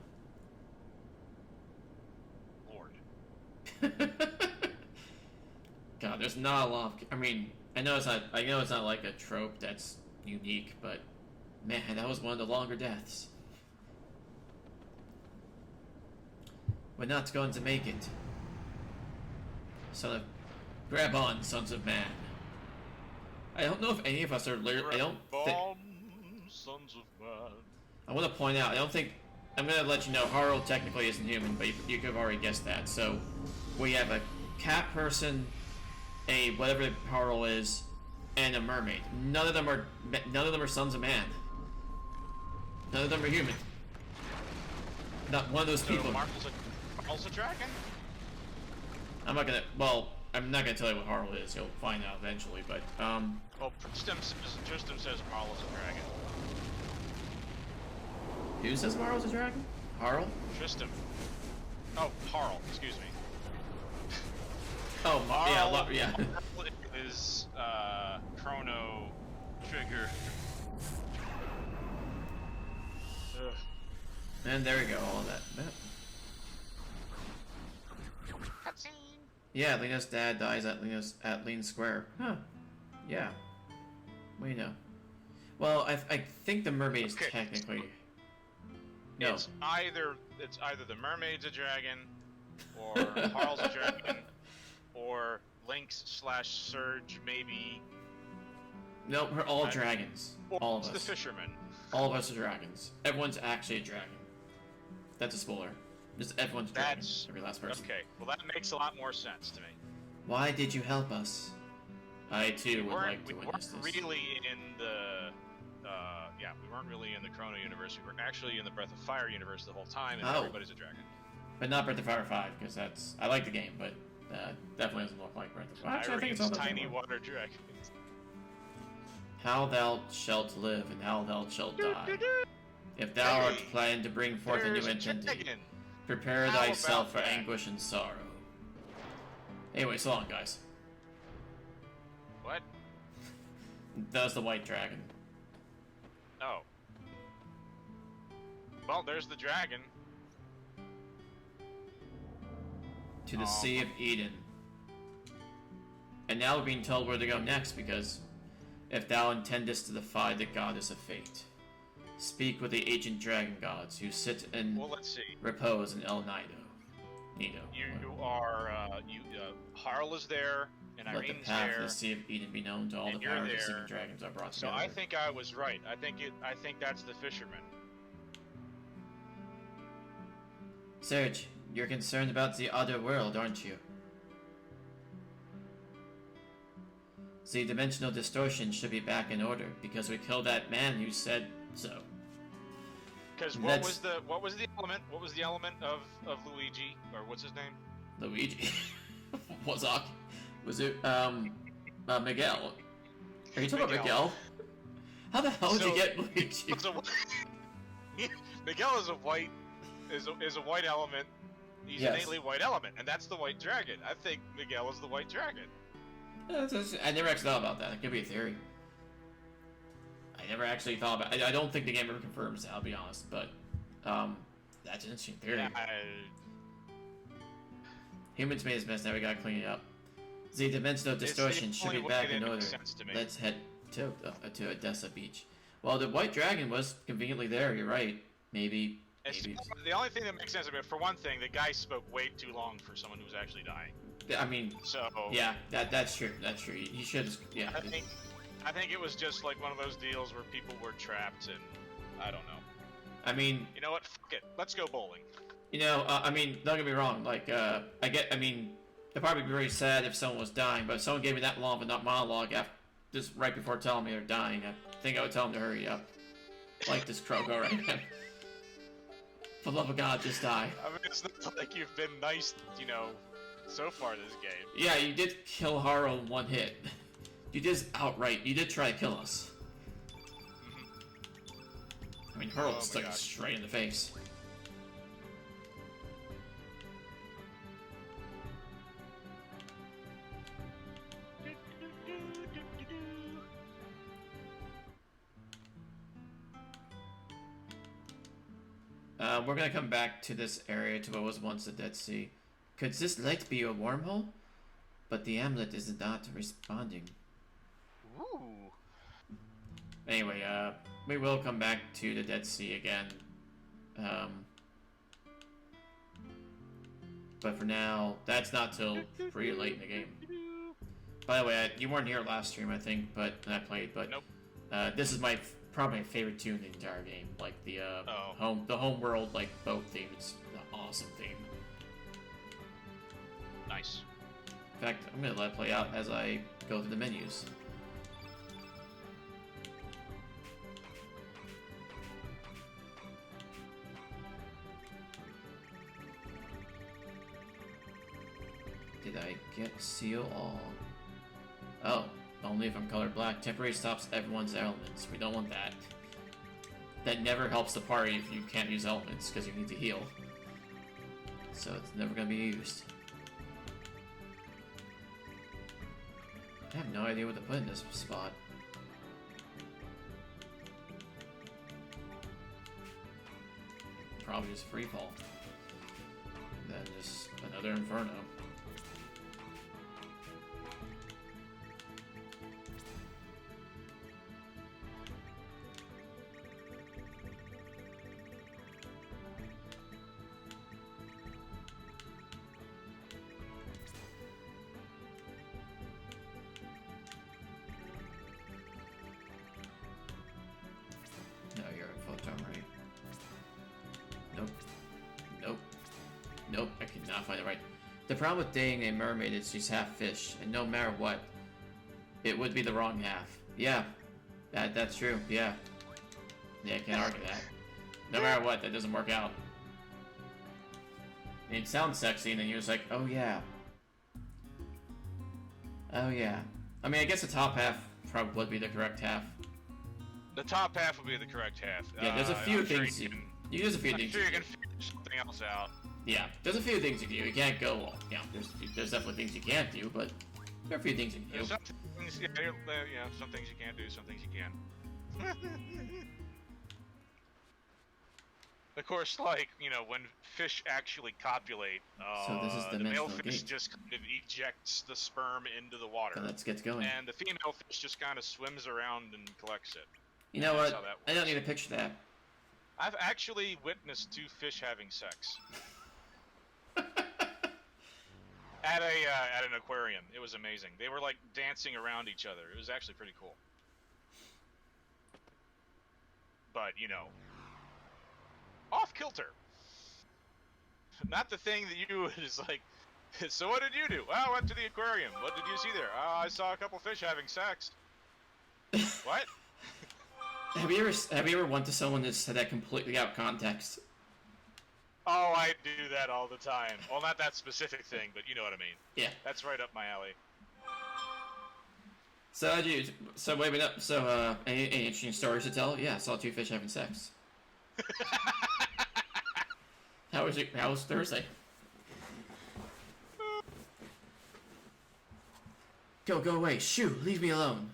Lord. God, there's not a lot of, I mean, I know it's not like a trope that's unique, but man, that was one of the longer deaths. We're not going to make it. Son of, grab on, sons of man. I don't know if any of us are literally, Sons of man. I want to point out, I don't think, I'm going to let you know, Harl technically isn't human, but you could have already guessed that. So, we have a cat person, a whatever Harl is, and a mermaid. None of them are sons of man. None of them are human. Not one of those people. Marl's a dragon? I'm not gonna tell you what Harl is, you'll find out eventually, but, Well, Tristan says Marl is a dragon. who says Harl's a dragon? Harl? Tristan. Oh, Harl, excuse me. Oh, Harl, yeah. Harl is, Chrono Trigger. Ugh. And there we go, all of that. Cutscene. Yeah, Lena's dad dies at Lean Square. Huh. Yeah. What do you know? Well, I think the mermaid is technically... No. It's either the mermaid's a dragon, or Harl's a dragon, or Lynx/Surge maybe. No, we're all dragons. Or All of it's us. the fisherman. All of us are dragons. Everyone's actually a dragon. That's a spoiler. Just everyone's a dragon. Every last person. Okay, well that makes a lot more sense to me. Why did you help us? I too would like to witness this. We weren't really in the, we weren't really in the Chrono universe. We were actually in the Breath of Fire universe the whole time, and everybody's a dragon. But not Breath of Fire 5, because I like the game, but definitely doesn't look like Breath of Fire. Actually, I think it's all tiny water dragons. How thou shalt live, and how thou shalt die. If thou art planned to bring forth a new entity, prepare thyself for anguish and sorrow. Anyway, so long, guys. What? That was the white dragon. Oh. Well, there's the dragon. To the Sea of Eden. And now we're being told where to go next, because if thou intendest to defy the goddess of fate, speak with the ancient dragon gods who sit in repose in El Nido. Harl is there, and Let Irene's the path there. to the Sea of Eden be known to all the powers of seeking dragons are brought together. So I think I was right. I think that's the fisherman. Serge, you're concerned about the other world, aren't you? The dimensional distortion should be back in order, because we killed that man who said so. Because what was the element? What was the element of Luigi, or what's his name? Luigi. Was it Miguel? Are you talking about Miguel? How the hell did you get Luigi? Miguel is a white element. He's an innately white element, and that's the white dragon. I think Miguel is the white dragon. I never actually thought about that. It could be a theory. I never actually thought about it. I don't think the game ever confirms that, I'll be honest, but that's an interesting theory. Yeah, Humans made his mess, now we gotta clean it up. The dimensional distortion should be back in order. Let's head to Odessa Beach. Well, the white dragon was conveniently there, you're right. Maybe maybe. The only thing that makes sense of it, for one thing, the guy spoke way too long for someone who's actually dying. I mean, so yeah, that's true. That's true. He should. Yeah. I think it was just like one of those deals where people were trapped, and I don't know. I mean, you know what? Fuck it. Let's go bowling. You know, I mean, don't get me wrong. Like, I mean, it'd probably be very sad if someone was dying, but if someone gave me that long of a monologue after, just right before telling me they're dying, I think I would tell them to hurry up. Like this crow, go right now. For the love of God, just die. I mean, it's not like you've been nice, you know, so far this game. Yeah, you did kill Haro in one hit. You did outright. You did try to kill us. I mean, Haro stuck us straight in the face. We're gonna come back to this area to what was once the Dead Sea. Could this light be a wormhole? But the amulet is not responding. Ooh. Anyway, we will come back to the Dead Sea again. But for now, that's not till pretty late in the game. By the way, you weren't here last stream, I think, but I played. But nope. This is probably my favorite tune in the entire game. Like the home world like boat theme. It's an awesome theme. Nice. In fact, I'm gonna let it play out as I go through the menus. Did I get seal all? Oh, only if I'm colored black. Temporary stops everyone's elements. We don't want that. That never helps the party if you can't use elements, because you need to heal. So it's never going to be used. I have no idea what to put in this spot. Probably just free fall. Then just another inferno. The problem with dating a mermaid is she's half fish, and no matter what, it would be the wrong half. Yeah, that's true. Yeah, I can't argue that. No matter what, that doesn't work out. It sounds sexy, and then you're just like, oh yeah, oh yeah. I mean, I guess the top half probably would be the correct half. The top half would be the correct half. Yeah, there's a few things you there's a few things. I'm sure you can figure something else out. Yeah, there's a few things you can do. You can't go, well, yeah, there's definitely things you can't do, but there are a few things you can do. Some things, yeah, some things you can't do, some things you can. Of course, like, you know, when fish actually copulate, so this is the male fish just kind of ejects the sperm into the water. So let's get going. And the female fish just kind of swims around and collects it. You know what? I don't need to picture that. I've actually witnessed two fish having sex. At an aquarium. It was amazing. They were like dancing around each other. It was actually pretty cool. But, you know, off kilter. Not the thing that you is like, so what did you do? Well, I went to the aquarium. What did you see there? I saw a couple fish having sex. What? Have you ever went to someone that said that completely out of context? Oh, I do that all the time. Well, not that specific thing, but you know what I mean. Yeah. That's right up my alley. So, wait a minute. So, any interesting stories to tell? Yeah, I saw two fish having sex. How was Thursday? Go away. Shoo, leave me alone.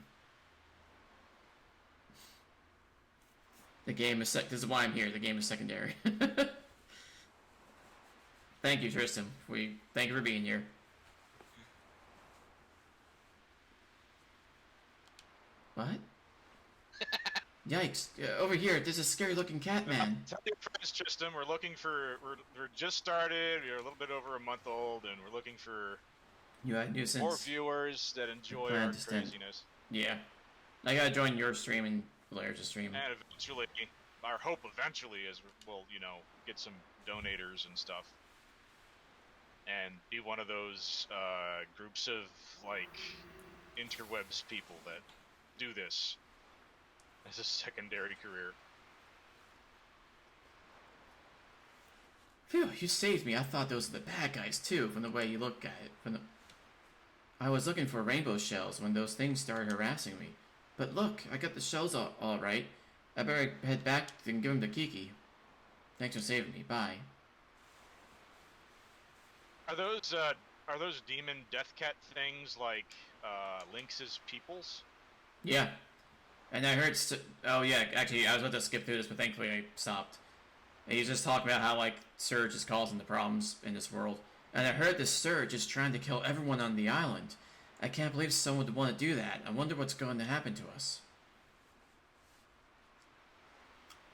The game is this is why I'm here. The game is secondary. Thank you, Tristan. Thank you for being here. What? Yikes! Over here, there's a scary-looking cat man. Tell your friends, Tristan, we're just started. We're a little bit over a month old, and we're looking for You had nuisance. more viewers that enjoy plan our to stand- craziness. Yeah. I gotta join your stream and Blair's stream. And eventually, our hope eventually is we'll, get some donators and stuff. And be one of those groups of, like, interwebs people that do this as a secondary career. Phew, you saved me. I thought those were the bad guys, too, from the way you look at it. I was looking for rainbow shells when those things started harassing me. But look, I got the shells all right. I better head back and give them to Kiki. Thanks for saving me. Bye. Are those demon death cat things like Lynx's peoples? Yeah. And I heard... oh, yeah, actually, I was about to skip through this, but thankfully I stopped. And he's just talking about how, like, Surge is causing the problems in this world. And I heard this Surge is trying to kill everyone on the island. I can't believe someone would want to do that. I wonder what's going to happen to us.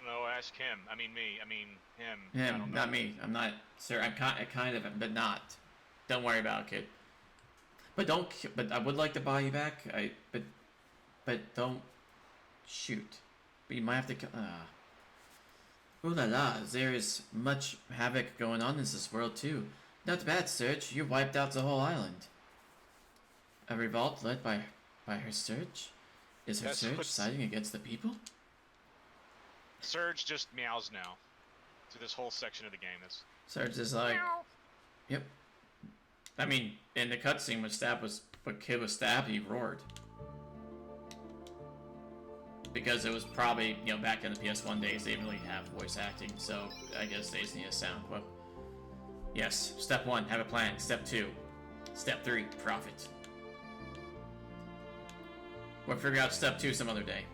No, ask him. I mean me. I mean him. Him, not me. I'm not... Sir, I kind of am, but not. Don't worry about it, kid. But I would like to buy you back. But don't... Shoot. But you might have to... Ooh la la, there is much havoc going on in this world too. Not bad, Surge. You wiped out the whole island. A revolt led by her Surge? Is her Surge siding against the people? Surge just meows now. Through this whole section of the game. Surge is like... Yep. I mean, in the cutscene when Kid was stabbed, he roared. Because it was probably, back in the PS1 days, they didn't really have voice acting, so I guess they just need a sound clip. Yes, step 1, have a plan. Step 2. Step 3, profit. We'll figure out step 2 some other day.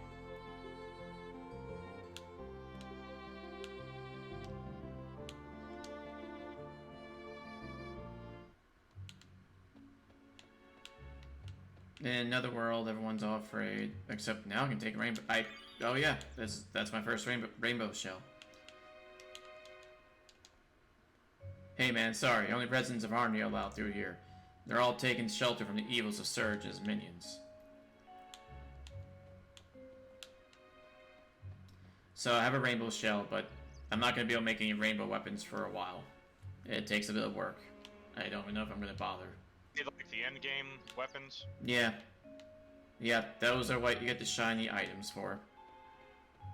In another world, everyone's all afraid. Except now I can take a rainbow. Oh yeah, that's my first rainbow shell. Hey man, sorry. Only residents of Arnie are allowed through here. They're all taking shelter from the evils of Surge as minions. So I have a rainbow shell, but I'm not going to be able to make any rainbow weapons for a while. It takes a bit of work. I don't even know if I'm going to bother. Like the end game weapons? Yeah. Yeah, those are what you get the shiny items for.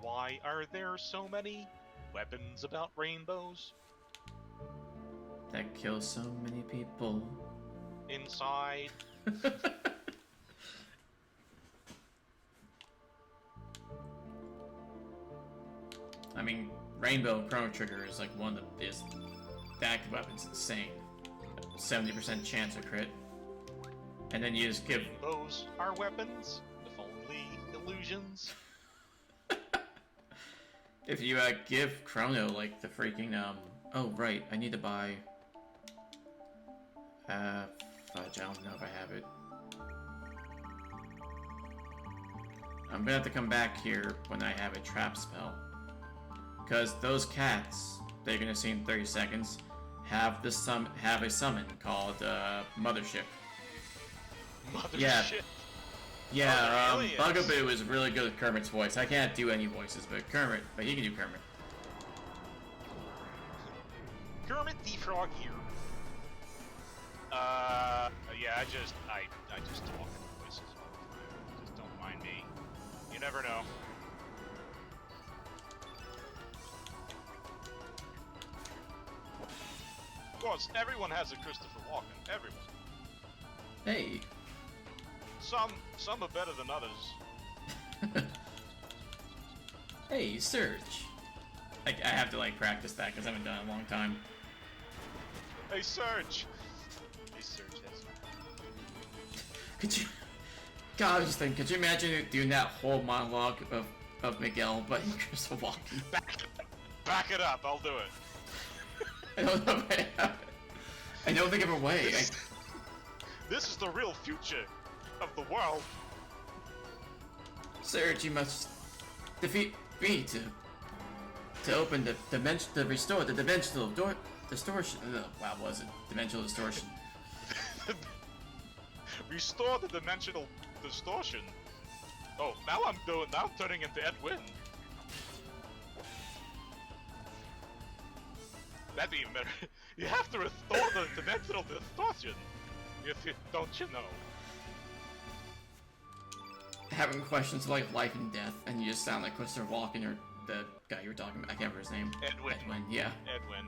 Why are there so many weapons about rainbows? That kills so many people. Inside. I mean, Rainbow Chrono Trigger is like one of the best. The active weapon's insane. 70% chance of crit. And then you just give... Rainbows are weapons, if only illusions. If you give Chrono, like, the freaking, Oh, right, I need to buy... Fudge, I don't know if I have it. I'm gonna have to come back here when I have a trap spell. Because those cats, they're gonna see in 30 seconds, have a summon called, Mothership. Mothership? Yeah, Bugaboo is really good at Kermit's voice. I can't do any voices, but he can do Kermit. Kermit the Frog here. Yeah, I just talk in voices all the time. Just don't mind me. You never know. Of course, everyone has a Christopher Walken. Everyone. Hey. Some are better than others. Hey, Surge. I have to, like, practice that because I haven't done it in a long time. Hey, Surge. Hey, Surge, yes. Could you... God, I was just thinking, could you imagine doing that whole monologue of Miguel, but Crystal Walken? Back it up, I'll do it. I don't know if I have it. I don't think of a way. This is the real future of the world. Surge, you must Defeat B to open the dimension, to restore the dimensional distortion. Wow, was it dimensional distortion? Restore the dimensional distortion. Oh, now I'm turning into Edwin. That'd be even better. You have to restore the dimensional distortion. If you don't, you know. Having questions like life and death, and you just sound like Christopher Walken or the guy you were talking about. I can't remember his name. Edwin. Yeah. Edwin.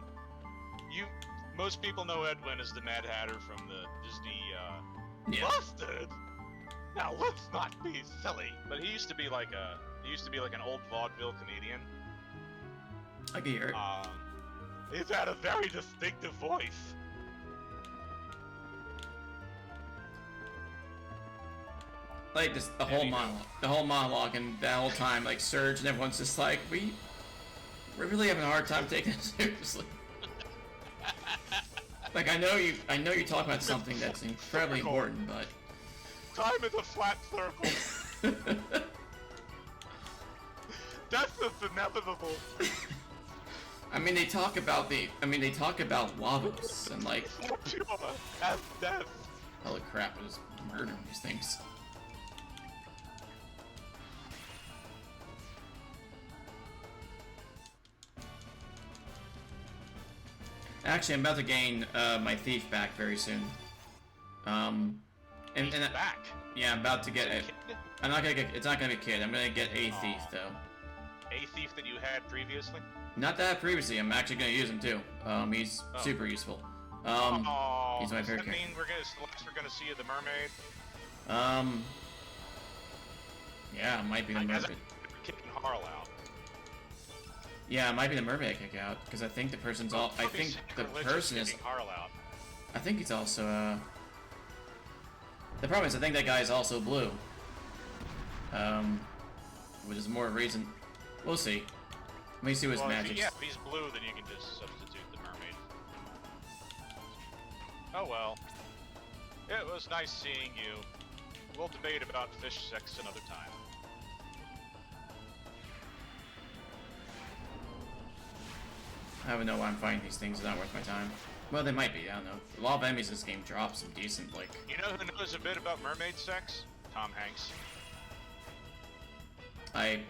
Most people know Edwin as the Mad Hatter from the Disney, Yeah. Busted! Now let's not be silly. But he used to be like an old vaudeville comedian. I can hear it. He's had a very distinctive voice. Like this, the whole monologue, and that whole time, like Surge and everyone's just like, we're really having a hard time taking it seriously. Like I know you're talking about something that's incredibly important, but Time is a flat circle. Death is inevitable. I mean they talk about Lavos and like Pure as death. holy crap, it is murdering these things. Actually, I'm about to gain my thief back very soon. And Back. yeah, I'm about to get it. I'm not gonna get. It's not gonna be Kid. I'm gonna get a thief though. A thief that you had previously. Not that previously. I'm actually gonna use him too. He's super useful. He's my favorite Does that character. mean we're gonna see the mermaid? Yeah, it might be the I guess mermaid. I'm kicking Harl out. Yeah, it might be the mermaid I kick out because I think the person's all. I think the person is. Kicking Harl out. I think he's also. The problem is, I think that guy is also blue. Which is more reason. We'll see. Let me see what his Well, magic. if he's blue, then you can just substitute the mermaid. Oh well. It was nice seeing you. We'll debate about fish sex another time. I don't know why I'm fighting these things. It's not worth my time. Well, they might be. I don't know. A lot of enemies in this game drop some decent, like. You know who knows a bit about mermaid sex? Tom Hanks.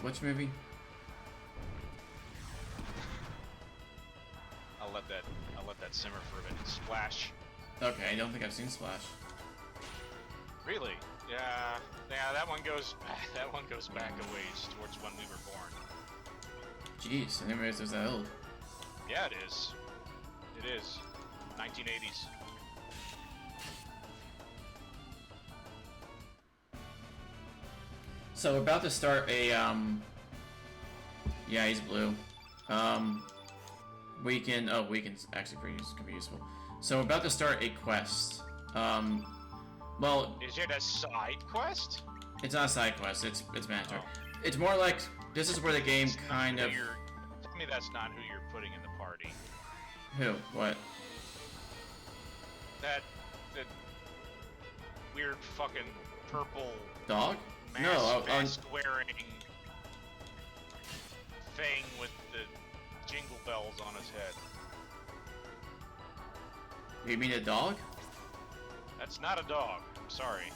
Which movie? I'll let that simmer for a minute. Splash. Okay, I don't think I've seen Splash. Really? Yeah, that one goes back a ways towards when we were born. Jeez, I never realized it was that old. Yeah, it is. It is. 1980s. So we're about to start a yeah, he's blue. Weekend's actually could be useful. So we're about to start a quest. Well, Is it a side quest? it's not a side quest. It's mandatory. Oh. It's more like this is where the game It's not kind who of. Tell me that's not who you're putting in the party. Who? What? That weird fucking purple Dog? mask wearing thing with the jingle bells on his head. You mean a dog? That's not a dog. I'm sorry.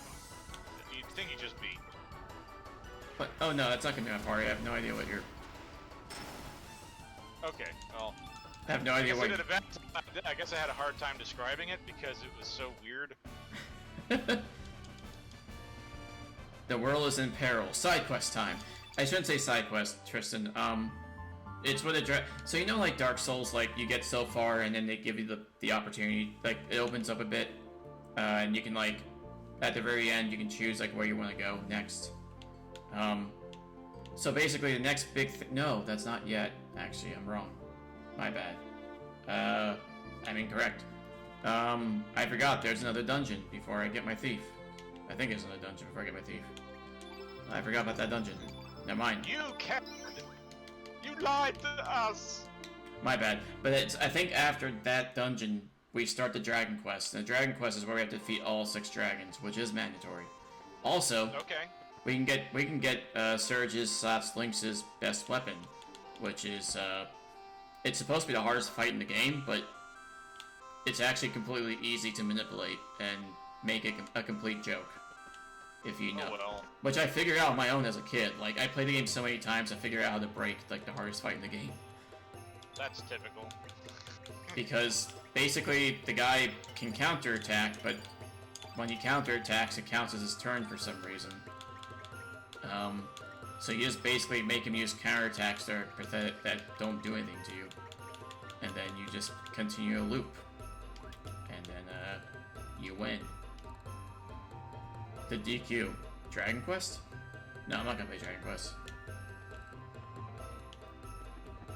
You'd think he just beat. What? Oh no, that's not gonna be my party. I have no idea what you're. Okay, well. I have no idea what. I guess I had a hard time describing it because it was so weird. The world is in peril. Side quest time. I shouldn't say side quest, Tristan. It's what so you know, like Dark Souls, like you get so far and then they give you the opportunity, like it opens up a bit, and you can like at the very end you can choose like where you want to go next. So basically the next big thing. No, that's not yet. Actually, I'm wrong. My bad. I'm incorrect. I forgot there's another dungeon before I get my thief. I think there's another dungeon before I get my thief. I forgot about that dungeon. Never mind. You lied to us! My bad. But I think after that dungeon, we start the Dragon Quest. And the Dragon Quest is where we have to defeat all 6 dragons, which is mandatory. Also, Okay. we can get Surge's / Lynx's best weapon, which is it's supposed to be the hardest fight in the game, but it's actually completely easy to manipulate and make it a complete joke. If you know. Oh, well. Which I figured out on my own as a kid. Like, I played the game so many times, I figured out how to break, like, the hardest fight in the game. That's typical. Because, basically, the guy can counterattack, but when he counterattacks, it counts as his turn for some reason. So you just basically make him use counterattacks that are pathetic, that don't do anything to you. And then you just continue a loop. And then, you win. The DQ. Dragon Quest? No, I'm not gonna play Dragon Quest.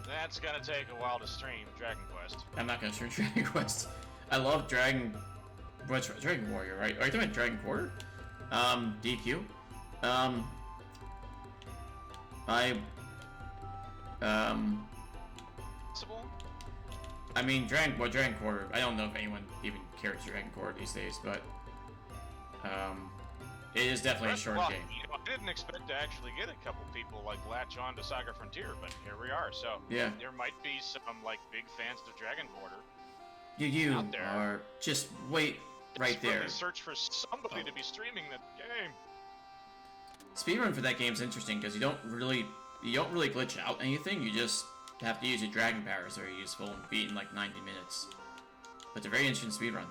That's gonna take a while to stream, Dragon Quest. I'm not gonna stream Dragon Quest. I love Dragon... What's Dragon Warrior, right? Are you talking about Dragon Quarter? DQ? Possible? I mean, Dragon Quarter, I don't know if anyone even cares Dragon Quarter these days, but... it is definitely a short game. You know, I didn't expect to actually get a couple people like latch on to Saga Frontier, but here we are. So yeah, there might be some like big fans of Dragon Quarter. You out there. are just wait right there. Really search for somebody to be streaming that game. Speedrun for that game is interesting because you don't really glitch out anything. You just have to use your dragon powers that are useful and beat in like 90 minutes. But it's a very interesting speedrun.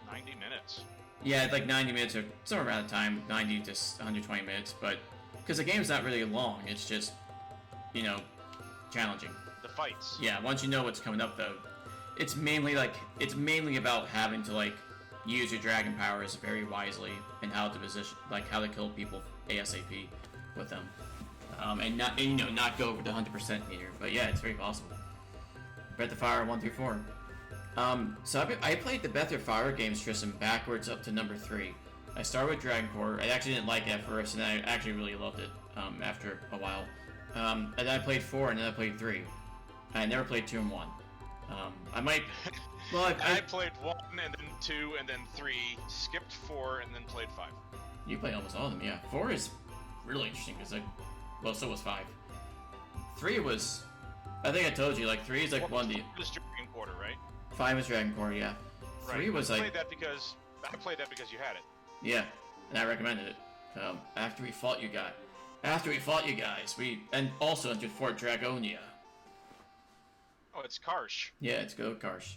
90 minutes. Yeah, like 90 minutes or somewhere around the time, 90 to 120 minutes, but because the game's not really long, it's just, you know, challenging. The fights. Yeah, once you know what's coming up though, it's mainly about having to like use your dragon powers very wisely and how to position, like how to kill people ASAP with them, and not go over the 100% meter. But yeah, it's very possible. Breath of Fire 1 through 4. So I played the Breath of Fire games, Tristan, backwards up to number 3. I started with Dragon Core. I actually didn't like it at first, and I actually really loved it after a while. And then I played 4, and then I played 3. I never played 2 and 1. I might... Well, I played 1, and then 2, and then 3, skipped 4, and then played 5. You played almost all of them, yeah. 4 is really interesting, because well, so was 5. 3 was... I think I told you, like, 3 is like one... This Dragon Quarter, right? 5 was Dragon Core, yeah. 3 was like... I played that because you had it. Yeah, and I recommended it. After we fought you guys, and also entered Fort Dragonia. Oh, it's Karsh. Yeah, it's go Karsh.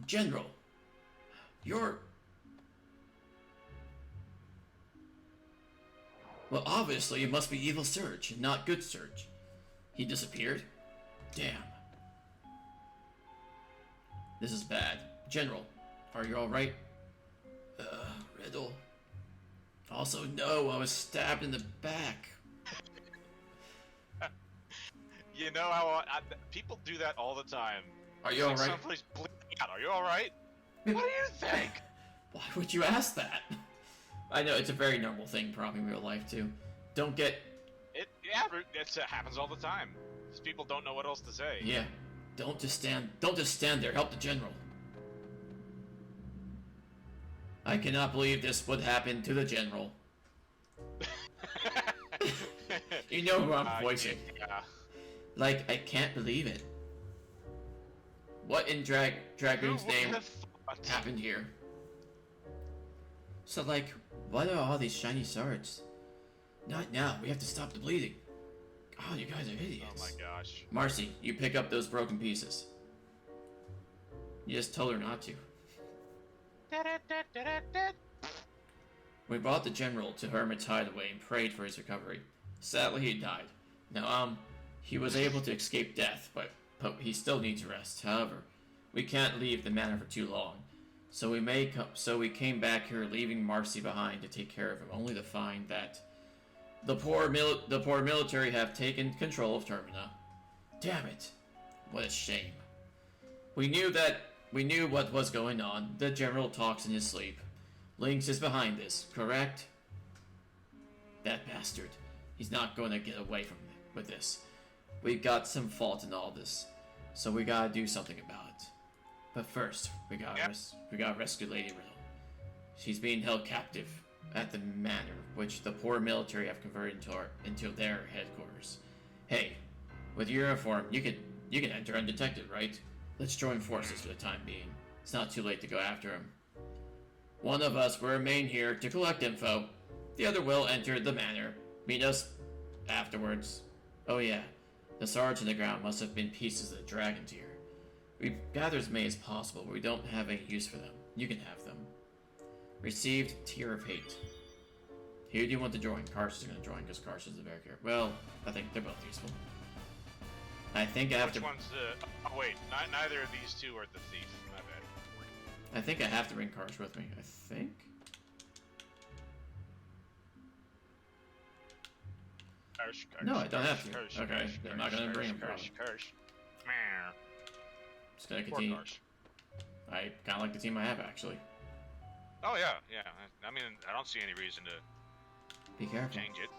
General, you're... Well, obviously it must be Evil Surge, and not Good Surge. He disappeared? Damn. This is bad. General, are you alright? Riddle. Also, no, I was stabbed in the back. You know how people do that all the time. Are you alright? Someplace bleeding out. Are you alright? What do you think? Why would you ask that? I know, it's a very normal thing probably in real life, too. Don't get... It happens all the time. These people don't know what else to say. Yeah. Don't just stand there. Help the general. I cannot believe this would happen to the general. You know who I'm voicing. Yeah. Like, I can't believe it. What in Dragoon's name happened here? So, like, what are all these shiny swords? Not now. We have to stop the bleeding. Oh, you guys are idiots. Oh my gosh. Marcy, you pick up those broken pieces. You just told her not to. We brought the general to Hermit's hideaway and prayed for his recovery. Sadly, he died. Now, he was able to escape death, but he still needs rest. However, we can't leave the manor for too long. So we came back here, leaving Marcy behind to take care of him, only to find that the poor military have taken control of Termina. Damn it. What a shame. We knew what was going on. The general talks in his sleep. Lynx is behind this, correct? That bastard. He's not going to get away with this. We've got some fault in all this, so we gotta do something about it. But first, we gotta Yep. rescue Lady Riddle. She's being held captive at the manor, which the poor military have converted into their headquarters. Hey, with your uniform, you can enter undetected, right? Let's join forces for the time being. It's not too late to go after him. One of us will remain here to collect info. The other will enter the manor. Meet us afterwards. Oh yeah, the swords in the ground must have been pieces of the dragon tier. We've gathered as many as possible, but we don't have any use for them. You can have them. Received Tier of Hate. Who do you want to join? Karsh is going to join because Karsh is the bear character. Well, I think they're both useful. I think I have Which to. one's the... Oh, wait. Neither of these two are the thief. My bad. I think I have to bring Karsh with me. I think. No, I don't have to. Okay, I'm not gonna bring him. Karsh. Just gonna continue. I kind of like the team I have actually. Oh, yeah. I mean, I don't see any reason to Be careful. change it.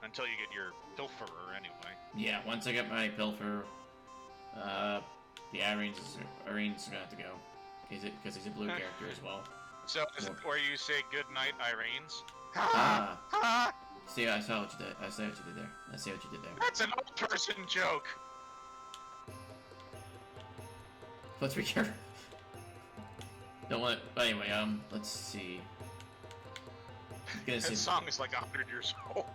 Until you get your pilferer, anyway. Yeah, once I get my pilfer, the Irene's gonna have to go. Because he's a blue character as well. So, is it where you say good night, Irene's? Ah. See, I saw what you did. I see what you did there. That's an old person joke! Let's be careful. Don't want it. But anyway, let's see. That song is like 100 years old.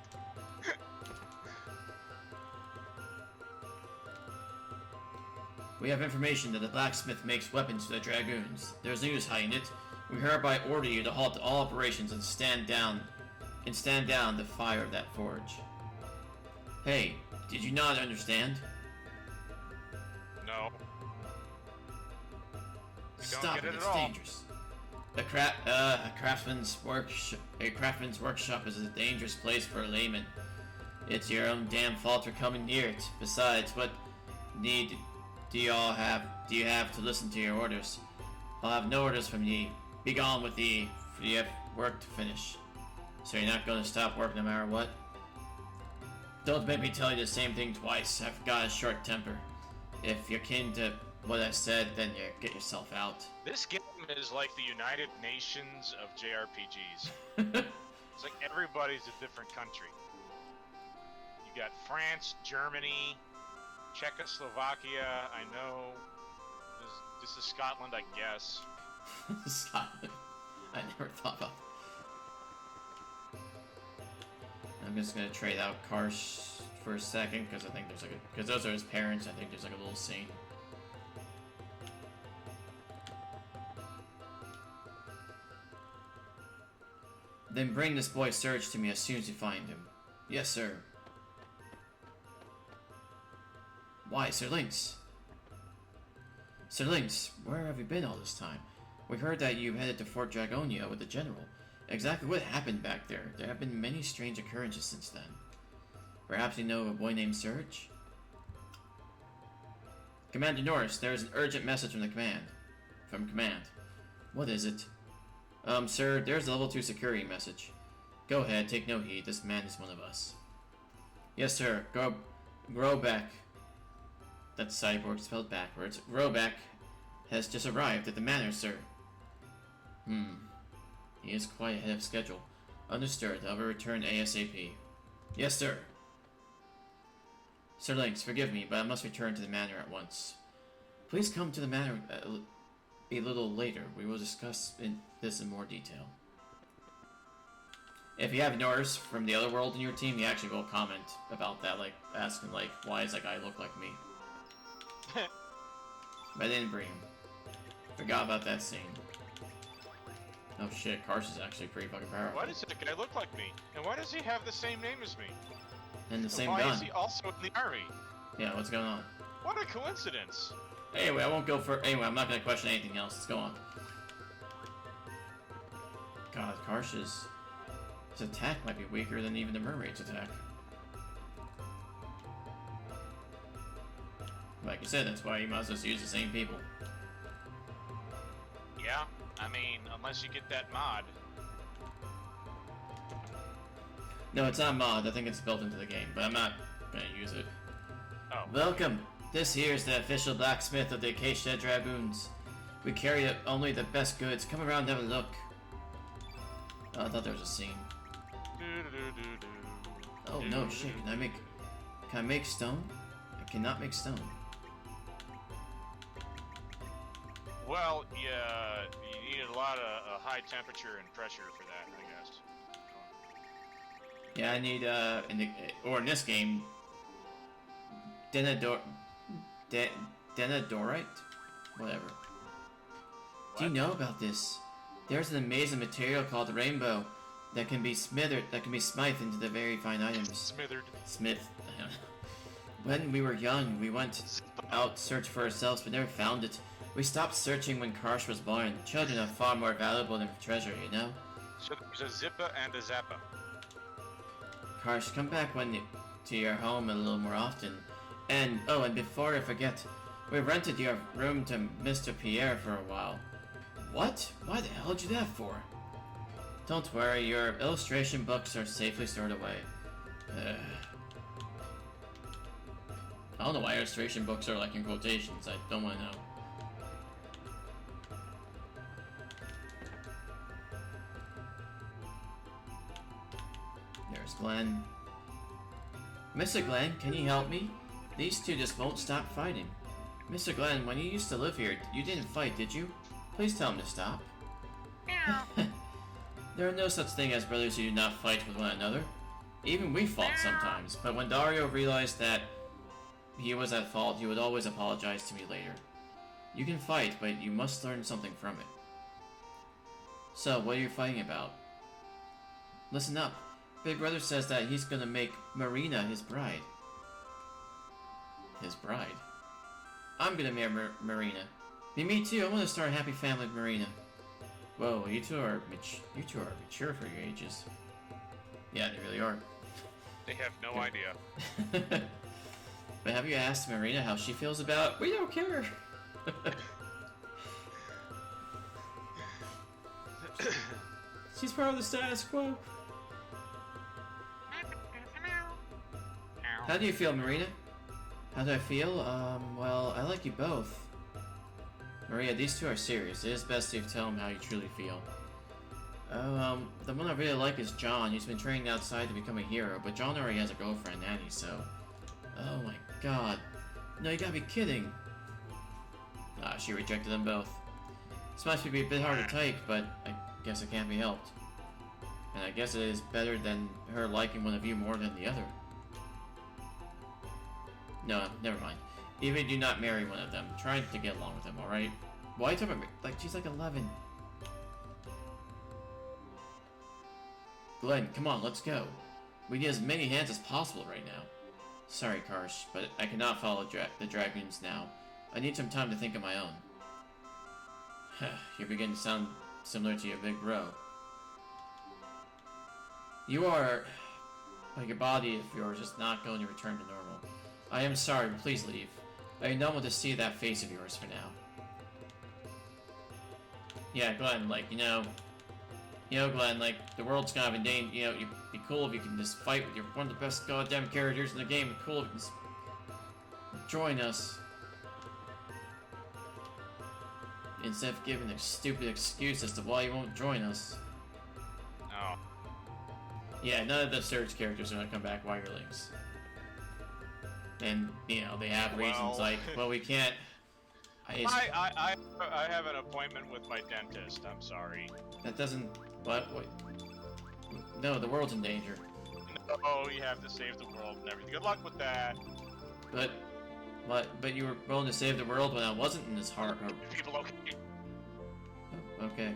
We have information that the blacksmith makes weapons for the dragoons. There's news hiding it. We hereby order you to halt all operations and stand down the fire of that forge. Hey, did you not understand? No. Stop it, it's dangerous. A craftsman's workshop is a dangerous place for a layman. It's your own damn fault for coming near it. Besides, what need do you have to listen to your orders? I'll have no orders from ye. Be gone with thee, for ye have work to finish. So you're not going to stop work no matter what? Don't make me tell you the same thing twice. I've got a short temper. If you're kin to what I said, then you get yourself out. This game is like the United Nations of JRPGs. It's like everybody's a different country. You got France, Germany, Czechoslovakia, I know. This is Scotland, I guess. Scotland. I never thought about that. I'm just gonna trade out Karsh for a second because I think there's like a, because those are his parents. I think there's like a little scene. Then bring this boy Surge to me as soon as you find him. Yes, sir. Why, Sir Lynx? Sir Lynx, where have you been all this time? We heard that you headed to Fort Dragonia with the general. Exactly what happened back there? There have been many strange occurrences since then. Perhaps you know of a boy named Surge? Commander Norris, there is an urgent message from the command. What is it? Sir, there's a level 2 security message. Go ahead, take no heed. This man is one of us. Yes, sir. Growback. That's cyborg spelled backwards. Growback has just arrived at the manor, sir. He is quite ahead of schedule. Understood. I will return ASAP. Yes, sir. Sir Lynx, forgive me, but I must return to the manor at once. Please come to the manor a little later. We will discuss this in more detail. If you have Norris from the other world in your team, he actually will comment about that, like, asking, like, why does that guy look like me? But I didn't bring him. Forgot about that scene. Oh shit, Karsh is actually pretty fucking powerful. Why does that guy look like me? And why does he have the same name as me? And the same why gun. Is he also in the army? Yeah, what's going on? What a coincidence. Anyway, I won't go for... Anyway, I'm not gonna question anything else. Let's go on. God, Karsh's... His attack might be weaker than even the mermaid's attack. Like you said, that's why you might as well use the same people. Yeah, I mean, unless you get that mod. No, it's not a mod. I think it's built into the game, but I'm not gonna use it. Oh. Welcome. This here is the official blacksmith of the Acacia Dragoons. We carry only the best goods. Come around and have a look. Oh, I thought there was a scene. Oh no, shit. Can I make stone? I cannot make stone. Well, yeah, you need a lot of high temperature and pressure for that, I guess. Yeah, I need, in this game, denadorite? Whatever. What? Do you know about this? There's an amazing material called rainbow that can be smithed into the very fine items. Smithered. Smith. When we were young, we went out search for ourselves but never found it. We stopped searching when Karsh was born. Children are far more valuable than treasure, you know? So there's a zipper and a zapper. Karsh, come back to your home a little more often. And, oh, and before I forget, we rented your room to Mr. Pierre for a while. What? Why the hell did you do that for? Don't worry, your illustration books are safely stored away. I don't know why illustration books are like in quotations. I don't want to know. There's Glenn. Mr. Glenn, can you help me? These two just won't stop fighting. Mr. Glenn, when you used to live here, you didn't fight, did you? Please tell him to stop. There are no such thing as brothers who do not fight with one another. Even we fought sometimes, but when Dario realized that he was at fault, he would always apologize to me later. You can fight, but you must learn something from it. So, what are you fighting about? Listen up. Big Brother says that he's gonna make Marina his bride. His bride? I'm gonna marry Marina. Me too. I want to start a happy family with Marina. Whoa, you two are mature for your ages. Yeah, they really are. They have no idea. But have you asked Marina how she feels about? We don't care. She's part of the status quo. How do you feel, Marina? How do I feel? Well, I like you both. Maria, these two are serious. It is best if you tell them how you truly feel. The one I really like is John. He's been training outside to become a hero, but John already has a girlfriend, Annie, so... Oh my god. No, you gotta be kidding. Ah, she rejected them both. This must be a bit hard to take, but I guess it can't be helped. And I guess it is better than her liking one of you more than the other. No, never mind. Even do not marry one of them. Try to get along with them, alright? Why are you talking about... Like, she's like 11. Glenn, come on, let's go. We need as many hands as possible right now. Sorry, Karsh, but I cannot follow the Dragoons now. I need some time to think of my own. You're beginning to sound similar to your big bro. You are... Like, your body of yours is not going to return to normal. I am sorry, but please leave. I don't want to see that face of yours for now. Yeah, Glenn, like, you know, Glenn, like, the world's kind of in danger, you know, it'd be cool if you can just fight with one of the best goddamn characters in the game. It'd be cool if you can just join us. Instead of giving a stupid excuse as to why you won't join us. No. Yeah, none of the Surge characters are gonna come back Wirelings. And, you know, they have reasons like, well, we can't... I have an appointment with my dentist, I'm sorry. That doesn't... What? No, the world's in danger. No, you have to save the world and everything. Good luck with that. But... What? But you were willing to save the world when I wasn't in this hard... People okay. Oh, okay.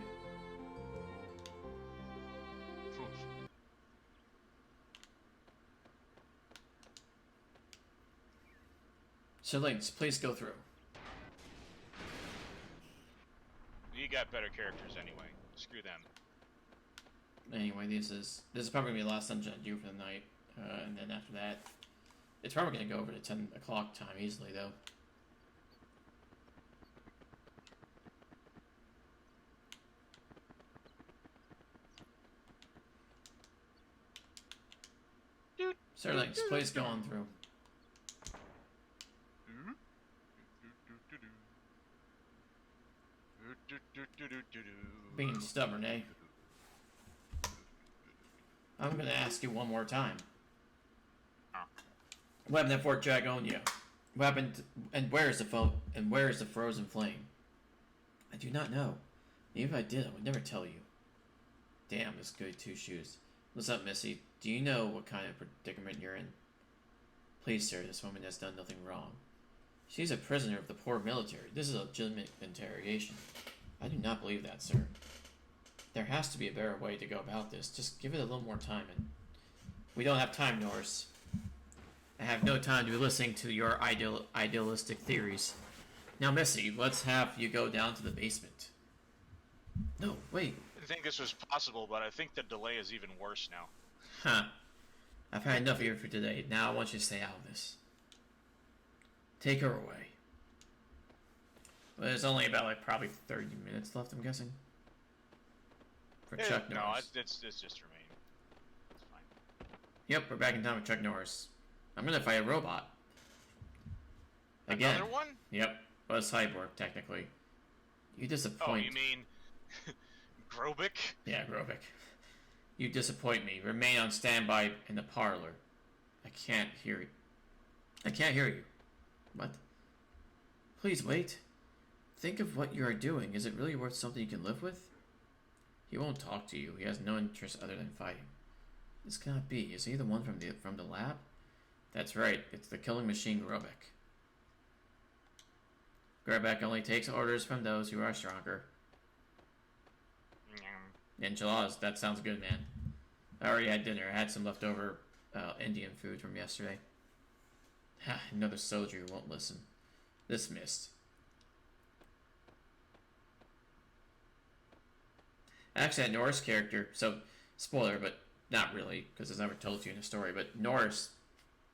So, Lynx, please go through. You got better characters anyway. Screw them. Anyway, this is probably gonna be the last dungeon I do for the night, and then after that, it's probably gonna go over to 10 o'clock time easily, though. Sir Lynx, please go on through. Being stubborn, eh? I'm gonna ask you one more time. What happened at Fort Dragonia? What happened? And where is the frozen flame? I do not know. Even if I did, I would never tell you. Damn, this goody two shoes. What's up, Missy? Do you know what kind of predicament you're in? Please, sir, this woman has done nothing wrong. She's a prisoner of the poor military. This is a legitimate interrogation. I do not believe that, sir. There has to be a better way to go about this. Just give it a little more time. And we don't have time, Norris. I have no time to be listening to your idealistic theories. Now, Missy, let's have you go down to the basement. No, wait. I didn't think this was possible, but I think the delay is even worse now. Huh. I've had enough of you for today. Now I want you to stay out of this. Take her away. Well, there's only about, like, probably 30 minutes left, I'm guessing. For Chuck Norris. No, it's just remain. It's fine. Yep, we're back in time with Chuck Norris. I'm gonna fight a robot. Again. Another one? Yep. Well, a cyborg, technically. You disappoint. Oh, you mean Grobik? Yeah, Grobik. You disappoint me. Remain on standby in the parlor. I can't hear you. I can't hear you. What? Please wait. Think of what you are doing. Is it really worth something you can live with? He won't talk to you. He has no interest other than fighting. This cannot be. Is he the one from the lab? That's right. It's the killing machine Grobik. Grobik only takes orders from those who are stronger. Enchiladas. That sounds good, man. I already had dinner. I had some leftover Indian food from yesterday. Another soldier who won't listen. Dismissed. Actually, that Norris character, so, spoiler, but not really, because it's never told to you in the story, but Norris,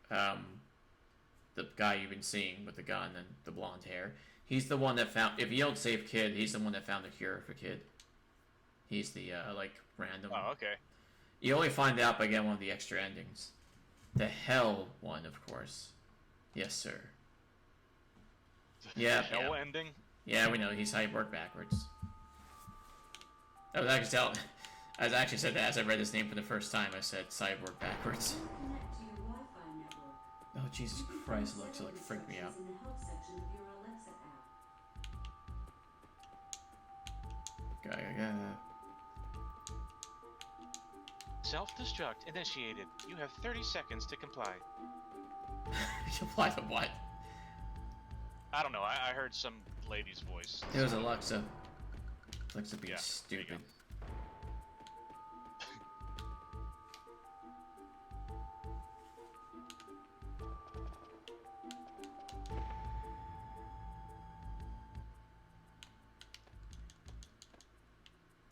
the guy you've been seeing with the gun and the blonde hair, he's the one that found, if you don't save Kid, he's the one that found the cure for Kid. He's the, like, random. Oh, okay. You only find out by getting one of the extra endings. The hell one, of course. Yes, sir. Yeah. Hell ending? Yeah, we know. He's how you work backwards. I was actually said that as I read his name for the first time. I said cyborg backwards. Oh, Jesus Christ, Alexa, like, freaked me out. Self-destruct initiated. You have 30 seconds to comply. Comply to what? I don't know. I heard some lady's voice. It was Alexa. Alexa being Yeah, stupid.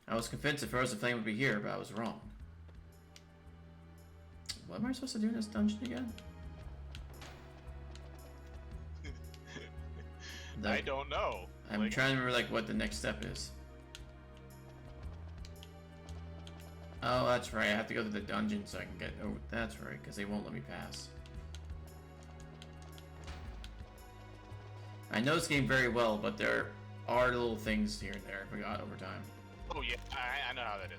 I was convinced the frozen flame would be here, but I was wrong. What am I supposed to do in this dungeon again? I don't know. I'm trying to remember, like, what the next step is. Oh, that's right. I have to go to the dungeon so I can get... Oh, that's right, because they won't let me pass. I know this game very well, but there are little things here and there I forgot over time. Oh yeah, I know how that is.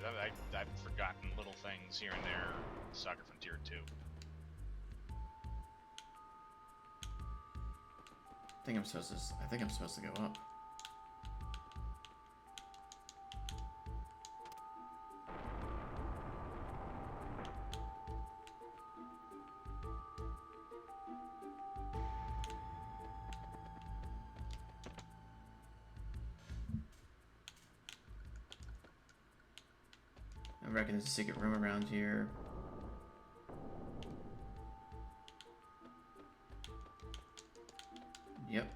I've forgotten little things here and there. Saga Frontier 2. I think I'm supposed to go up. I reckon there's a secret room around here. Yep.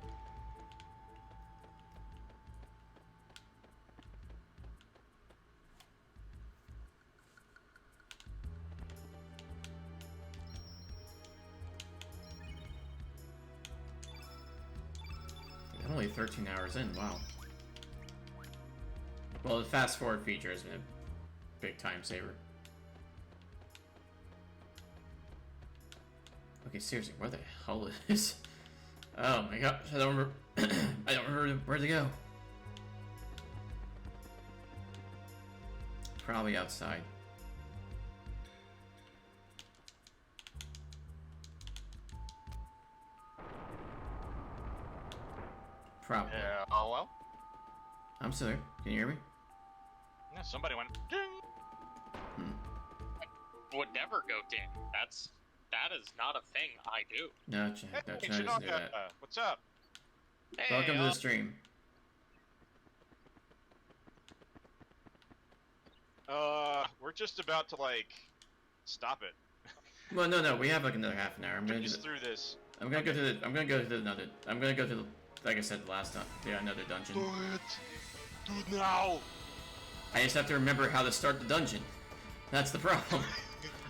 I'm only 13 hours in, wow. Well, the fast forward feature has been a big time saver. Okay, seriously, where the hell is... Oh my gosh, I don't remember. I don't remember where to go. Probably outside. Probably. Yeah, hello? I'm still there. Can you hear me? Yeah, somebody went ding. Would never go ding. That is not a thing I do. No, Jack. No, Hey, try to do that. what's up? Hey, Welcome to the stream. We're just about to, like, stop it. Well, no. We have like another half an hour. I'm gonna Just do through this. I'm gonna go to the. I'm gonna go to another. I'm gonna go to the. Like I said last time. Yeah, another dungeon. Do it! Do it now! I just have to remember how to start the dungeon. That's the problem.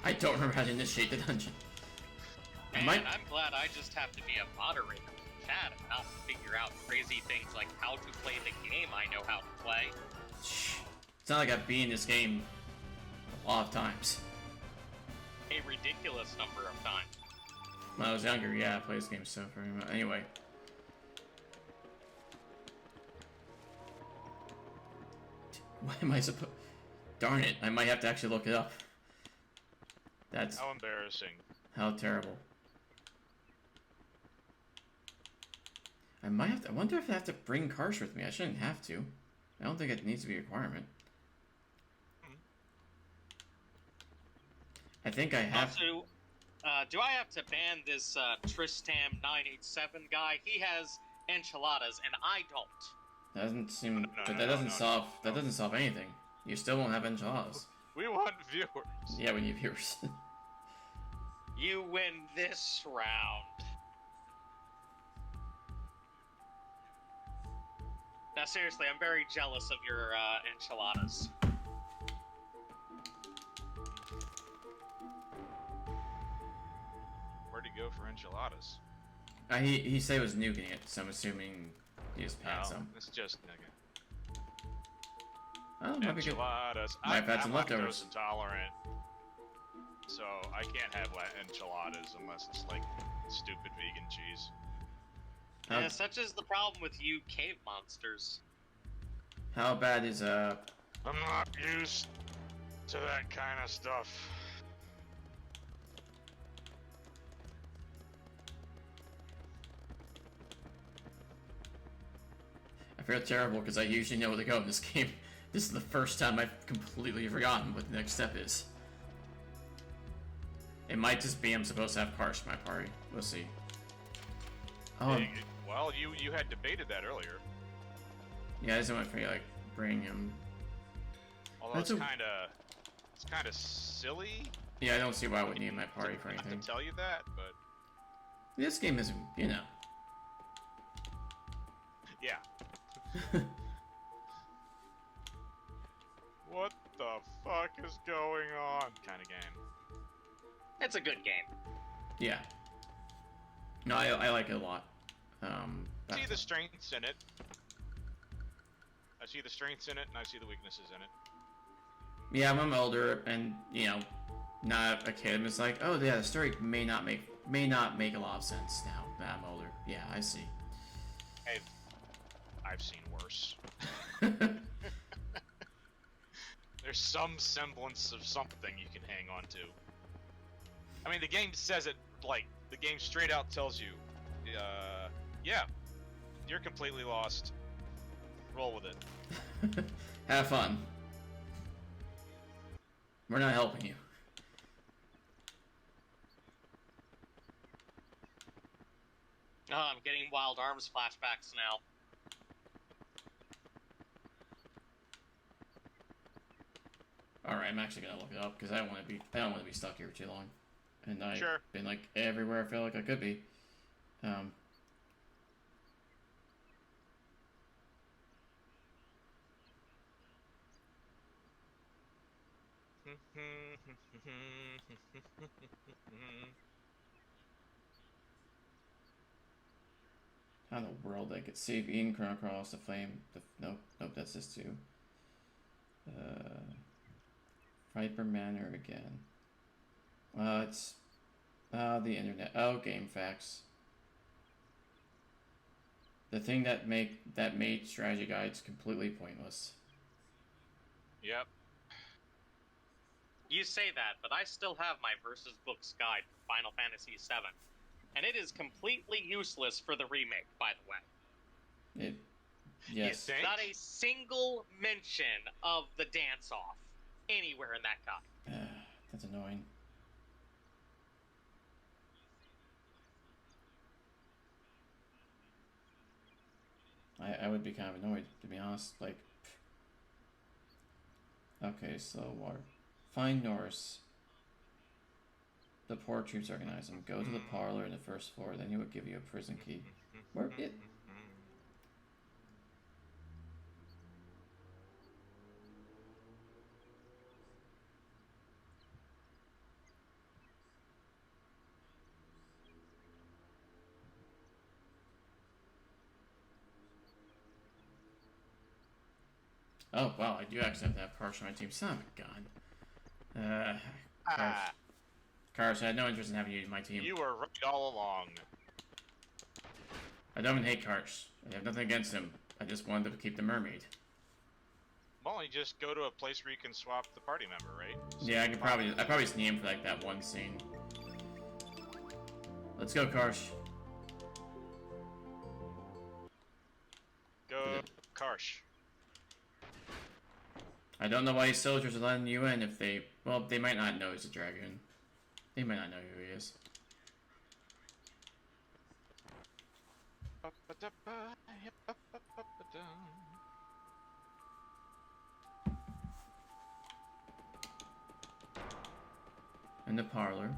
I don't remember how to initiate the dungeon. Man, I'm glad I just have to be a moderator in chat and not figure out crazy things like how to play the game I know how to play. It's not like I've been in this game a lot of times. A ridiculous number of times. When I was younger, yeah, I played this game so very much. Anyway. What am I supposed... Darn it, I might have to actually look it up. That's... How embarrassing. How terrible. I might have to... I wonder if I have to bring Karsh with me. I shouldn't have to. I don't think it needs to be a requirement. I think I have... Also, do I have to ban this Tristam987 guy? He has enchiladas, and I don't. That doesn't seem... but that doesn't solve... That doesn't solve anything. You still won't have enchiladas. We want viewers. Yeah, we need viewers. You win this round. Now, seriously, I'm very jealous of your enchiladas. Where'd he go for enchiladas? He said he was nuking it, so I'm assuming he just passed some. It's just nugget. Oh, might be good. Enchiladas. Might have had some I'm leftovers. lactose intolerant, so I can't have enchiladas unless it's like stupid vegan cheese. Yeah, such is the problem with you cave monsters. How bad is I'm not used to that kind of stuff. I feel terrible because I usually know where to go in this game. This is the first time I've completely forgotten what the next step is. It might just be I'm supposed to have Karsh in my party. We'll see. Oh, Hey, well, you had debated that earlier. yeah, I just want to like bring him. Although That's it's kind of silly. Yeah, I don't see why I would need my party for I have anything. to tell you that, but This game is, you know. yeah. What the fuck is going on? Kind of game. It's a good game. Yeah. No, I like it a lot. I see the strengths in it. I see the strengths in it, and I see the weaknesses in it. Yeah, I'm older, and you know, not a kid. It's like, oh yeah, the story may not make a lot of sense now that I'm older. Yeah, I see. I've seen worse. There's some semblance of something you can hang on to. I mean, the game says it, like, the game straight out tells you, yeah, you're completely lost. Roll with it. Have fun. We're not helping you. Oh, I'm getting Wild Arms flashbacks now. All right, I'm actually gonna look it up because I don't want to be stuck here too long, and I've Sure. been like everywhere I feel like I could be. How in the world I could save Ian Chrono Cross the flame? Nope, that's this too. Viper Manor again. It's the internet. Oh, game facts. The thing that made strategy guides completely pointless. Yep. You say that, but I still have my Versus Books guide for Final Fantasy VII. And it is completely useless for the remake, by the way. Yes. You think? Not a single mention of the dance-off anywhere in that guide. That's annoying. I would be kind of annoyed, to be honest. Like, okay, slow water. Find Norse. The poor troops organize him. Go to the parlor in the first floor, then he will give you a prison key. Where it? Oh, wow, I do actually have to have Karsh on my team. Son of a gun. Karsh, I had no interest in having you in my team. You were right all along. I don't even hate Karsh. I have nothing against him. I just wanted to keep the mermaid. Well, you just go to a place where you can swap the party member, right? Yeah, I probably just need him for like that one scene. Let's go, Karsh. Go, Karsh. I don't know why these soldiers are letting you in if they... Well, they might not know he's a dragon. They might not know who he is. In the parlor.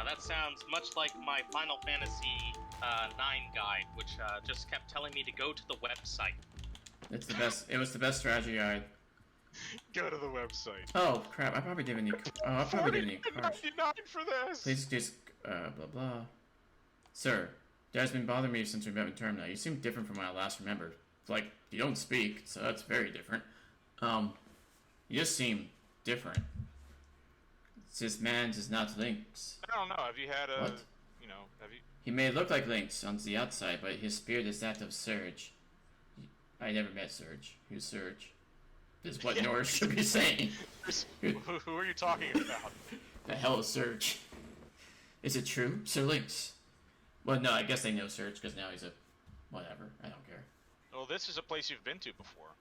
That sounds much like my Final Fantasy IX guide, which just kept telling me to go to the website. It's the best. It was the best strategy guide. Go to the website. Oh crap! I probably didn't need. Oh, I probably didn't need Karsh. $49 for this. Please just blah blah. Sir, Dad's been bothering me since we met in term now. You seem different from when I last remembered. It's like you don't speak, so that's very different. You just seem different. This man is not Lynx. I don't know. Have you had a? What? Have you? He may look like Lynx on the outside, but his spirit is that of Surge. I never met Surge. Who's Surge? This is what Norris should be saying. Who are you talking about? The hell is Surge? Is it true, Sir Lynx? Well, no, I guess they know Surge because now he's a whatever. I don't care. Well, this is a place you've been to before,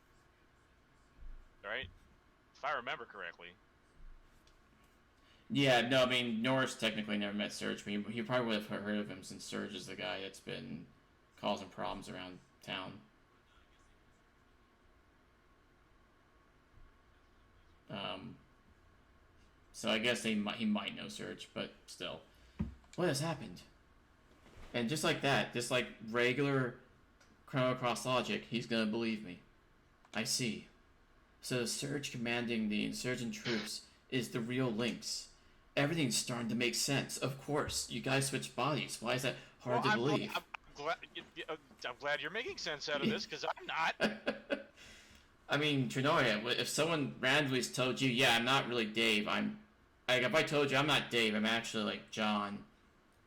right? If I remember correctly. Yeah, no, I mean, Norris technically never met Surge, but he probably would have heard of him since Surge is the guy that's been causing problems around town. So I guess he might know Surge, but still. What has happened? And just like that, just like regular Chrono Cross logic, he's gonna believe me. I see. So Surge commanding the insurgent troops is the real Lynx. Everything's starting to make sense. Of course, you guys switch bodies. Why is that hard to believe? I'm glad you're making sense out of this, because I'm not. I mean, Trinoia, if someone randomly told you, yeah, I'm not really Dave, if I told you I'm not Dave, I'm actually like John,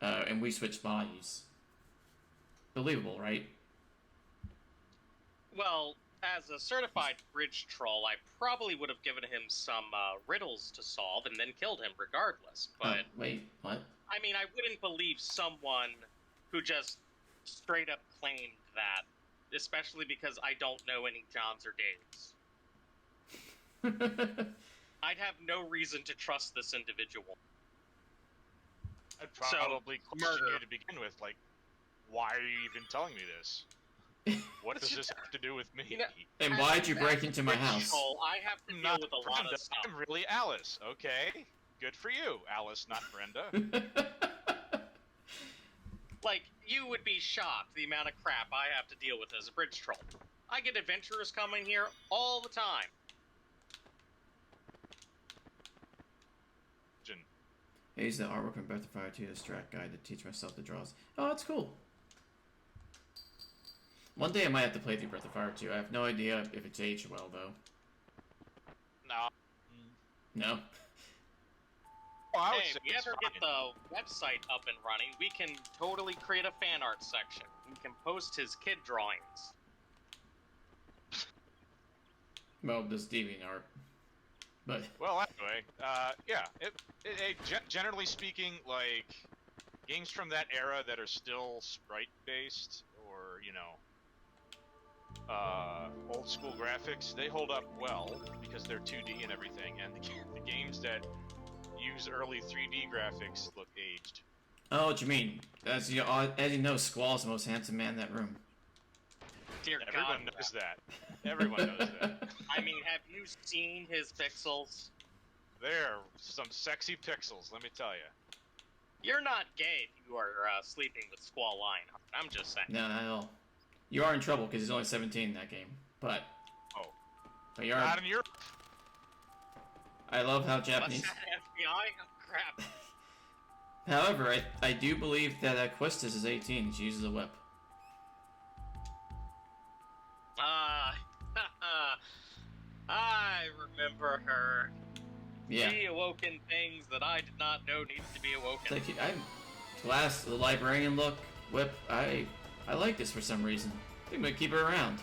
and we switch bodies. Believable, right? Well, as a certified bridge troll, I probably would have given him some riddles to solve and then killed him regardless, but... Oh, wait, what? I mean, I wouldn't believe someone who just straight up claimed that, especially because I don't know any Johns or Daves. I'd have no reason to trust this individual. I'd probably question you to begin with, like, why are you even telling me this? What does this have to do with me? And why'd you break into my house? Troll, I have to deal with a lot of stuff. I'm really Alice, okay? Good for you, Alice, not Brenda. Like, you would be shocked the amount of crap I have to deal with as a bridge troll. I get adventurers coming here all the time. I use the artwork from Breath of Fire 2 as strat guide to teach myself the draws. Oh, that's cool. One day I might have to play through Breath of Fire 2. I have no idea if it's aged well, though. No. No? Oh, I would Hey, say if we it's ever get fine. the website up and running, we can totally create a fan art section. We can post his kid drawings. Well, this DeviantArt. But Well, anyway, yeah. Generally speaking, like games from that era that are still sprite-based or old school graphics, they hold up well because they're 2D and everything. And the games that use early 3D graphics look aged. oh, what you mean? As you know, Squall's the most handsome man in that room. Dear Everyone God. knows that. Everyone knows that. I mean, have you seen his pixels? There, some sexy pixels, let me tell you. You're not gay if you are sleeping with Squall Lionheart. I'm just saying. No, not at all. You are in trouble because he's only 17 in that game. But you are. Not in Europe. I love how What's Japanese. that, FBI? Oh, crap. However, I do believe that Questus is 18. She uses a whip. I remember her. Yeah. She awoken things that I did not know needed to be awoken. Like glass, the librarian look, whip. I like this for some reason. I think I'm gonna keep her around.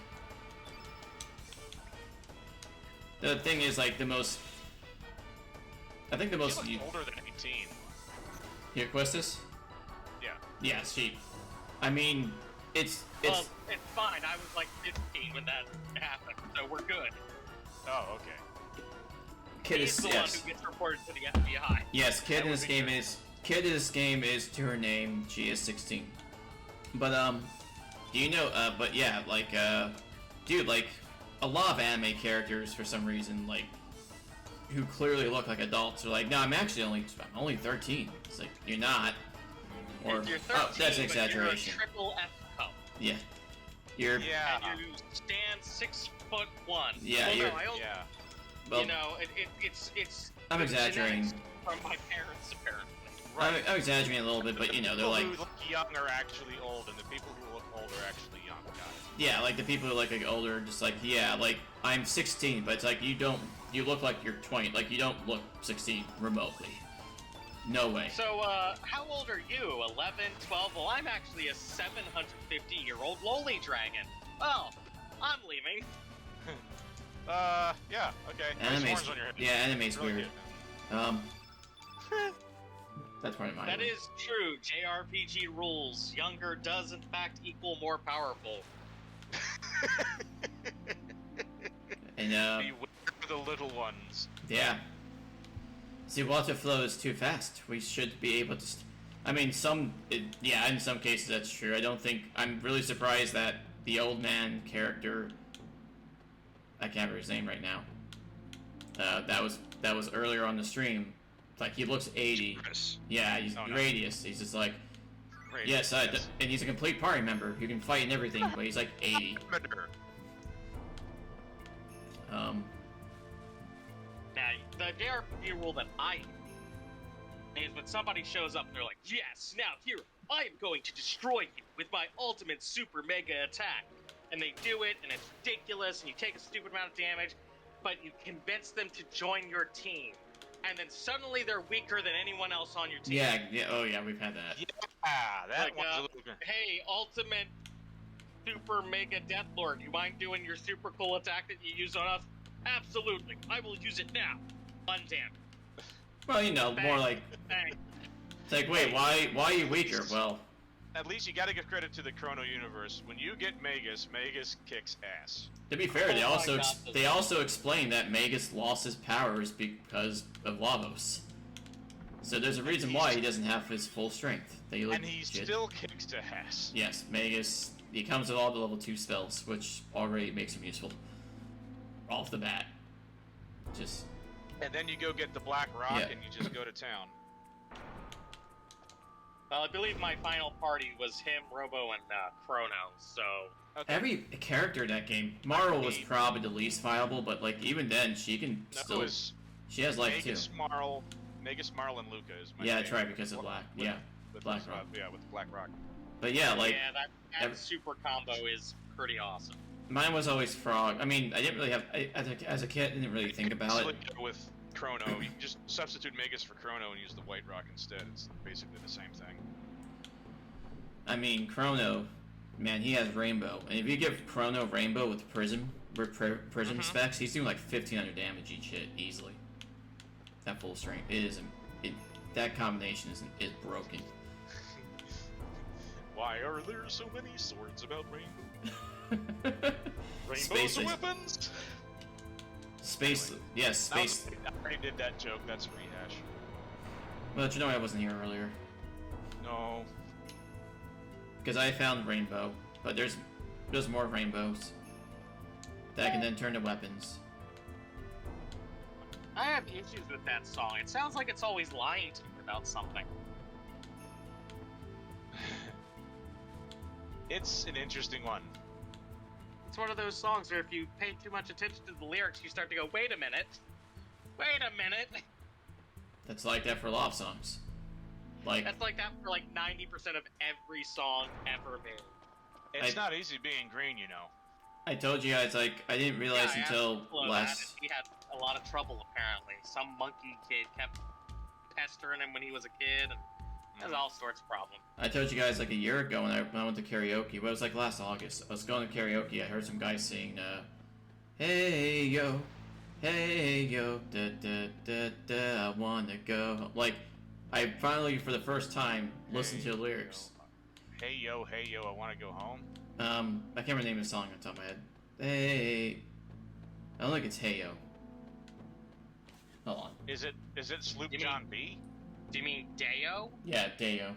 The thing is, like, the most. I think the most. She looks older than 18. Here, Questus? Yeah. Yeah, she. I mean, it's. Well, it's fine. I was like 15 when that happened, so we're good. Oh, okay. Kid He's is the yes. one who gets reported to the FBI. Yes, kid That in would this be game good. is. Kid in this game is to her name. She is 16. But do you know? But yeah, like dude, like a lot of anime characters for some reason, like who clearly look like adults, are like, no, I'm only 13. It's like you're not. Or You're 13, oh, that's an but you're a exaggeration. triple F cup. Yeah, you're. Yeah. And you stand 6'1". Yeah, well, you're- no, I only, Yeah. Well, you know, it's. I'm the exaggerating. genetics from my parents, apparently. I'm exaggerating a little bit, but you know, they're People like. who look young are actually old, and the people who look old are actually young. Got it. Yeah, like the people who look like older, just like, yeah, like I'm 16, but it's like you look like you're 20, like you don't look 16 remotely. No way. So, how old are you? 11, 12? Well, I'm actually a 750-year-old lowly dragon. Well, I'm leaving. Yeah, okay. Nice Anime's, horns on your head. yeah, anime's Really weird. That's part of my. That is true. JRPG rules. Younger does, in fact, equal more powerful. And Beware the little ones. yeah. See, water flows too fast. We should be able to. I mean, yeah, in some cases that's true. I don't think. I'm really surprised that the old man character. I can't remember his name right now. That was earlier on the stream. Like he looks 80. Chris. Yeah, he's Oh, no. Radius. He's just like, Radius, yes, and he's a complete party member who can fight and everything, but he's like 80. Commander. Now, the JRPG rule that I is when somebody shows up and they're like, yes, now here, I am going to destroy you with my ultimate super mega attack. And they do it, and it's ridiculous, and you take a stupid amount of damage, but you convince them to join your team. And then suddenly they're weaker than anyone else on your team. Yeah, oh yeah, we've had that. Yeah, that Like, one's a little good. Hey, ultimate super mega deathlord, you mind doing your super cool attack that you use on us? Absolutely, I will use it now. Undamn. Well, you know, more like, Bang. it's like, wait, why are you weaker? Well, At least you gotta give credit to the Chrono universe. When you get Magus, Magus kicks ass. to be fair, Oh my God, they also explain that Magus lost his powers because of Lavos. So there's a reason why he doesn't have his full strength. And he still kicks ass. Yes, Magus. He comes with all the level 2 spells, which already makes him useful. Off the bat. Just. And then you go get the Black Rock Yeah. and you just go to town. Well, I believe my final party was him, Robo, and Chrono, so... Okay. Every character in that game, Marl was probably the least viable, but like even then, she can No, still. it was She has life too. Magus, Marl, and Luca is my Yeah, that's favorite. right, because of Black. With- Yeah, with Black the- Rock. Yeah, with Black Rock. But yeah, like yeah, that every- super combo is pretty awesome. mine was always Frog. I mean, I didn't really have. As a kid, I didn't really think about it. With Chrono. You can just substitute Megas for Chrono and use the White Rock instead. It's basically the same thing. I mean, Chrono, man, he has Rainbow. And if you give Chrono Rainbow with Prism specs, he's doing like 1500 damage each hit easily. That full strength. That combination is broken. Why are there so many swords about Rainbow? Rainbows Space are weapons? Space, yes, Space. I already did that joke, that's a rehash. Well, you know I wasn't here earlier. No. Because I found Rainbow, but there's more rainbows that can then turn to weapons. I have issues with that song. It sounds like it's always lying to me about something. It's an interesting one. It's one of those songs where if you pay too much attention to the lyrics, you start to go, wait a minute. Wait a minute. That's like that for a lot of songs. That's like that for like 90% of every song ever made. It's not easy being green, you know. I told you guys, like, I didn't realize until last... He had a lot of trouble, apparently. Some monkey kid kept pestering him when he was a kid, and there's all sorts of problems. I told you guys, like, a year ago when I went to karaoke, but it was, like, last August. I was going to karaoke, I heard some guy sing, hey, yo, da, da, da, da, I wanna go. Like, I finally, for the first time, listened to the lyrics. Hey, yo, I wanna go home. I can't remember the name of the song on top of my head. Hey, I don't think it's Hey Yo. Hold on. Is it Sloop John B? Do you mean Deo? Yeah, Deo.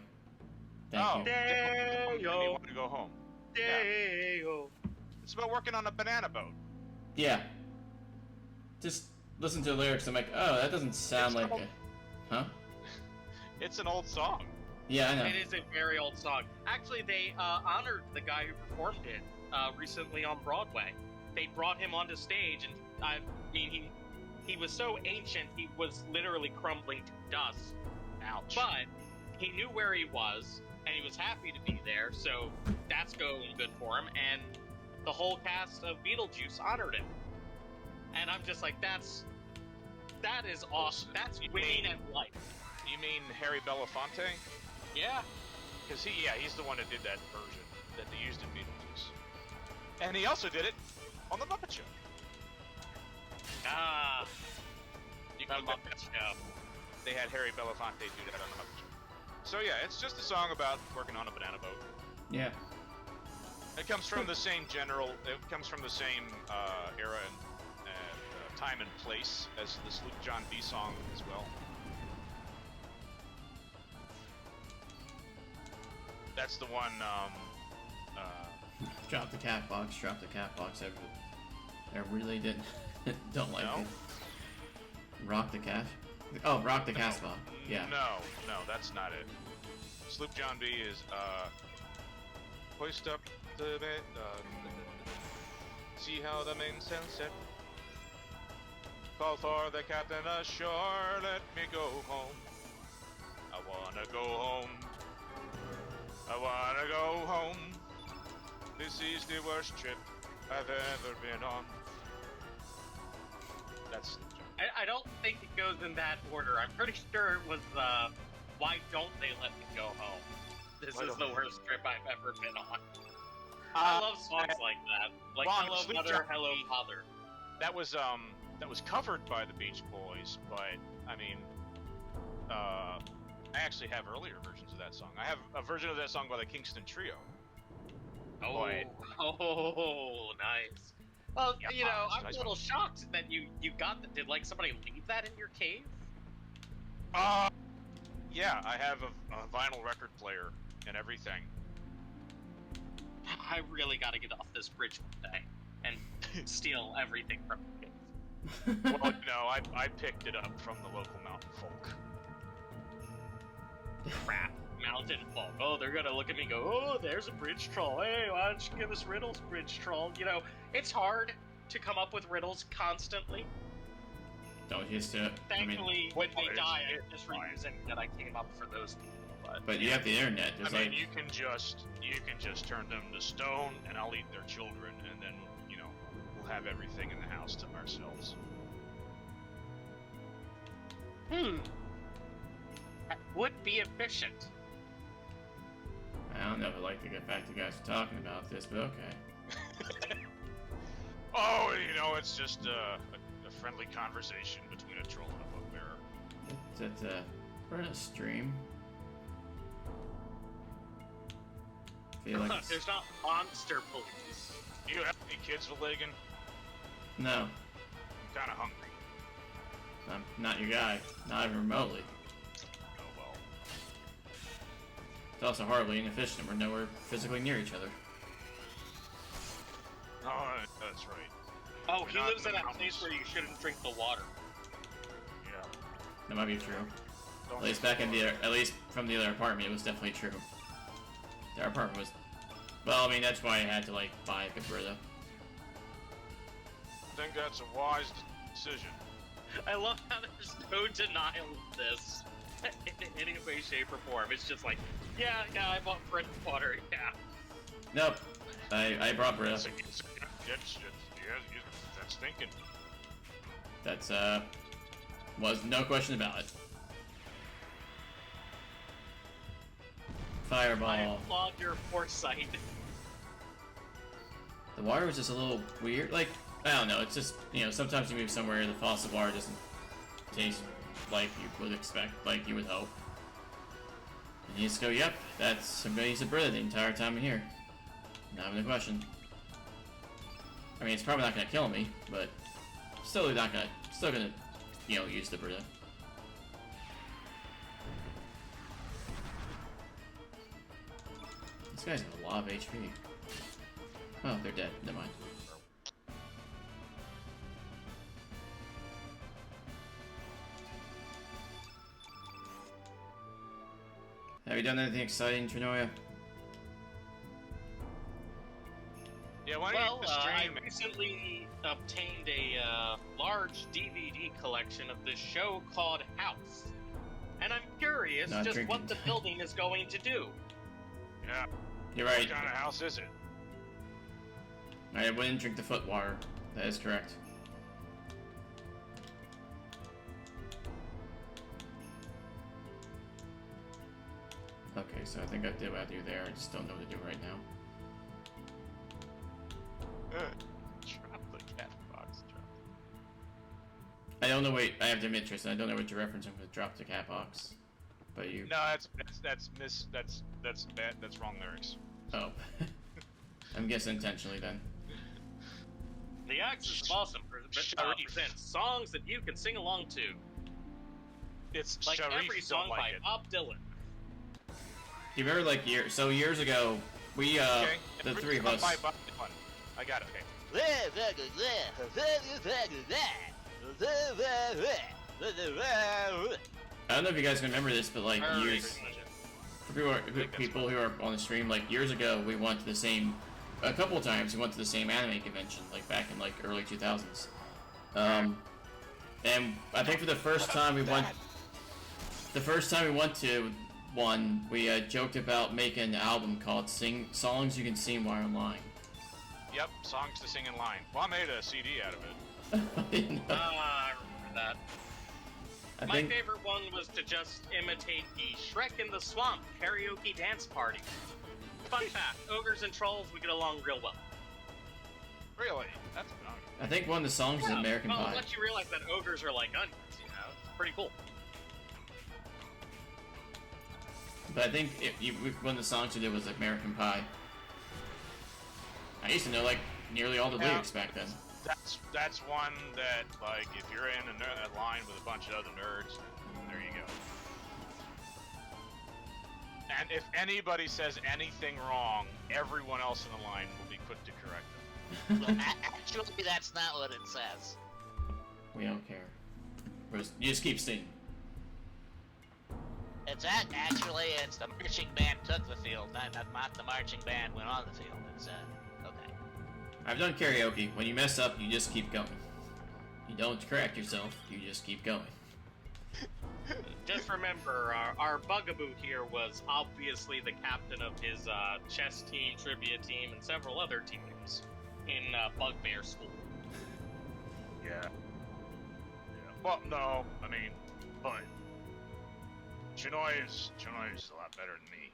Thank you. Deo. You want to go home. Deo. Yeah. It's about working on a banana boat. Yeah. Just listen to the lyrics. I'm like, oh, that doesn't sound like a... Huh? It's an old song. Yeah, I know. It is a very old song. Actually, they honored the guy who performed it recently on Broadway. They brought him onto stage, and I mean, he was so ancient, he was literally crumbling to dust. Ouch. But he knew where he was, and he was happy to be there, so that's going good for him. And the whole cast of Beetlejuice honored him. And I'm just like, that is awesome. That's winning at life. You mean Harry Belafonte? Yeah. Because he's the one that did that version that they used in Beetlejuice. And he also did it on The Muppet Show. Ah. The Muppet Show. They had Harry Belafonte do that on The Muppet Show. So yeah, it's just a song about working on a banana boat. Yeah. It comes from the same era and time and place as the Sloop John B song as well. That's the one, Drop the cat box. I really don't like it. Rock the cat? Oh, Rock the Cast box. Yeah. No, that's not it. Sloop John B is, hoist up the bed, see how the mainsail set. Call for the captain ashore, let me go home. I wanna go home. I wanna go home. This is the worst trip I've ever been on. That's the joke. I don't think it goes in that order. I'm pretty sure it was, Why Don't They Let Me Go Home? This is the worst trip I've ever been on. I love songs like that. Like Hello Mother, Hello Father. That was covered by the Beach Boys, but, I mean, I actually have earlier versions of that song. I have a version of that song by the Kingston Trio. Oh, nice. Well, you know, I'm a little shocked that you got that. Did, like, somebody leave that in your cave? Yeah, I have a vinyl record player and everything. I really gotta get off this bridge one day and steal everything from your cave. Well, no, I picked it up from the local mountain folk. Crap, mountain folk. Oh, they're gonna look at me and go, oh, there's a bridge troll. Hey, why don't you give us riddles, bridge troll? You know, it's hard to come up with riddles constantly. Don't used to. Thankfully, when they die, I'm just reusing that I came up for those people. But you have the internet. I mean, you can just turn them to stone, and I'll eat their children, and then, you know, we'll have everything in the house to ourselves. That would be efficient. I don't know if I like to get back to you guys talking about this, but okay. Oh, you know, it's just a friendly conversation between a troll and a bugbearer. We're in a stream. Feel like it's... There's not monster police. Do you have any kids, Vilagen? No, I'm kind of hungry. I'm not your guy. Not even remotely. Oh well. It's also horribly inefficient. We're nowhere physically near each other. Oh, that's right. Oh, We're he not lives in the a place mountains. where you shouldn't drink the water. Yeah. That might be true. Don't At least drink back in water. at least from the other apartment, it was definitely true. Their apartment was... Well, I mean, that's why I had to, like, buy a Big Brother. I think that's a wise decision. I love how there's no denial of this in any way, shape, or form. It's just like, yeah, I bought bread and water, yeah. Nope. I brought Brita. That's thinking. That's, was no question about it. I Fireball. applaud your foresight. The water was just a little weird. Like, I don't know. It's just, you know, sometimes you move somewhere the faucet water doesn't taste like you would expect, like you would hope. And you just go, yep, I'm gonna use a Brita the entire time I'm here. Not even a question. I mean, it's probably not gonna kill me, but still gonna, you know, use the Brita. These guys have a lot of HP. Oh, they're dead. Never mind. Have you done anything exciting, Trinoya? Yeah, why don't Well, you I stream? recently obtained a large DVD collection of this show called House. And I'm curious Not just drinking. what the building is going to do. Yeah. You're What right. kind of house is it? I wouldn't drink the foot water. That is correct. Okay, so I think I did what I do there. I just don't know what to do right now. Drop the cat box. I don't know. Wait, I have dim interest. And I don't know what you're referencing with drop the cat box. But you. No, that's bad. That's wrong lyrics. Oh. I'm guessing intentionally then. The Axis of Awesome presents songs that you can sing along to. It's Like Sharif every song don't by like it. Bob Dylan. Do you remember like years ago? We Okay. the three of us. By Bob Dylan. I got it. Okay. I don't know if you guys can remember this, but like Very years. much it. For people who are on the stream, like years ago, we went to the same, a couple of times, we went to the same anime convention, like back in like early 2000s. And I think for the first time we went to one, we joked about making an album called Songs You Can Sing While Online. Yep. Songs to sing in line. Well, I made a CD out of it. I didn't know. I remember that. I My think favorite one was to just imitate the Shrek in the Swamp karaoke dance party. Fun fact, ogres and trolls, we get along real well. Really? That's phenomenal. I think one of the songs is American well, Pie. let you realize that ogres are like onions, you know? It's pretty cool. But I think one of the songs we did was American Pie. I used to know like nearly all the Yeah. lyrics back then. That's one that, like, if you're in a line with a bunch of other nerds, there you go. And if anybody says anything wrong, everyone else in the line will be quick to correct them. Actually, that's not what it says. We don't care. You just keep singing. It's actually the marching band took the field, not the marching band went on the field. It's okay. I've done karaoke. When you mess up, you just keep going. You don't correct yourself, you just keep going. Just remember, our bugaboo here was obviously the captain of his chess team, trivia team, and several other teams in Bugbear School. Yeah. Well, no, I mean, but Chinoy is a lot better than me.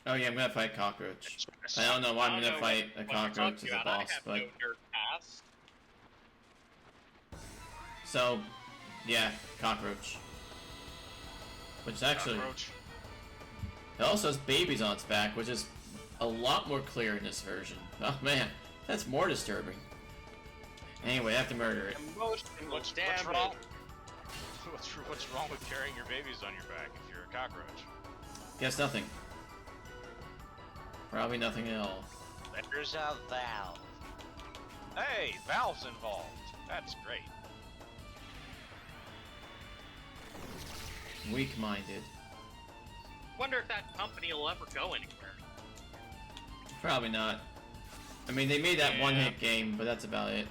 Oh yeah, I'm gonna fight Cockroach. I don't know why I'm gonna fight a Cockroach as a boss, but... I have no nerd pass. So, yeah, Cockroach. Which is actually... Cockroach. It also has babies on its back, which is a lot more clear in this version. Oh man, that's more disturbing. Anyway, I have to murder it. What's wrong? What's wrong with carrying your babies on your back if you're a cockroach? Guess nothing. Probably nothing at all. There's a valve. Hey, Valve's involved. That's great. Weak-minded. Wonder if that company will ever go anywhere. Probably not. I mean, they made that Yeah. one-hit game, but that's about it.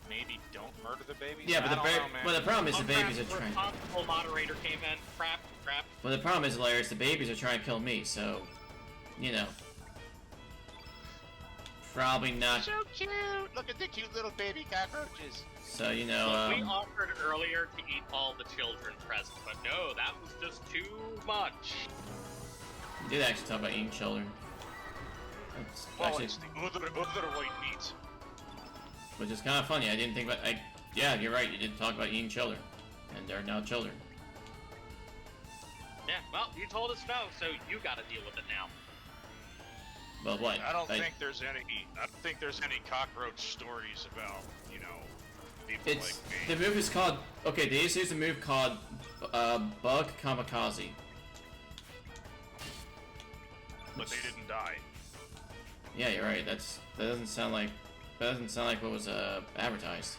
Maybe don't murder the babies. Yeah, but I don't know, man. the problem is Oh, the babies are crap, trying. responsible moderator came in. Crap. Well, the problem is, Larry, the babies are trying to kill me, so, you know. Probably not. So cute! Look at the cute little baby cockroaches. So, you know, Look, we offered earlier to eat all the children present, but no, that was just too much. we did actually talk about eating children. That's Well, actually, it's the other white meat. which is kind of funny. I didn't think about. Yeah, you're right. You did talk about eating children, and they're now children. Yeah, well, you told us no, so you gotta deal with it now. But what? I don't think there's any cockroach stories about, you know, people It's like the me. move is called. Okay, they used to use a move called Bug Kamikaze. But they didn't die. Yeah, you're right. That doesn't sound like what was advertised.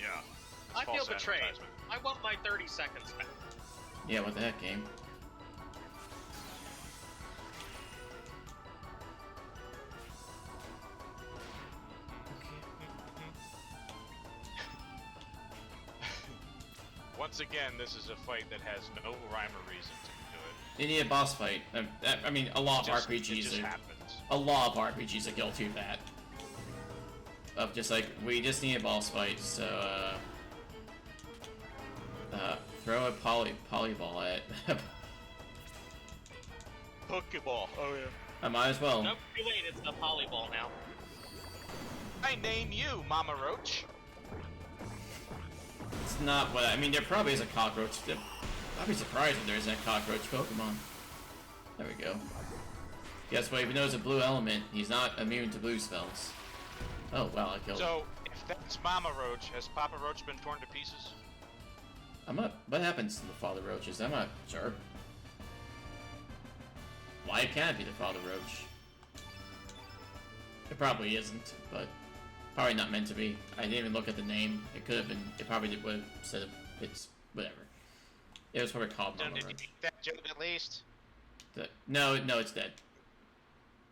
Yeah. It's I feel false betrayed. advertisement. I want my 30 seconds back. Yeah, what the heck, game? Once again, this is a fight that has no rhyme or reason to You need a boss fight. I mean, a lot of it. It RPGs just are. happens. A lot of RPGs are guilty of that. Of just like, we just need a boss fight, so throw a polyball at it. Pokeball. Oh yeah. I might as well. Nope, too late, it's the polyball now. I name you, Mama Roach. It's not what I mean. There probably is a cockroach. I'd be surprised if there isn't a cockroach Pokemon. There we go. Guess what? Even though it's a blue element, he's not immune to blue spells. Oh wow, I killed him. So, if that's Mama Roach, has Papa Roach been torn to pieces? I'm not. What happens to the Father Roaches? I'm not sure. Why can't it be the Father Roach? It probably isn't, but probably not meant to be. I didn't even look at the name. It could have been. It probably would have said it's whatever. It was probably called Mama Did you Roach. eat that joke at least? No, it's dead.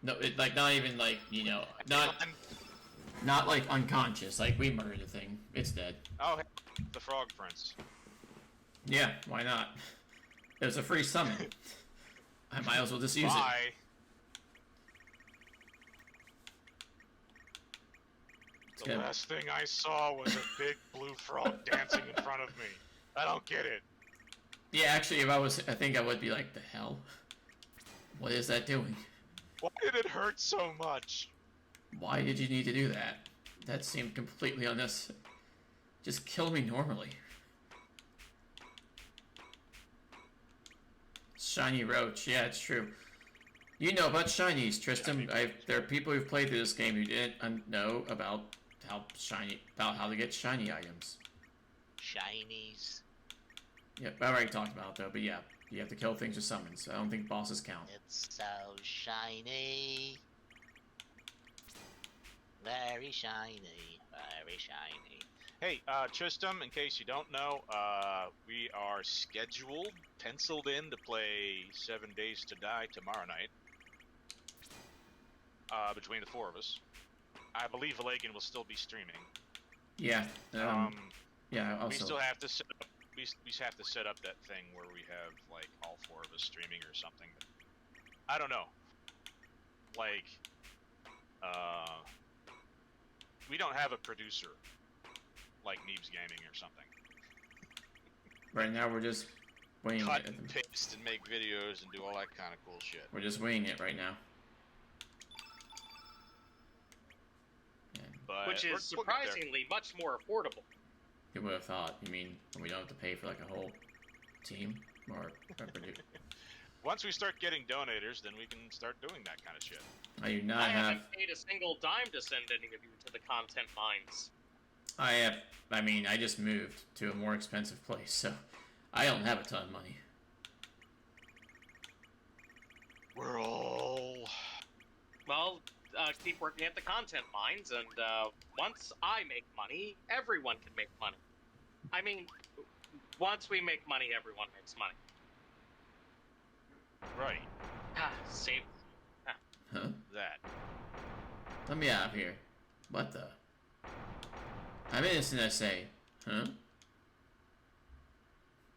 No, it like not even like not like unconscious. Like we murdered the thing. It's dead. Oh, hey, the Frog Prince. Yeah, why not? It was a free summon. I might as well just use it. Bye. The good. last thing I saw was a big blue frog dancing in front of me. I don't get it. Yeah, actually, if I think I would be like, the hell? What is that doing? Why did it hurt so much? Why did you need to do that? That seemed completely unnecessary. Just kill me normally. Shiny Roach, yeah, it's true. You know about shinies, Tristan. There are people who've played through this game who didn't know about how to get shiny items. Shinies. Yep, I already talked about it though, but yeah, you have to kill things with summons. I don't think bosses count. It's so shiny. Very shiny. Very shiny. Hey, Tristram, in case you don't know, we are penciled in to play 7 Days to Die tomorrow night. Between the four of us. I believe Vilagen will still be streaming. Yeah. Yeah. Also. We still have to set up. We have to set up that thing where we have like all four of us streaming or something. But I don't know. Like, we don't have a producer like Neebs Gaming or something. Right now we're just winging cut it. and paste and make videos and do all that kind of cool shit. We're just winging it right now. But Which we'll is get there. surprisingly much more affordable. You would have thought. You mean we don't have to pay for like a whole team or Once we start getting donators, then we can start doing that kind of shit. I do I not have. haven't paid a single dime to send any of you to the content mines. I have. I mean, I just moved to a more expensive place, so I don't have a ton of money. We're all... Well, keep working at the content mines, and once I make money, everyone can make money. I mean, once we make money, everyone makes money. Right. Save. Huh? That. Let me out of here. What the? I'm innocent, I say. Huh?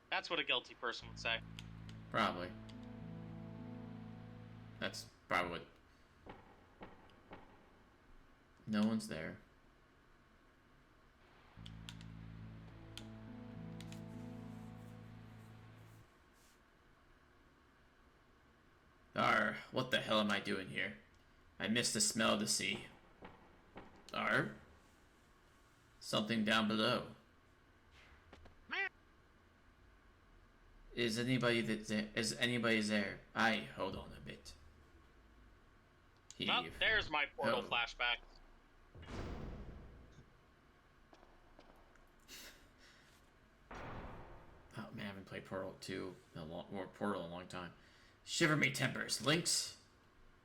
That's what a guilty person would say. Probably. That's probably what... No one's there. Arr, what the hell am I doing here? I missed the smell of the sea. Arr? Something down below. Is anybody there? Is anybody there? Aye, hold on a bit. Heave. Oh, there's my portal Oh. flashback. Oh man, I haven't played Portal 2 in a long, or Portal in a long time. Shiver me timbers, Lynx.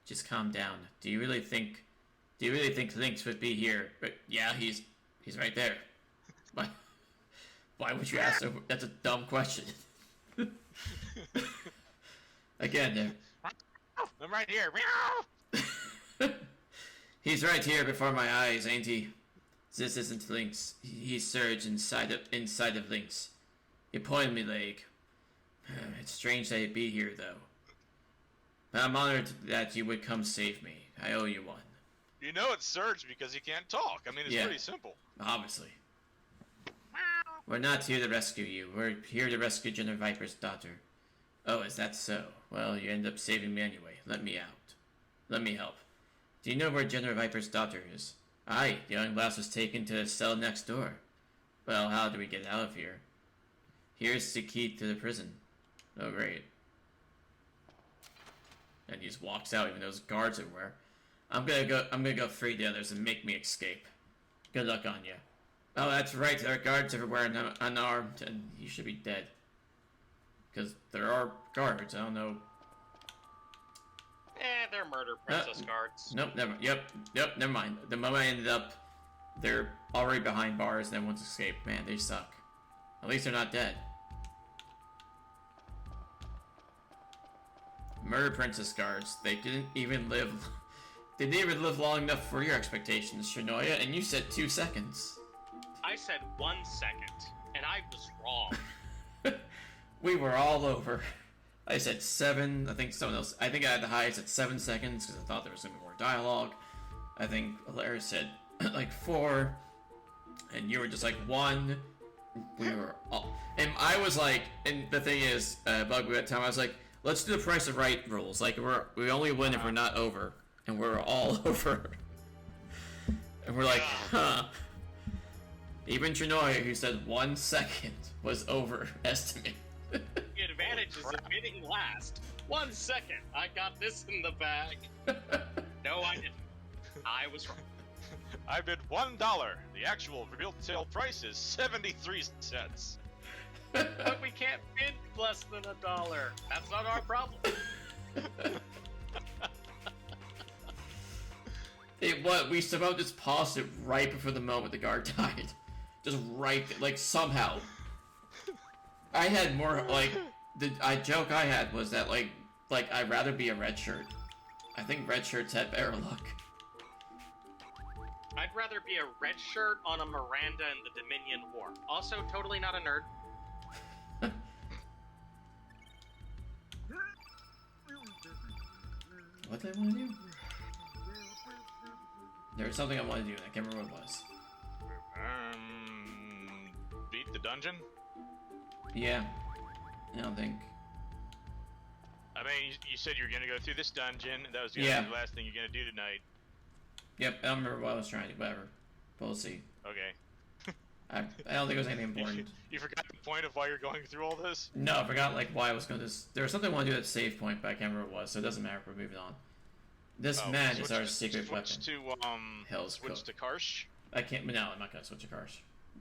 Just calm down. Do you really think Lynx would be here? But yeah, he's right there. Why would you ask? That's a dumb question. Again, I'm right here. he's right here before my eyes, ain't he? This isn't Lynx. He's surged inside of Lynx. He pointed me leg. It's strange that he'd be here, though. But I'm honored that you would come save me. I owe you one. You know it's Surge because he can't talk. I mean, it's Yeah. pretty simple. Obviously. We're not here to rescue you. We're here to rescue Jenna Viper's daughter. Oh, is that so? Well, you end up saving me anyway. Let me out. Let me help. Do you know where Jenna Viper's daughter is? Aye, the young lass was taken to the cell next door. Well, how do we get out of here? Here's the key to the prison. Oh, great. And he just walks out, even though there's guards everywhere. I'm gonna go free the others and make me escape. Good luck on you. Oh, that's right. There are guards everywhere and unarmed, and you should be dead. Because there are guards. I don't know. They're murder princess guards. Nope. Never. Yep. Never mind. The moment I ended up, they're already behind bars and everyone's escaped. Man, they suck. At least they're not dead. Murder princess guards. They didn't even live. They didn't even live long enough for your expectations, Shinoya, and you said 2 seconds. I said 1 second, and I was wrong. We were all over. I said 7. I think someone else. I think I had the highest at 7 seconds because I thought there was gonna be more dialogue. I think Hilaire said like 4, and you were just like 1. We were all, and I was like, and the thing is, Bug, at that time I was like, let's do the Price of Right rules. Like we only win if we're not over, and we're all over. And we're like, huh. Even Chronoya, who said 1 second, was overestimated. The advantage is admitting last. 1 second. I got this in the bag. No, I didn't. I was wrong. I bid $1. The actual retail price is 73 cents. But we can't bid less than $1. That's not our problem. We somehow just paused it right before the moment the guard died. Just right, like somehow. I had more, like, the joke I had was that, like I'd rather be a red shirt. I think red shirts had better luck. I'd rather be a red shirt on a Miranda in the Dominion War. Also, totally not a nerd. What did I want to do? There was something I wanted to do and I can't remember what it was. Beat the dungeon? Yeah. I don't think. I mean, you said you were gonna go through this dungeon, and that was gonna Yeah. be the last thing you're gonna do tonight. Yep, I don't remember what I was trying to do, whatever. But we'll see. Okay. I don't think it was anything important. You forgot the point of why you're going through all this? No, I forgot like why I was going to this. There was something I wanted to do at save point, but I can't remember what it was, so it doesn't matter. We're moving on. This man is our secret weapon. Switch to Hell's switch Cook. to Karsh. I can't. No, I'm not gonna switch to Karsh.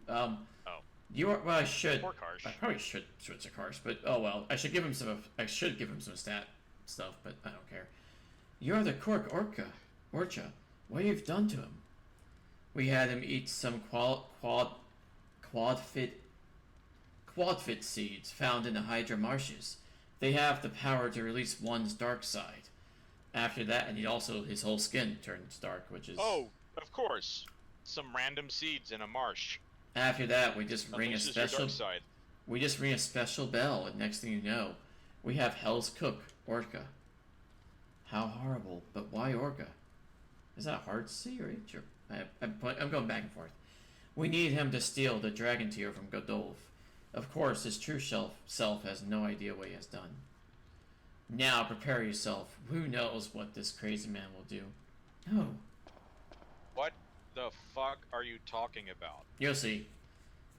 Oh. You are. Well, I should. Poor Karsh. I probably should switch to Karsh, but oh well. I should give him some. I should give him some stat stuff, but I don't care. You are the Cork Orcha. What you've done to him? We had him eat some quadfit seeds found in the Hydra marshes. They have the power to release one's dark side. After that, and his whole skin turns dark, which is. Oh, of course. Some random seeds in a marsh. After that, we just ring a Unleashes your special. dark side. We just ring a special bell, and next thing you know, we have Hell's Cook, Orca. How horrible! But why Orca? Is that hard C or H? Or I'm going back and forth. We need him to steal the dragon tear from Godolph. Of course, his true self has no idea what he has done. Now prepare yourself. Who knows what this crazy man will do? Oh, What the fuck are you talking about? you'll see.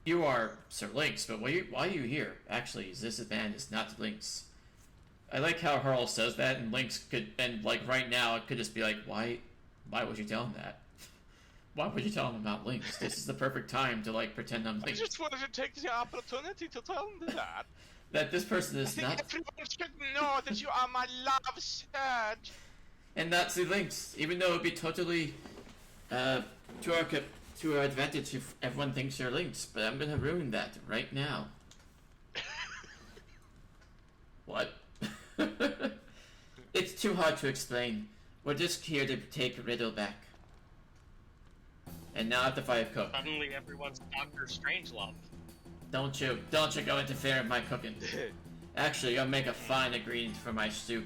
You are Sir Lynx, but why are you here? Actually, this man is not Lynx. I like how Harl says that, and Lynx could, and like right now, it could just be like, why would you tell him that? Why would you tell him about Lynx? This is the perfect time to like pretend I'm I Lynx. just wanted to take the opportunity to tell him that. That this person I is think not, everyone should know that you are my love surge. and that's the Lynx. Even though it'd be totally, to our advantage if everyone thinks you're Lynx, but I'm gonna ruin that right now. What? It's too hard to explain. We're just here to take Riddle back. And now I have to fight Cook. Suddenly everyone's Doctor Strangelove. Don't you go interfere with my cooking. Actually, I'll make a fine ingredient for my soup.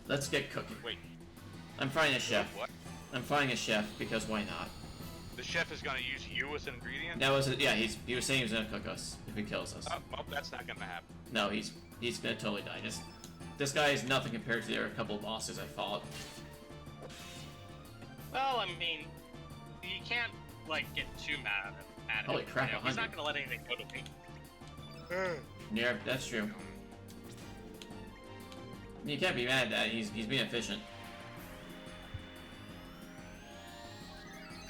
Let's get cooking. Wait, I'm finding a chef. what? I'm finding a chef because why not? The chef is gonna use you as an ingredient? That was it. Yeah, he was saying he was gonna cook us if he kills us. Oh, well, that's not gonna happen. No, he's gonna totally die. This guy is nothing compared to the other couple of bosses I fought. Well, I mean, you can't like get too mad at him. Holy crap, You know, he's 100. not gonna let anything go to me. Yeah, that's true. You can't be mad at that. He's being efficient.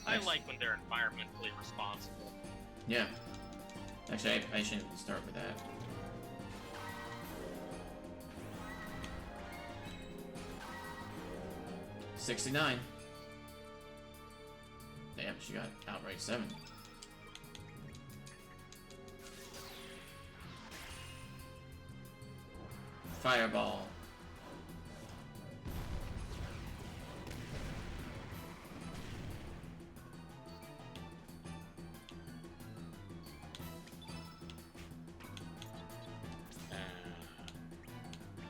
I Nice. like when they're environmentally responsible. Yeah. Actually, I shouldn't even start with that. $69. Damn, she got outright 7. Fireball.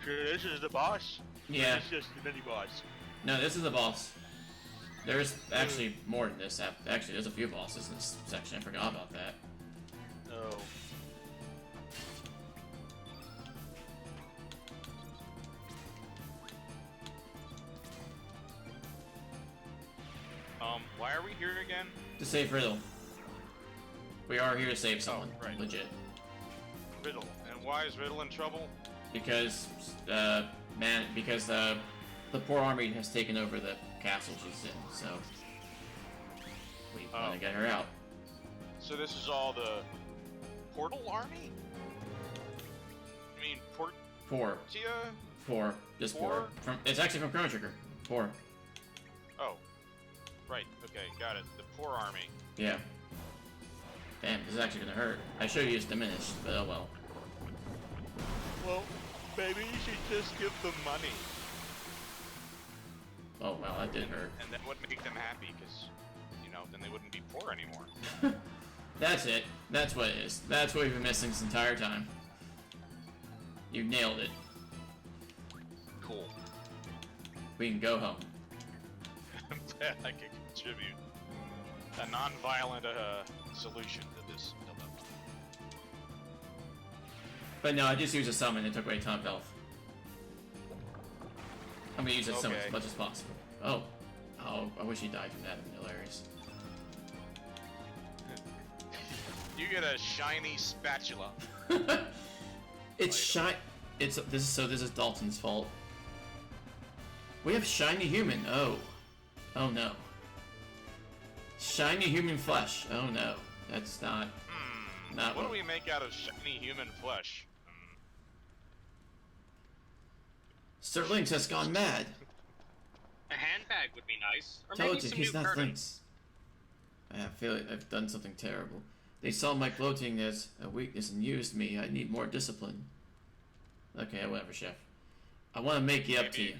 This is the boss? Yeah. It's just the mini boss. No, this is the boss. There's actually more than this. Actually, there's a few bosses in this section. I forgot about that. Oh. Why are we here again? To save Riddle. We are here to save someone. right. Legit. Riddle. And why is Riddle in trouble? Because, the poor army has taken over the castle she's in, so we want to get her out. So this is all the Portal Army? You mean Poor. Just poor. Poor? It's actually from Chrono Trigger. Poor. Oh. Right, okay, got it. The Poor Army. Yeah. Damn, this is actually gonna hurt. I should have used diminished, but oh well. Well, maybe you should just give them money. Oh well, that did hurt. And that would make them happy, because, you know, then they wouldn't be poor anymore. That's it. That's what it is. That's what we've been missing this entire time. You nailed it. Cool. We can go home. I'm glad I could contribute a non-violent solution to this dilemma. But no, I just used a summon. It took away a ton of health. I'm gonna use it summon Okay. as much as possible. Oh. Oh, I wish he died from that. That'd be hilarious. You get a shiny spatula. It's shiny. This is Dalton's fault. We have shiny human. Oh. Oh no. Shiny human flesh. Oh no. That's not. Not What do we make out of shiny human flesh? Sterling's has gone mad. A handbag would be nice, or Told maybe you, some he's new not curtains. Lynx. I feel like I've done something terrible. They saw my gloating as a weakness and used me. I need more discipline. Okay, whatever, chef. I want to make it up to you.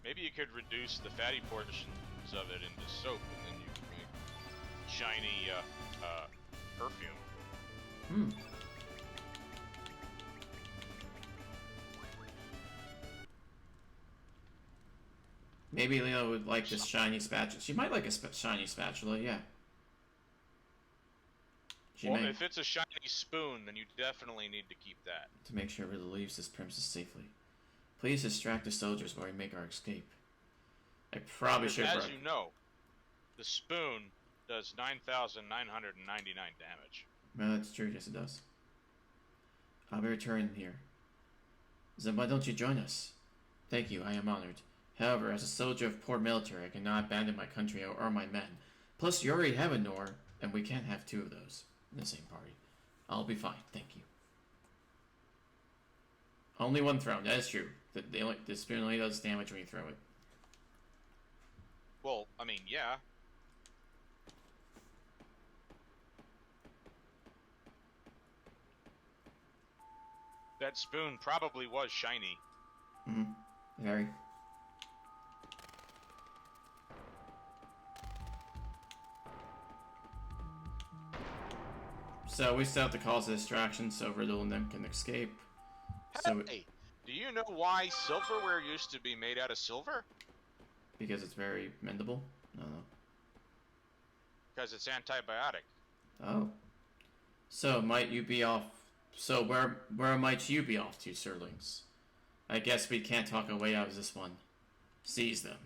Maybe you could reduce the fatty portions of it into soap, and then you could make shiny perfume. Hmm. Maybe Lena would like this shiny spatula. She might like a shiny spatula, yeah. She Well, may. if it's a shiny spoon, then you definitely need to keep that. To make sure it leaves this premises safely. Please distract the soldiers while we make our escape. I probably should Because have as you know, the spoon does 9,999 damage. Well, that's true, yes it does. I'll be returning here. Then why don't you join us? Thank you, I am honored. However, as a soldier of poor military, I cannot abandon my country or my men. Plus, you already have a Nor, and we can't have two of those in the same party. I'll be fine, thank you. Only one thrown, that is true. The spoon only does damage when you throw it. Well, I mean, yeah. That spoon probably was shiny. Mm-hmm. Very. So we still have to cause a distraction so Riddle and them can escape. So Hey, do you know why silverware used to be made out of silver? because it's very mendable? No. Because it's antibiotic. Oh. So might you be off? So where might you be off to, Sirlings? I guess we can't talk our way out of this one. Seize them.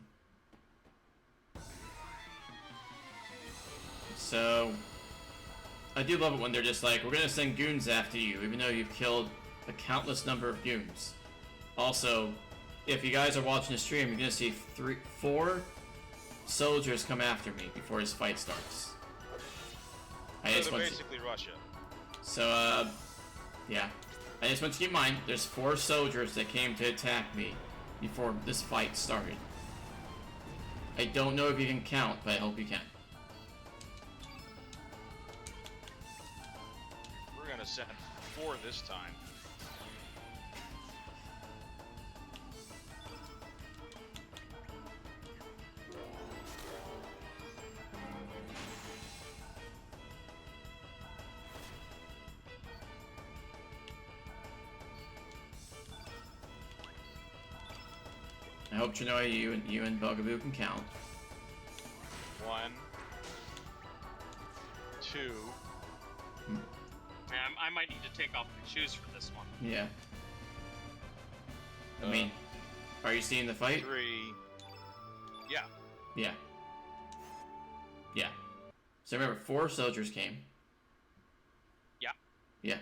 So I do love it when they're just like, we're gonna send goons after you, even though you've killed a countless number of goons. Also, if you guys are watching the stream, you're gonna see 4 soldiers come after me before this fight starts. So they're basically Russia. So, yeah. I just want you to keep in mind, there's 4 soldiers that came to attack me before this fight started. I don't know if you can count, but I hope you can. We're gonna send 4 this time. I hope Chinoy, you and Bugaboo can count. 1, 2. I might need to take off my shoes for this one. Yeah. I mean, are you seeing the fight? 3. Yeah. Yeah. Yeah. So remember, 4 soldiers came. Yeah. Yeah.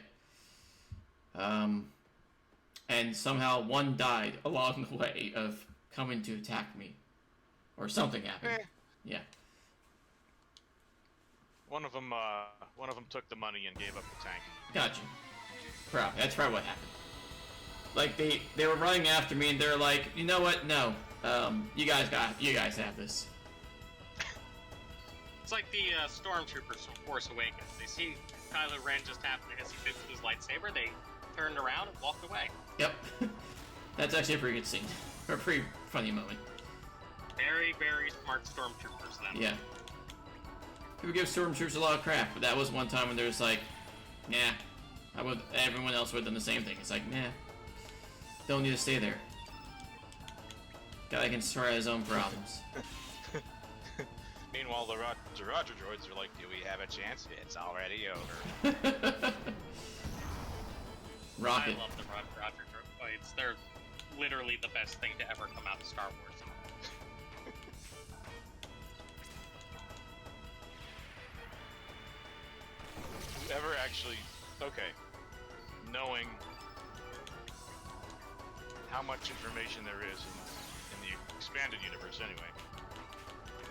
And somehow 1 died along the way of coming to attack me. Or something happened. Yeah. One of them took the money and gave up the tank. Gotcha. That's probably what happened. Like, they were running after me and they're like, you know what? No. You guys have this. It's like the stormtroopers from Force Awakens. They see Kylo Ren just happened to hit some bits with his lightsaber. They turned around and walked away. Yep. That's actually a pretty good scene. Or a pretty funny moment. Very, very smart stormtroopers then. Yeah. People give stormtroopers a lot of crap, but that was one time when there was like, nah. Everyone else would have done the same thing. It's like, nah. Don't need to stay there. Guy can sort his own problems. Meanwhile, the Roger droids are like, do we have a chance? It's already over. Rocket. I love the Roger droids. They're literally the best thing to ever come out of Star Wars. Whoever actually, okay, knowing how much information there is in the expanded universe anyway,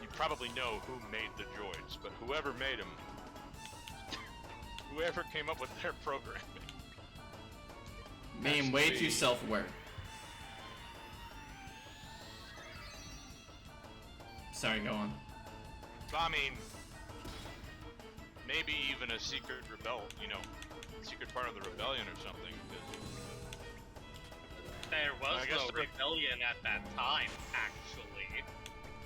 you probably know who made the droids, but whoever made them, whoever came up with their programming. Being way too self-aware. Sorry, go on. I mean, maybe even a secret secret part of the rebellion or something. There was I guess no rebellion at that time, actually.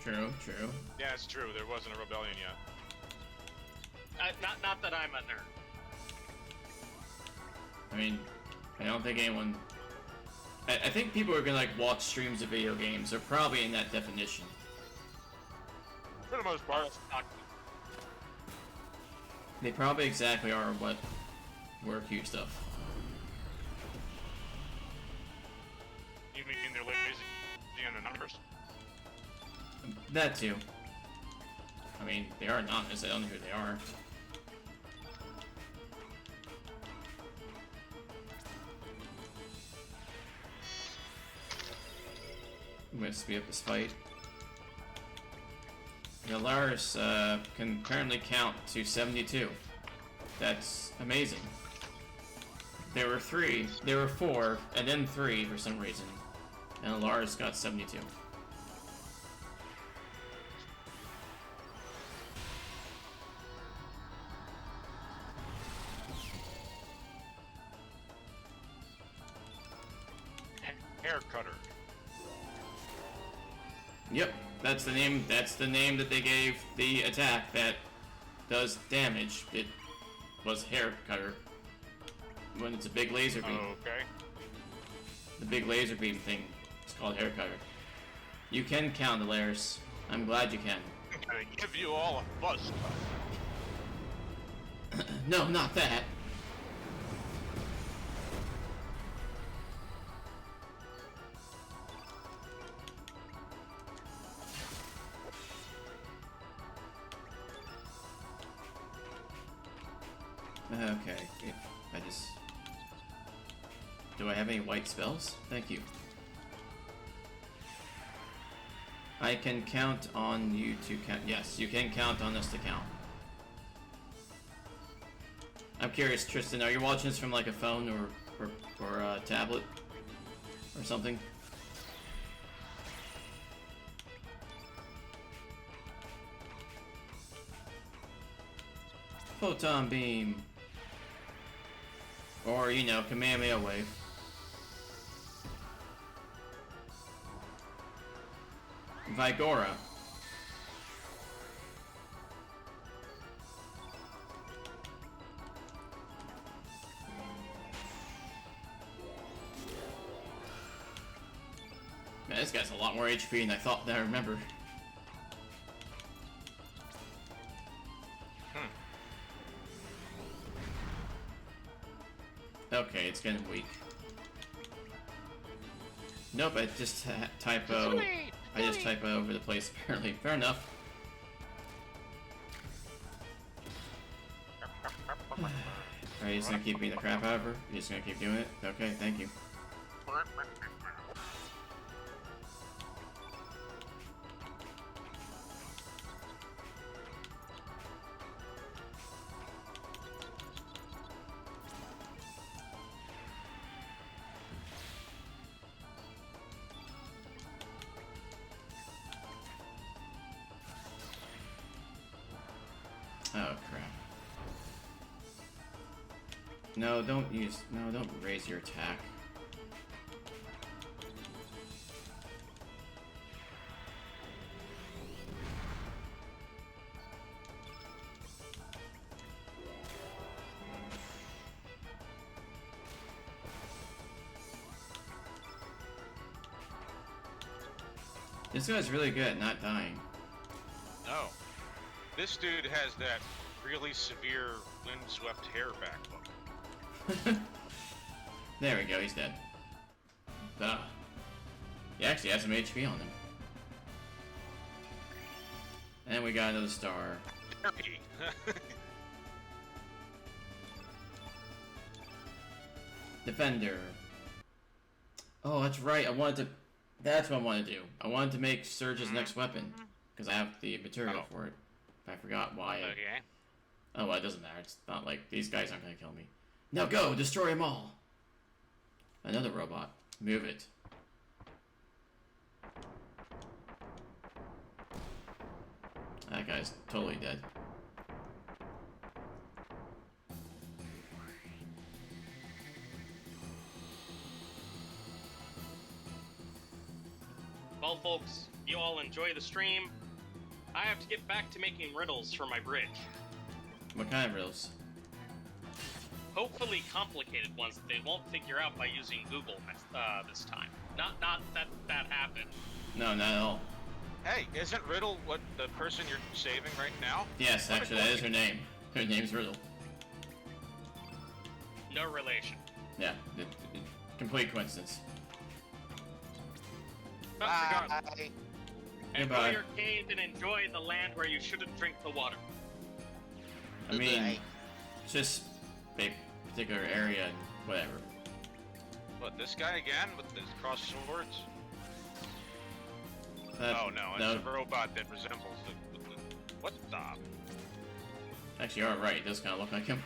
True, true. Yeah, it's true. There wasn't a rebellion yet. Not that I'm a nerd. I mean, I don't think anyone... I think people who are gonna like watch streams of video games are probably in that definition. For the most part. They probably exactly are what we're accused of. You mean they're lazy in the numbers? That too. I mean, they are anonymous. I don't know who they are. I'm gonna speed up this fight. Galaris can currently count to 72. That's amazing. There were 4, and then 3 for some reason. And Lars got 72. Hair cutter. Yep, that's the name that they gave the attack that does damage. It was hair cutter. When it's a big laser beam. Oh, okay. The big laser beam thing. It's called hair cutter. You can count the layers. I'm glad you can. I give you all a buzz cut. No, not that. Okay, if I just... Do I have any white spells? Thank you. I can count on you to count. Yes, you can count on us to count. I'm curious, Tristan, are you watching this from like a phone or a tablet or something? Photon beam. Or, you know, Kamehameha wave. Vigora. Man, this guy's a lot more HP than I remember. Okay, it's getting weak. Nope, I just typo. I just typo over the place. Apparently, fair enough. Are you just gonna keep beating the crap out of her? You're just gonna keep doing it? Okay, thank you. Oh crap. No, don't raise your attack. This guy's really good at not dying. No. This dude has that really severe windswept hair back look. There we go, he's dead. He actually has some HP on him. And we got another star. Therapy. Defender. Oh, that's right. That's what I wanted to do. I wanted to make Surge's next weapon. Because I have the material for it. I forgot why. Okay. Oh, well, it doesn't matter. It's not like these guys aren't going to kill me. Now go! Destroy them all! Another robot. Move it. That guy's totally dead. Well, folks, you all enjoy the stream. I have to get back to making riddles for my bridge. What kind of riddles? Hopefully complicated ones that they won't figure out by using Google this time. Not that happened. No, not at all. Hey, isn't Riddle what the person you're saving right now? Yes, actually, that is her name. Her name's Riddle. No relation. Yeah, complete coincidence. But regardless, Bye. enjoy Goodbye. your cave and enjoy the land where you shouldn't drink the water. I mean, just a particular area and whatever. What, this guy again with his crossed swords? That- Oh no, it's a robot that resembles the what the? Actually, you're right. It does kind of look like him.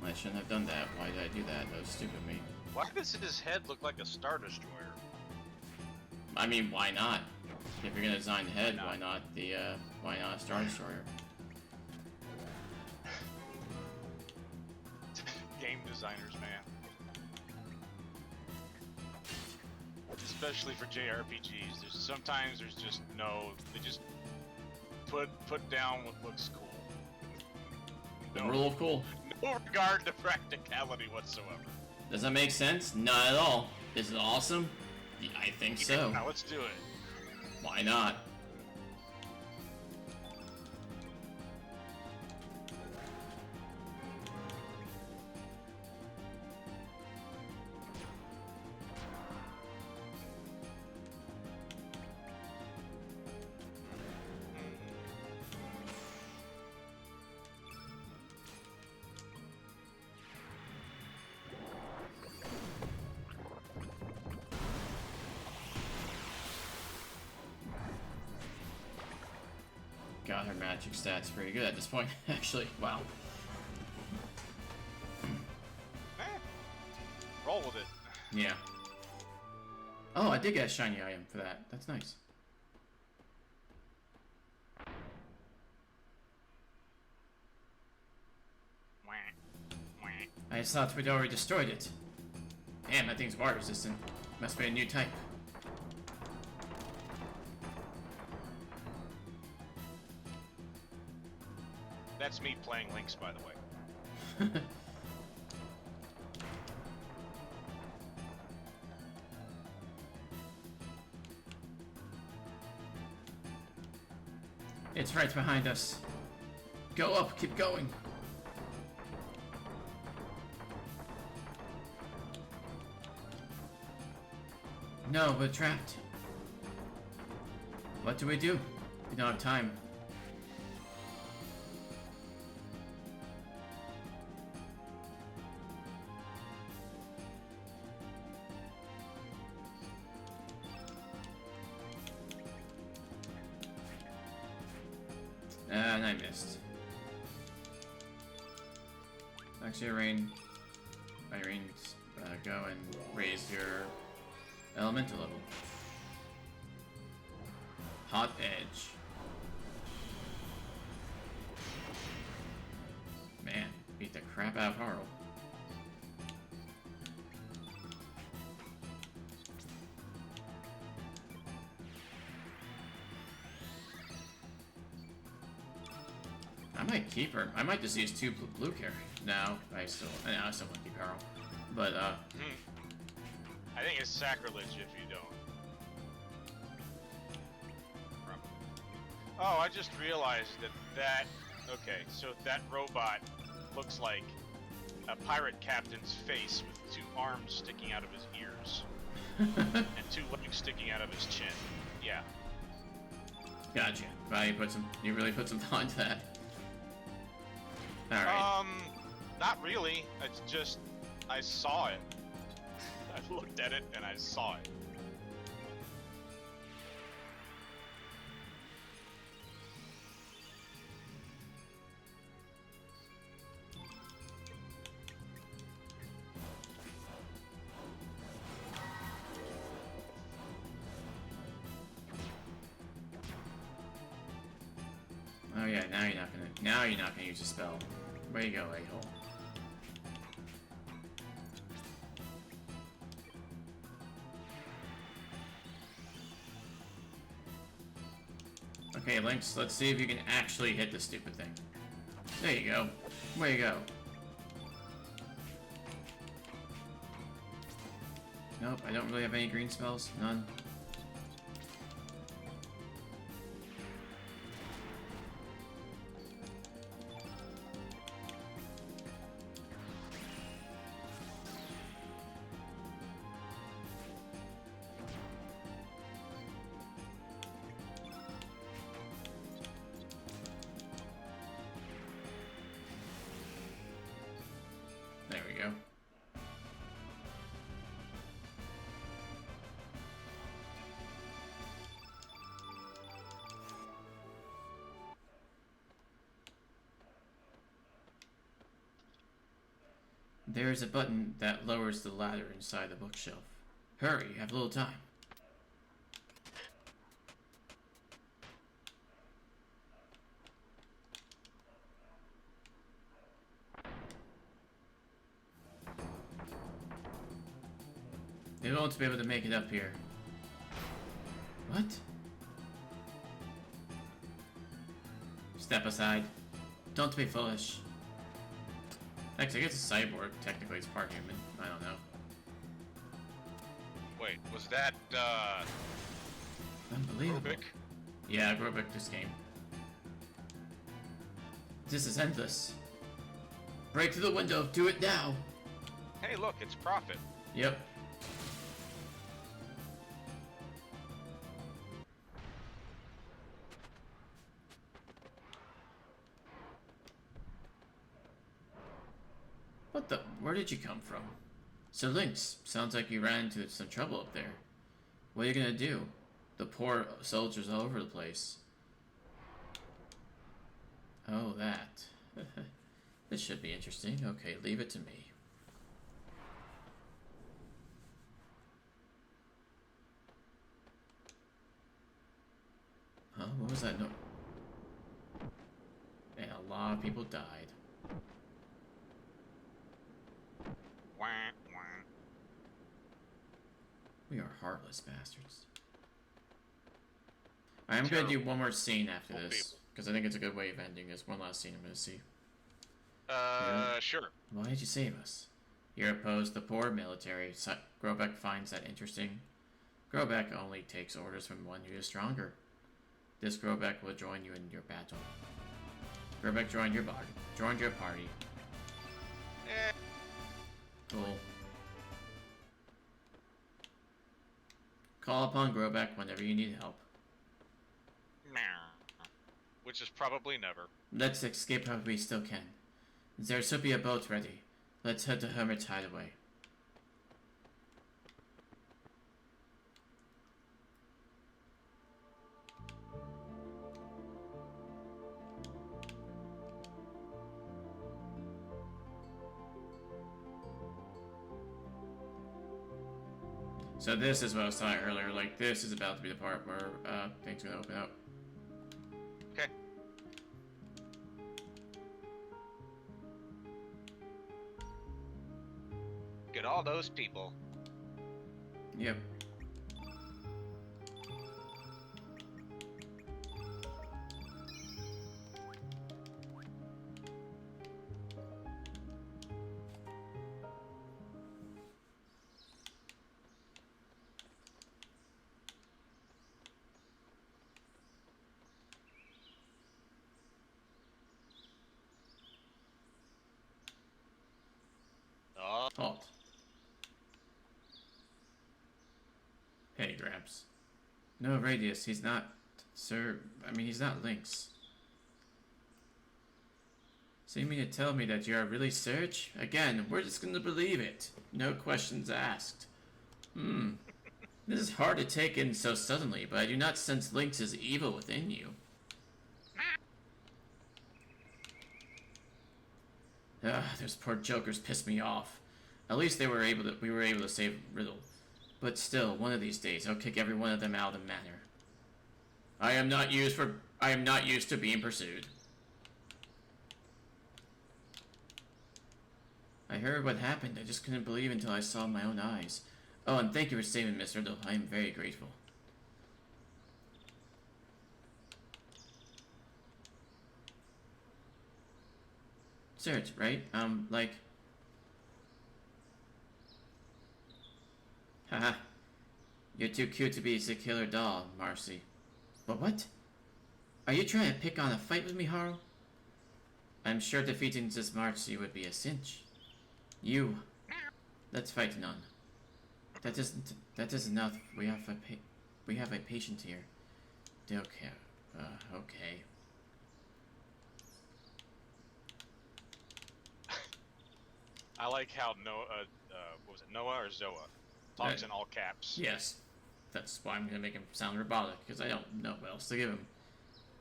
I shouldn't have done that. Why did I do that? That was stupid of me. Why does his head look like a Star Destroyer? I mean, why not? If you're gonna design the head, Why not? why not a Star Destroyer? Game designers, man. Especially for JRPGs, there's just no. They just put down what looks cool. The rule of cool. No regard to practicality whatsoever. Does that make sense? Not at all. Is it awesome? Yeah, I think so. Now let's do it. Why not? God, her magic stats pretty good at this point, actually. Wow. Roll with it. Yeah. Oh, I did get a shiny item for that. That's nice. I just thought we'd already destroyed it. Damn, that thing's water resistant. Must be a new type. That's me playing Lynx, by the way. It's right behind us. Go up, keep going. No, we're trapped. What do? We don't have time. And I missed. Actually, Irene, go and raise your elemental level. Hot Edge. Man, beat the crap out of Harl. I might keep her. I might just use two blue characters. No, I still want to keep Harl. But, I think it's sacrilege if you don't. Oh, I just realized that. Okay, so that robot looks like a pirate captain's face with 2 arms sticking out of his ears and 2 legs sticking out of his chin. Yeah. Gotcha. Wow, you really put some thought into that. Alright. Not really. It's just I saw it. I looked at it and I saw it. Oh yeah, now you're not gonna use a spell. Way to go, a-hole. Okay, Lynx, let's see if you can actually hit this stupid thing. There you go. Way to go. Nope, I don't really have any green spells. None. There we go. There is a button that lowers the ladder inside the bookshelf. Hurry, you have little time. They won't be able to make it up here. What? Step aside. Don't be foolish. Actually, I guess a cyborg technically is part human. I don't know. Wait, was that Unbelievable. Rubik? Yeah, Grobik this game. This is endless. Break through the window. Do it now. Hey, look, it's Prophet. Yep. What the? Where did you come from? So Lynx, sounds like you ran into some trouble up there. What are you gonna do? The poor soldiers all over the place. Oh, that. This should be interesting. Okay, leave it to me. Huh? What was that note? And a lot of people died. Wah, wah. We are heartless bastards. I'm gonna do one more scene after this, because I think it's a good way of ending this. One last scene I'm gonna see. Sure. Why did you save us? You're opposed to poor military. Grobek finds that interesting. Grobek only takes orders from one who is stronger. This Grobek will join you in your battle. Grobek joined your party. Eh. Cool. Call upon Grobek whenever you need help. Which is probably never. Let's escape how we still can. There should be a boat ready. Let's head to Hermit's Hideaway. So this is what I was talking earlier, like this is about to be the part where things are gonna open up. Okay. Get all those people. Yep. Halt. Hey, Gramps. No, Radius, he's not... Sir, I mean, he's not Lynx. So you mean to tell me that you are really Surge? Again, we're just gonna believe it. No questions asked. This is hard to take in so suddenly, but I do not sense Lynx's evil within you. Those poor jokers pissed me off. At least we were able to save Riddle. But still, one of these days, I'll kick every one of them out of the manor. I am not used to being pursued. I heard what happened. I just couldn't believe until I saw my own eyes. Oh, and thank you for saving Miss Riddle. I am very grateful. Surge, right? Like... Haha. You're too cute to be a killer doll, Marcy. But what? Are you trying to pick on a fight with me, Haru? I'm sure defeating this Marcy would be a cinch. You. Let's fight none. That isn't enough. We have a patient here. Okay. Okay. I like how Noah, what was it, Noah or Zoa? Talks in all caps. Yes. That's why I'm gonna make him sound robotic, because I don't know what else to give him.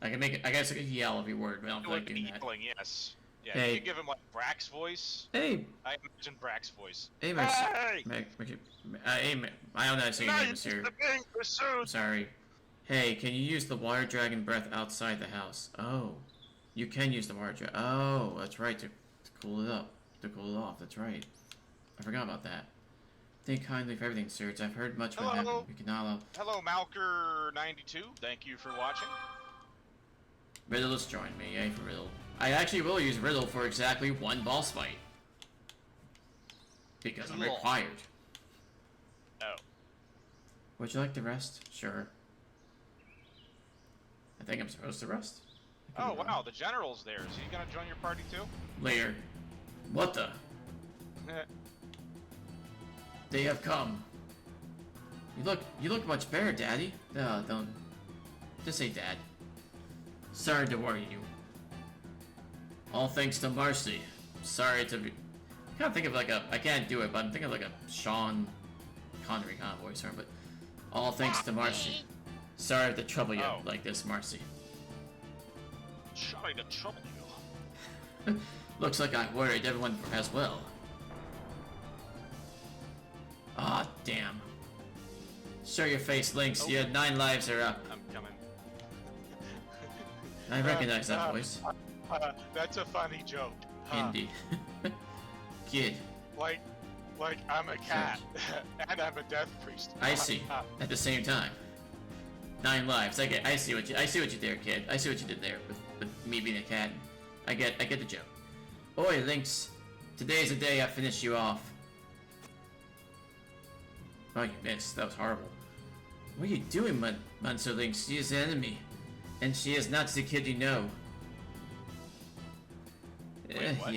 I guess I could yell every word, but I don't feel like doing that. Yelling, yes. Yeah, Hey. you give him like Brack's voice. Hey! I imagine Brack's voice. Hey, Hey! I don't know how to say your name, monsieur. I'm sorry. Hey, can you use the water dragon breath outside the house? Oh. You can use the water dragon. Oh, that's right, to cool it up. To cool it off, that's right. I forgot about that. Think kindly for everything, Surge. I've heard much what happened. We cannot allow... Hello, Malker92. Thank you for watching. Riddle has joined me, yay for Riddle. I actually will use Riddle for exactly one boss fight. Because I'm required. Oh. Would you like to rest? Sure. I think I'm supposed to rest. Oh, wow, the general's there. Is he gonna join your party too? Later. What the? They have come. You look much better, Daddy. No, don't. Just say Dad. Sorry to worry you. All thanks to Marcy. Sorry to be... I can't think of like a... I can't do it, but I'm thinking of like a Sean Connery kind of voice, but... All thanks to Marcy. Sorry to trouble you like this, Marcy. Sorry to trouble you. Looks like I worried everyone as well. Ah, damn. Show your face, Lynx. Your 9 lives are up. I'm coming. I recognize that voice. That's a funny joke. Indeed. Kid. Like I'm a cat, and I'm a death priest. I see. At the same time. 9 lives. I see what you did there, kid. I see what you did there with me being a cat. I get the joke. Oi, Lynx. Today's the day I finish you off. Oh, you missed. That was horrible. What are you doing, Monster Lynx? She is an enemy. And she is not the kid you know. Wait, what?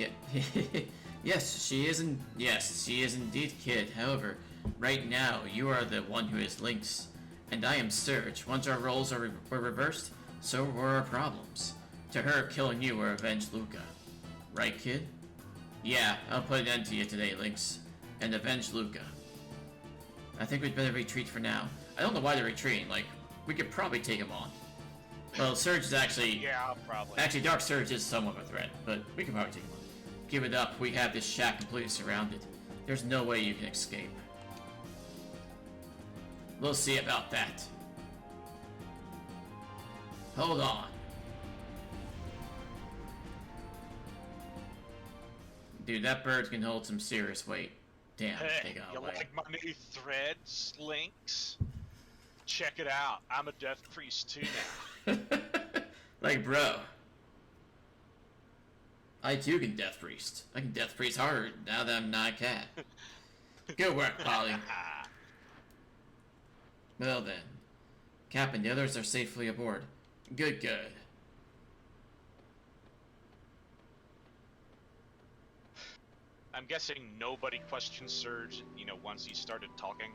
Yes, she is indeed kid. However, right now, you are the one who is Lynx. And I am Surge. Once our roles were reversed, so were our problems. To her, killing you will avenge Luca. Right, kid? Yeah, I'll put an end to you today, Lynx. And avenge Luca. I think we'd better retreat for now. I don't know why they're retreating, like, we could probably take him on. Well, Surge is actually... Yeah, probably. Actually, Dark Surge is somewhat of a threat, but we can probably take him on. Give it up, we have this shack completely surrounded. There's no way you can escape. We'll see about that. Hold on. Dude, that bird can hold some serious weight. Damn, Hey, they got you away. like my new threads, Lynx? Check it out. I'm a death priest too now. Like, bro. I too can Death Priest. I can Death Priest harder now that I'm not a cat. Good work, Polly. Well then. Cap and the others are safely aboard. Good. I'm guessing nobody questioned Surge, once he started talking.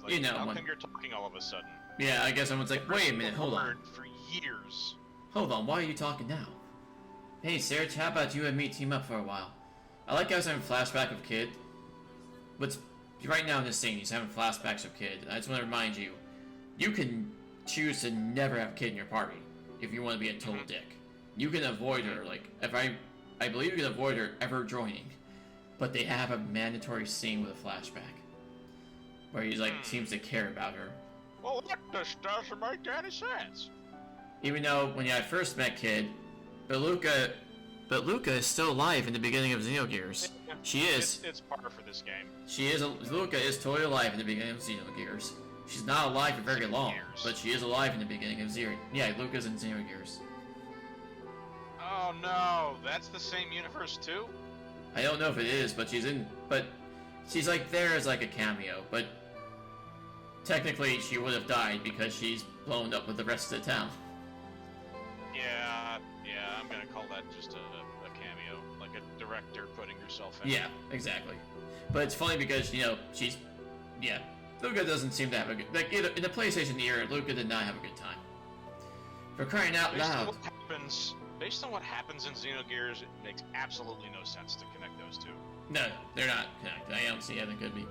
Like, You know, how when... come you're talking all of a sudden? Yeah, I guess someone's like, wait a minute, hold on. For years. Hold on, why are you talking now? Hey, Serge, how about you and me team up for a while? I like how he's having a flashback of Kid. But right now in this scene, he's having flashbacks of Kid. I just want to remind you, you can choose to never have Kid in your party if you want to be a total dick. You can avoid her, like, I believe you can avoid her ever joining. But they have a mandatory scene with a flashback. Where he, like, seems to care about her. Well, that just doesn't make any sense. Even though, when I first met Kid, But Luca is still alive in the beginning of Xenogears. Yeah, She is. It's par for this game. Luca is totally alive in the beginning of Xenogears. She's not alive for very long, but she is alive in the beginning of Luca's in Xenogears. Oh no, that's the same universe too? I don't know if it is, but she's like there as like a cameo, but technically she would have died because she's blown up with the rest of the town. Yeah, I'm gonna call that just a cameo, like a director putting herself in. Yeah, exactly. But it's funny because, Luca doesn't seem to have a good... Like, in the PlayStation era, Luca did not have a good time. For crying out loud. Based on what happens in Xenogears, it makes absolutely no sense to connect those two. No, they're not connected. I don't see how they could be.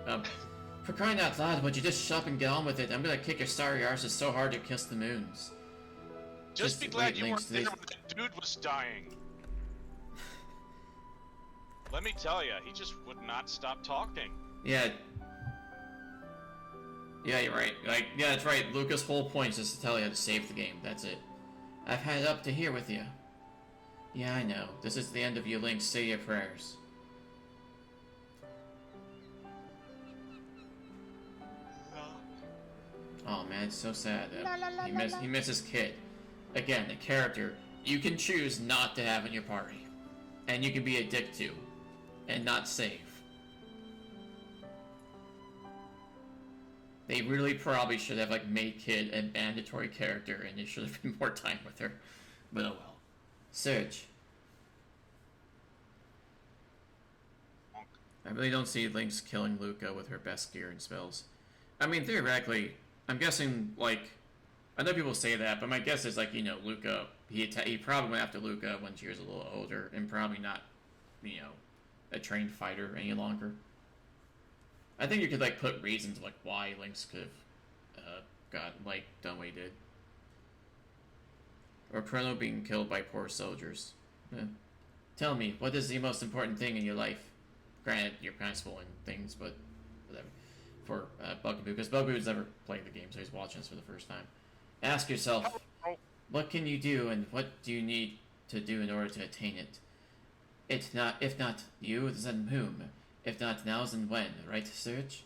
For crying out loud, would you just shut up and get on with it? I'm gonna kick your starry arses so hard to kiss the moons. Just be glad you weren't there when that dude was dying. Let me tell you, he just would not stop talking. Yeah. Yeah, you're right. Yeah, that's right. Luca's whole point is just to tell you how to save the game. That's it. I've had it up to here with you. Yeah, I know. This is the end of you, Link. Say your prayers. Oh man, it's so sad. He misses Kid. Again, the character you can choose not to have in your party, and you can be a dick to, and not save. They really probably should have made Kid a mandatory character, and they should have been more time with her. But oh well. Serge. I really don't see Link's killing Luca with her best gear and spells. I mean, theoretically, I'm guessing, I know people say that, but my guess is, Luca, he probably went after Luca when she was a little older, and probably not, a trained fighter any longer. I think you could, put reasons, why Lynx could have, done what he did. Or Chrono being killed by poor soldiers. Tell me, what is the most important thing in your life? Granted, you're kind of spoiling things, but whatever. For Bugaboo, because Bugaboo's never played the game, so he's watching this for the first time. Ask yourself, what can you do, and what do you need to do in order to attain it? If not you, then whom? If not now, then when? Right, Serge?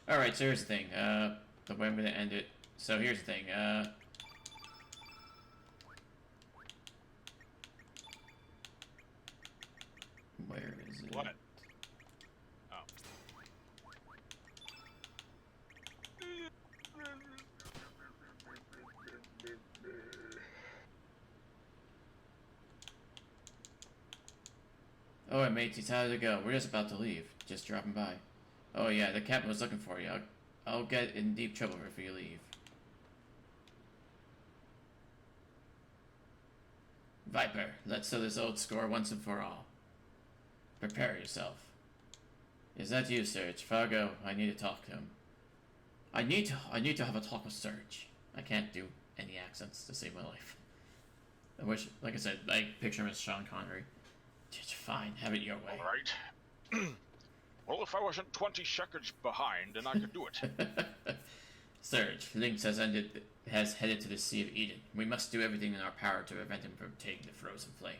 Alright, so here's the thing. The way I'm gonna end it. So here's the thing. Where is it? What? Oh. Oh, matey, how did it go? We're just about to leave. Just dropping by. Oh yeah, the captain was looking for you. I'll get in deep trouble if you leave. Viper, let's settle this old score once and for all. Prepare yourself. Is that you, Serge? Fargo, I need to talk to him. I need to have a talk with Serge. I can't do any accents to save my life. I wish, like I said, I picture him as Sean Connery. It's fine, have it your way. Alright. Well, if I wasn't 20 seconds behind, then I could do it. Serge, Lynx has headed to the Sea of Eden. We must do everything in our power to prevent him from taking the frozen flame.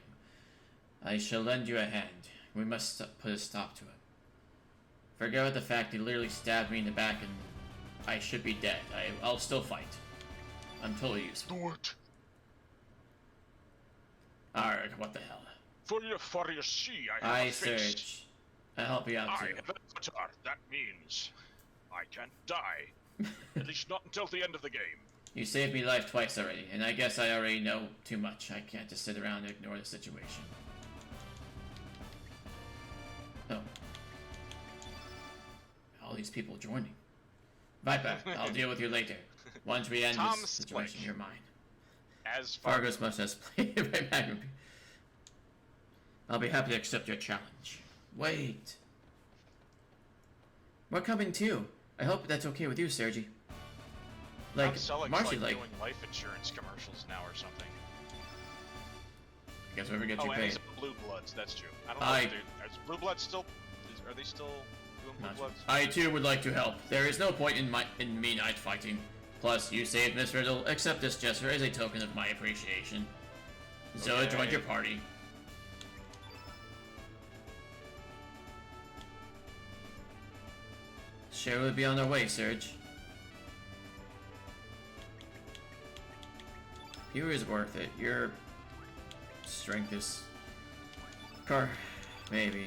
I shall lend you a hand. We must put a stop to him. Forget about the fact he literally stabbed me in the back and I should be dead. I'll still fight. I'm totally useful. Do it. Alright, what the hell? For you see, I have a fix. Serge. I'll help you out too. I have an avatar. That means I can't die. At least not until the end of the game. You saved me life twice already, and I guess I already know too much. I can't just sit around and ignore the situation. Oh. All these people joining. Viper, I'll deal with you later. Once we end Tom this situation, Spike. you're mine. As far Fargus must have played by Magnum. I'll be happy to accept your challenge. Wait. We're coming too. I hope that's okay with you, Sergi. Like, Selleck's Marcy, like doing life insurance commercials now or something. guess whoever gets Oh, you and paid. he's Blue Bloods. That's true. I don't know. Is Blue Bloods still? Are they still doing Blue Not- Bloods? I too would like to help. There is no point in me night fighting. Plus, you saved Miss Riddle. Accept this gesture as a token of my appreciation. Zoa Okay. joined your party. Sure will be on their way, Serge. Pew is worth it. Your strength is... maybe.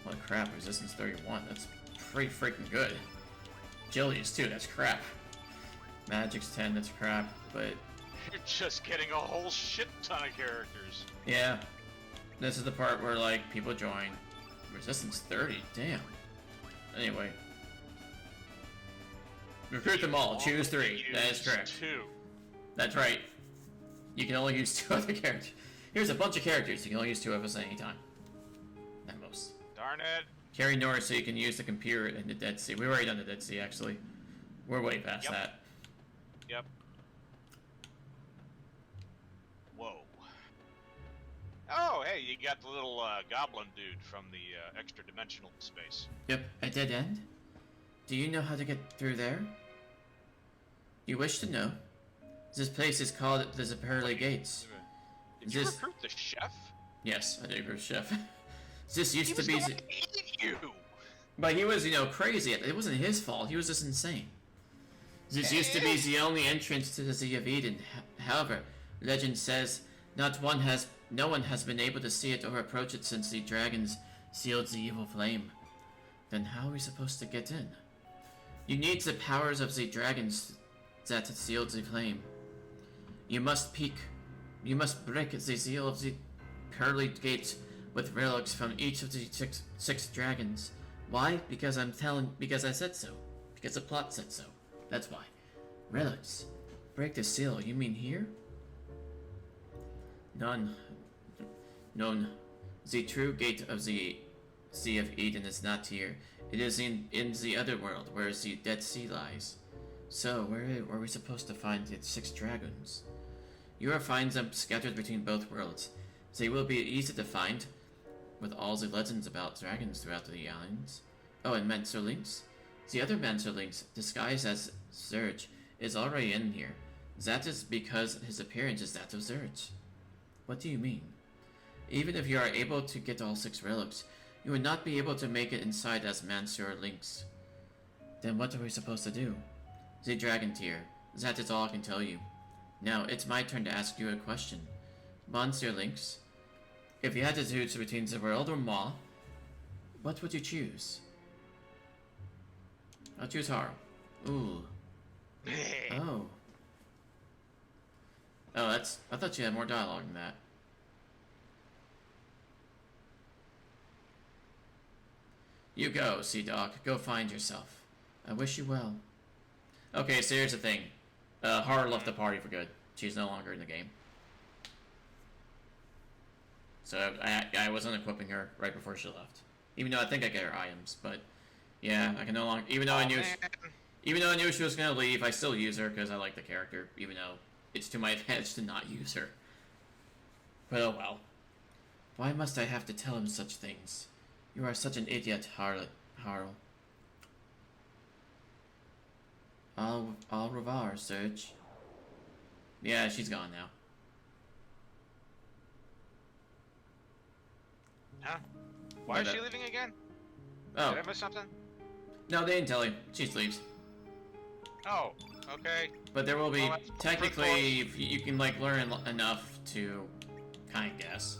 What crap, resistance 31. That's pretty freaking good. Agility is 2, that's crap. Magic's 10, that's crap, but... You're just getting a whole shit ton of characters. Yeah. This is the part where, like, people join. Resistance 30, damn. Anyway. Recruit them all, choose 3. That is correct. 2. That's right. You can only use 2 other characters. Here's a bunch of characters, you can only use 2 of us at any time. At most. Darn it. Carry Norris so you can use the computer in the Dead Sea. We've already done the Dead Sea, actually. We're way past Yep. that. Yep. Whoa. Oh, hey, you got the little goblin dude from the extra dimensional space. Yep, a dead end? Do you know how to get through there? You wish to know? This place is called the Zaperle Gates. Did you This- recruit the chef? Yes, I did, Chef. This used He to was be... going to eat you. But he was, crazy. It wasn't his fault. He was just insane. This used to be the only entrance to the Sea of Eden. However, legend says no one has been able to see it or approach it since the dragons sealed the evil flame. Then how are we supposed to get in? You need the powers of the dragons that sealed the flame. You must break the seal of the pearly gates with relics from each of the six dragons. Why? Because I said so. Because the plot said so. That's why. Relics. Break the seal, you mean here? None. The true gate of the Sea of Eden is not here. It is in the other world, where the Dead Sea lies. So, where are we supposed to find the 6 dragons? You will find them scattered between both worlds. They will be easy to find, with all the legends about dragons throughout the islands. Oh, and Manserlinks? The other Manserlinks, disguised as Zurge, is already in here. That is because his appearance is that of Zurge. What do you mean? Even if you are able to get all 6 relics, you would not be able to make it inside as Mansur Links. Then what are we supposed to do? The Dragon Tier. That is all I can tell you. Now, it's my turn to ask you a question. Monsieur Links, if you had to choose between the world or Maw, what would you choose? I'll choose Harl. Ooh. Oh. Oh, I thought you had more dialogue than that. You go, Sea Dog. Go find yourself. I wish you well. Okay, so here's the thing. Harl left the party for good. She's no longer in the game. So I wasn't equipping her right before she left. Even though I think I get her items, but yeah, I can no longer. Even though I knew she was gonna leave, I still use her because I like the character. Even though it's to my advantage to not use her. But oh well. Why must I have to tell him such things? You are such an idiot, Harl. Au revoir, Serge. Yeah, she's gone now. Huh? Why is But, she leaving again? Oh, Did I miss something? no, they didn't tell you. She leaves. Oh, okay. But there will be, Well, that's technically, if you can, like, learn enough to kind of guess.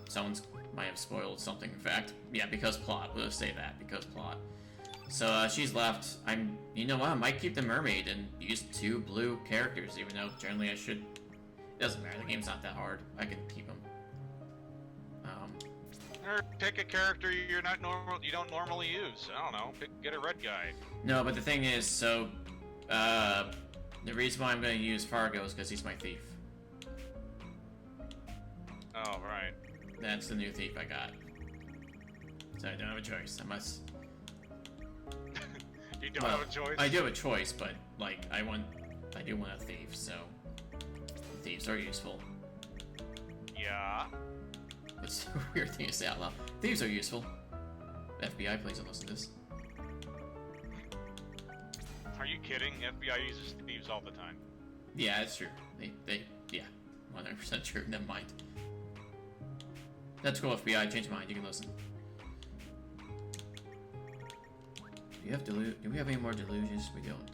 Someone's Might have spoiled something, in fact. Yeah, because plot. We'll just say that, because plot. So, she's left. You know what, I might keep the mermaid and use 2 blue characters, even though generally I should... It doesn't matter, the game's not that hard. I can keep them. Or pick a character you don't normally use. I don't know. Get a red guy. No, but the thing is, so... the reason why I'm going to use Fargo is because he's my thief. Oh, right. That's the new thief I got. So I don't have a choice. I must... You don't have a choice? I do have a choice, but, like, I do want a thief, so... Thieves are useful. Yeah. It's a weird thing to say out loud. Thieves are useful. FBI, please don't listen to this. Are you kidding? FBI uses thieves all the time. Yeah, it's true. Yeah. 100% true. Never mind. That's cool, FBI. Change your mind. You can listen. Do we have any more deluges? We don't.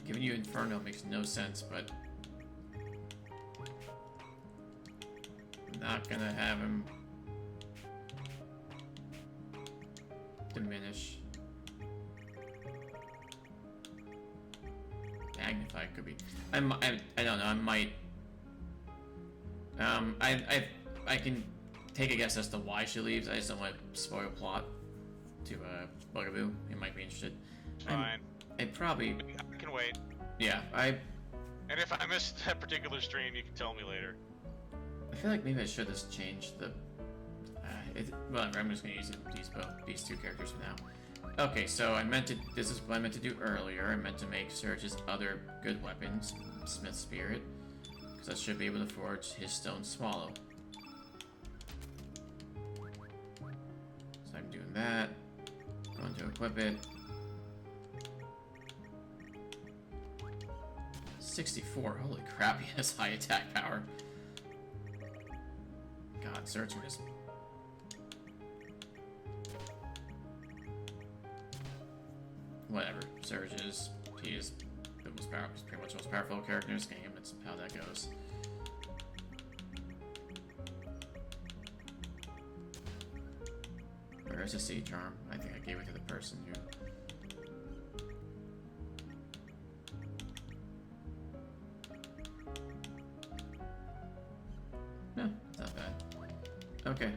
Giving you Inferno makes no sense, but... I'm not gonna have him... diminish. Magnify could be... I don't know, I might... I can take a guess as to why she leaves. I just don't want to spoil plot to Bugaboo. He might be interested. Fine. I probably... I can wait. Yeah, And if I missed that particular stream, you can tell me later. I feel like maybe I should just change the... whatever, I'm just gonna use these 2 characters for now. Okay, so this is what I meant to do earlier. I meant to make Surge's other good weapons, Smith Spirit, because I should be able to forge his Stone Swallow. So I'm doing that. Going to equip it. 64, holy crap, he has high attack power. God, Surge is... Whatever, Surge is... He is the most powerful, he's pretty much the most powerful character in this game, that's how that goes. Where is the Sea Charm? I think I gave it to the person who... No, it's not bad. Okay.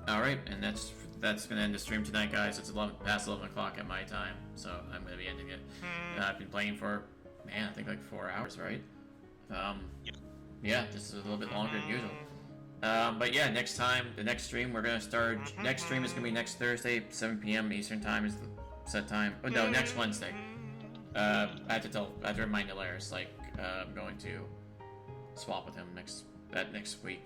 Alright, and that's gonna end the stream tonight, guys. It's past 11 o'clock at my time, so I'm gonna be ending it. I've been playing for, man, I think like 4 hours, right? Yeah, this is a little bit longer than usual. But yeah, next time, the next stream, we're gonna start. Next stream is gonna be next Thursday, 7 p.m. Eastern time is the set time. Oh no, next Wednesday. I have to remind Alaris, like, I'm going to swap with him next week.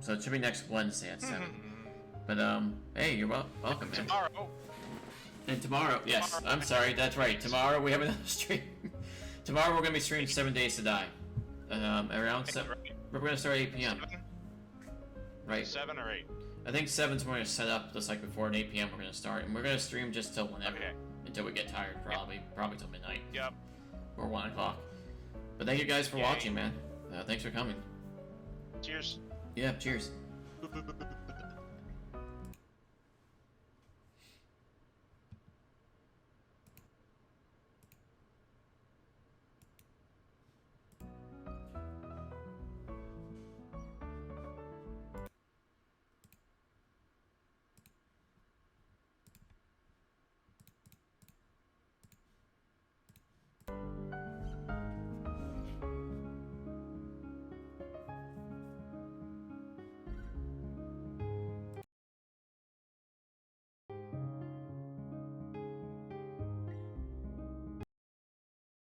So it should be next Wednesday at 7. But hey, you're welcome, man. Tomorrow. And tomorrow, yes, I'm sorry, that's right. Tomorrow we have another stream. Tomorrow we're gonna be streaming 7 Days to Die. Around 7. We're gonna start 8 p.m. 7? Right. 7 or 8? I think 7's we're gonna set up just like before, and 8 p.m. we're gonna start, and we're gonna stream just till whenever, until we get tired, probably till midnight. Yep. Or 1 o'clock. But thank you guys for watching, man. Thanks for coming. Cheers. Yeah, cheers.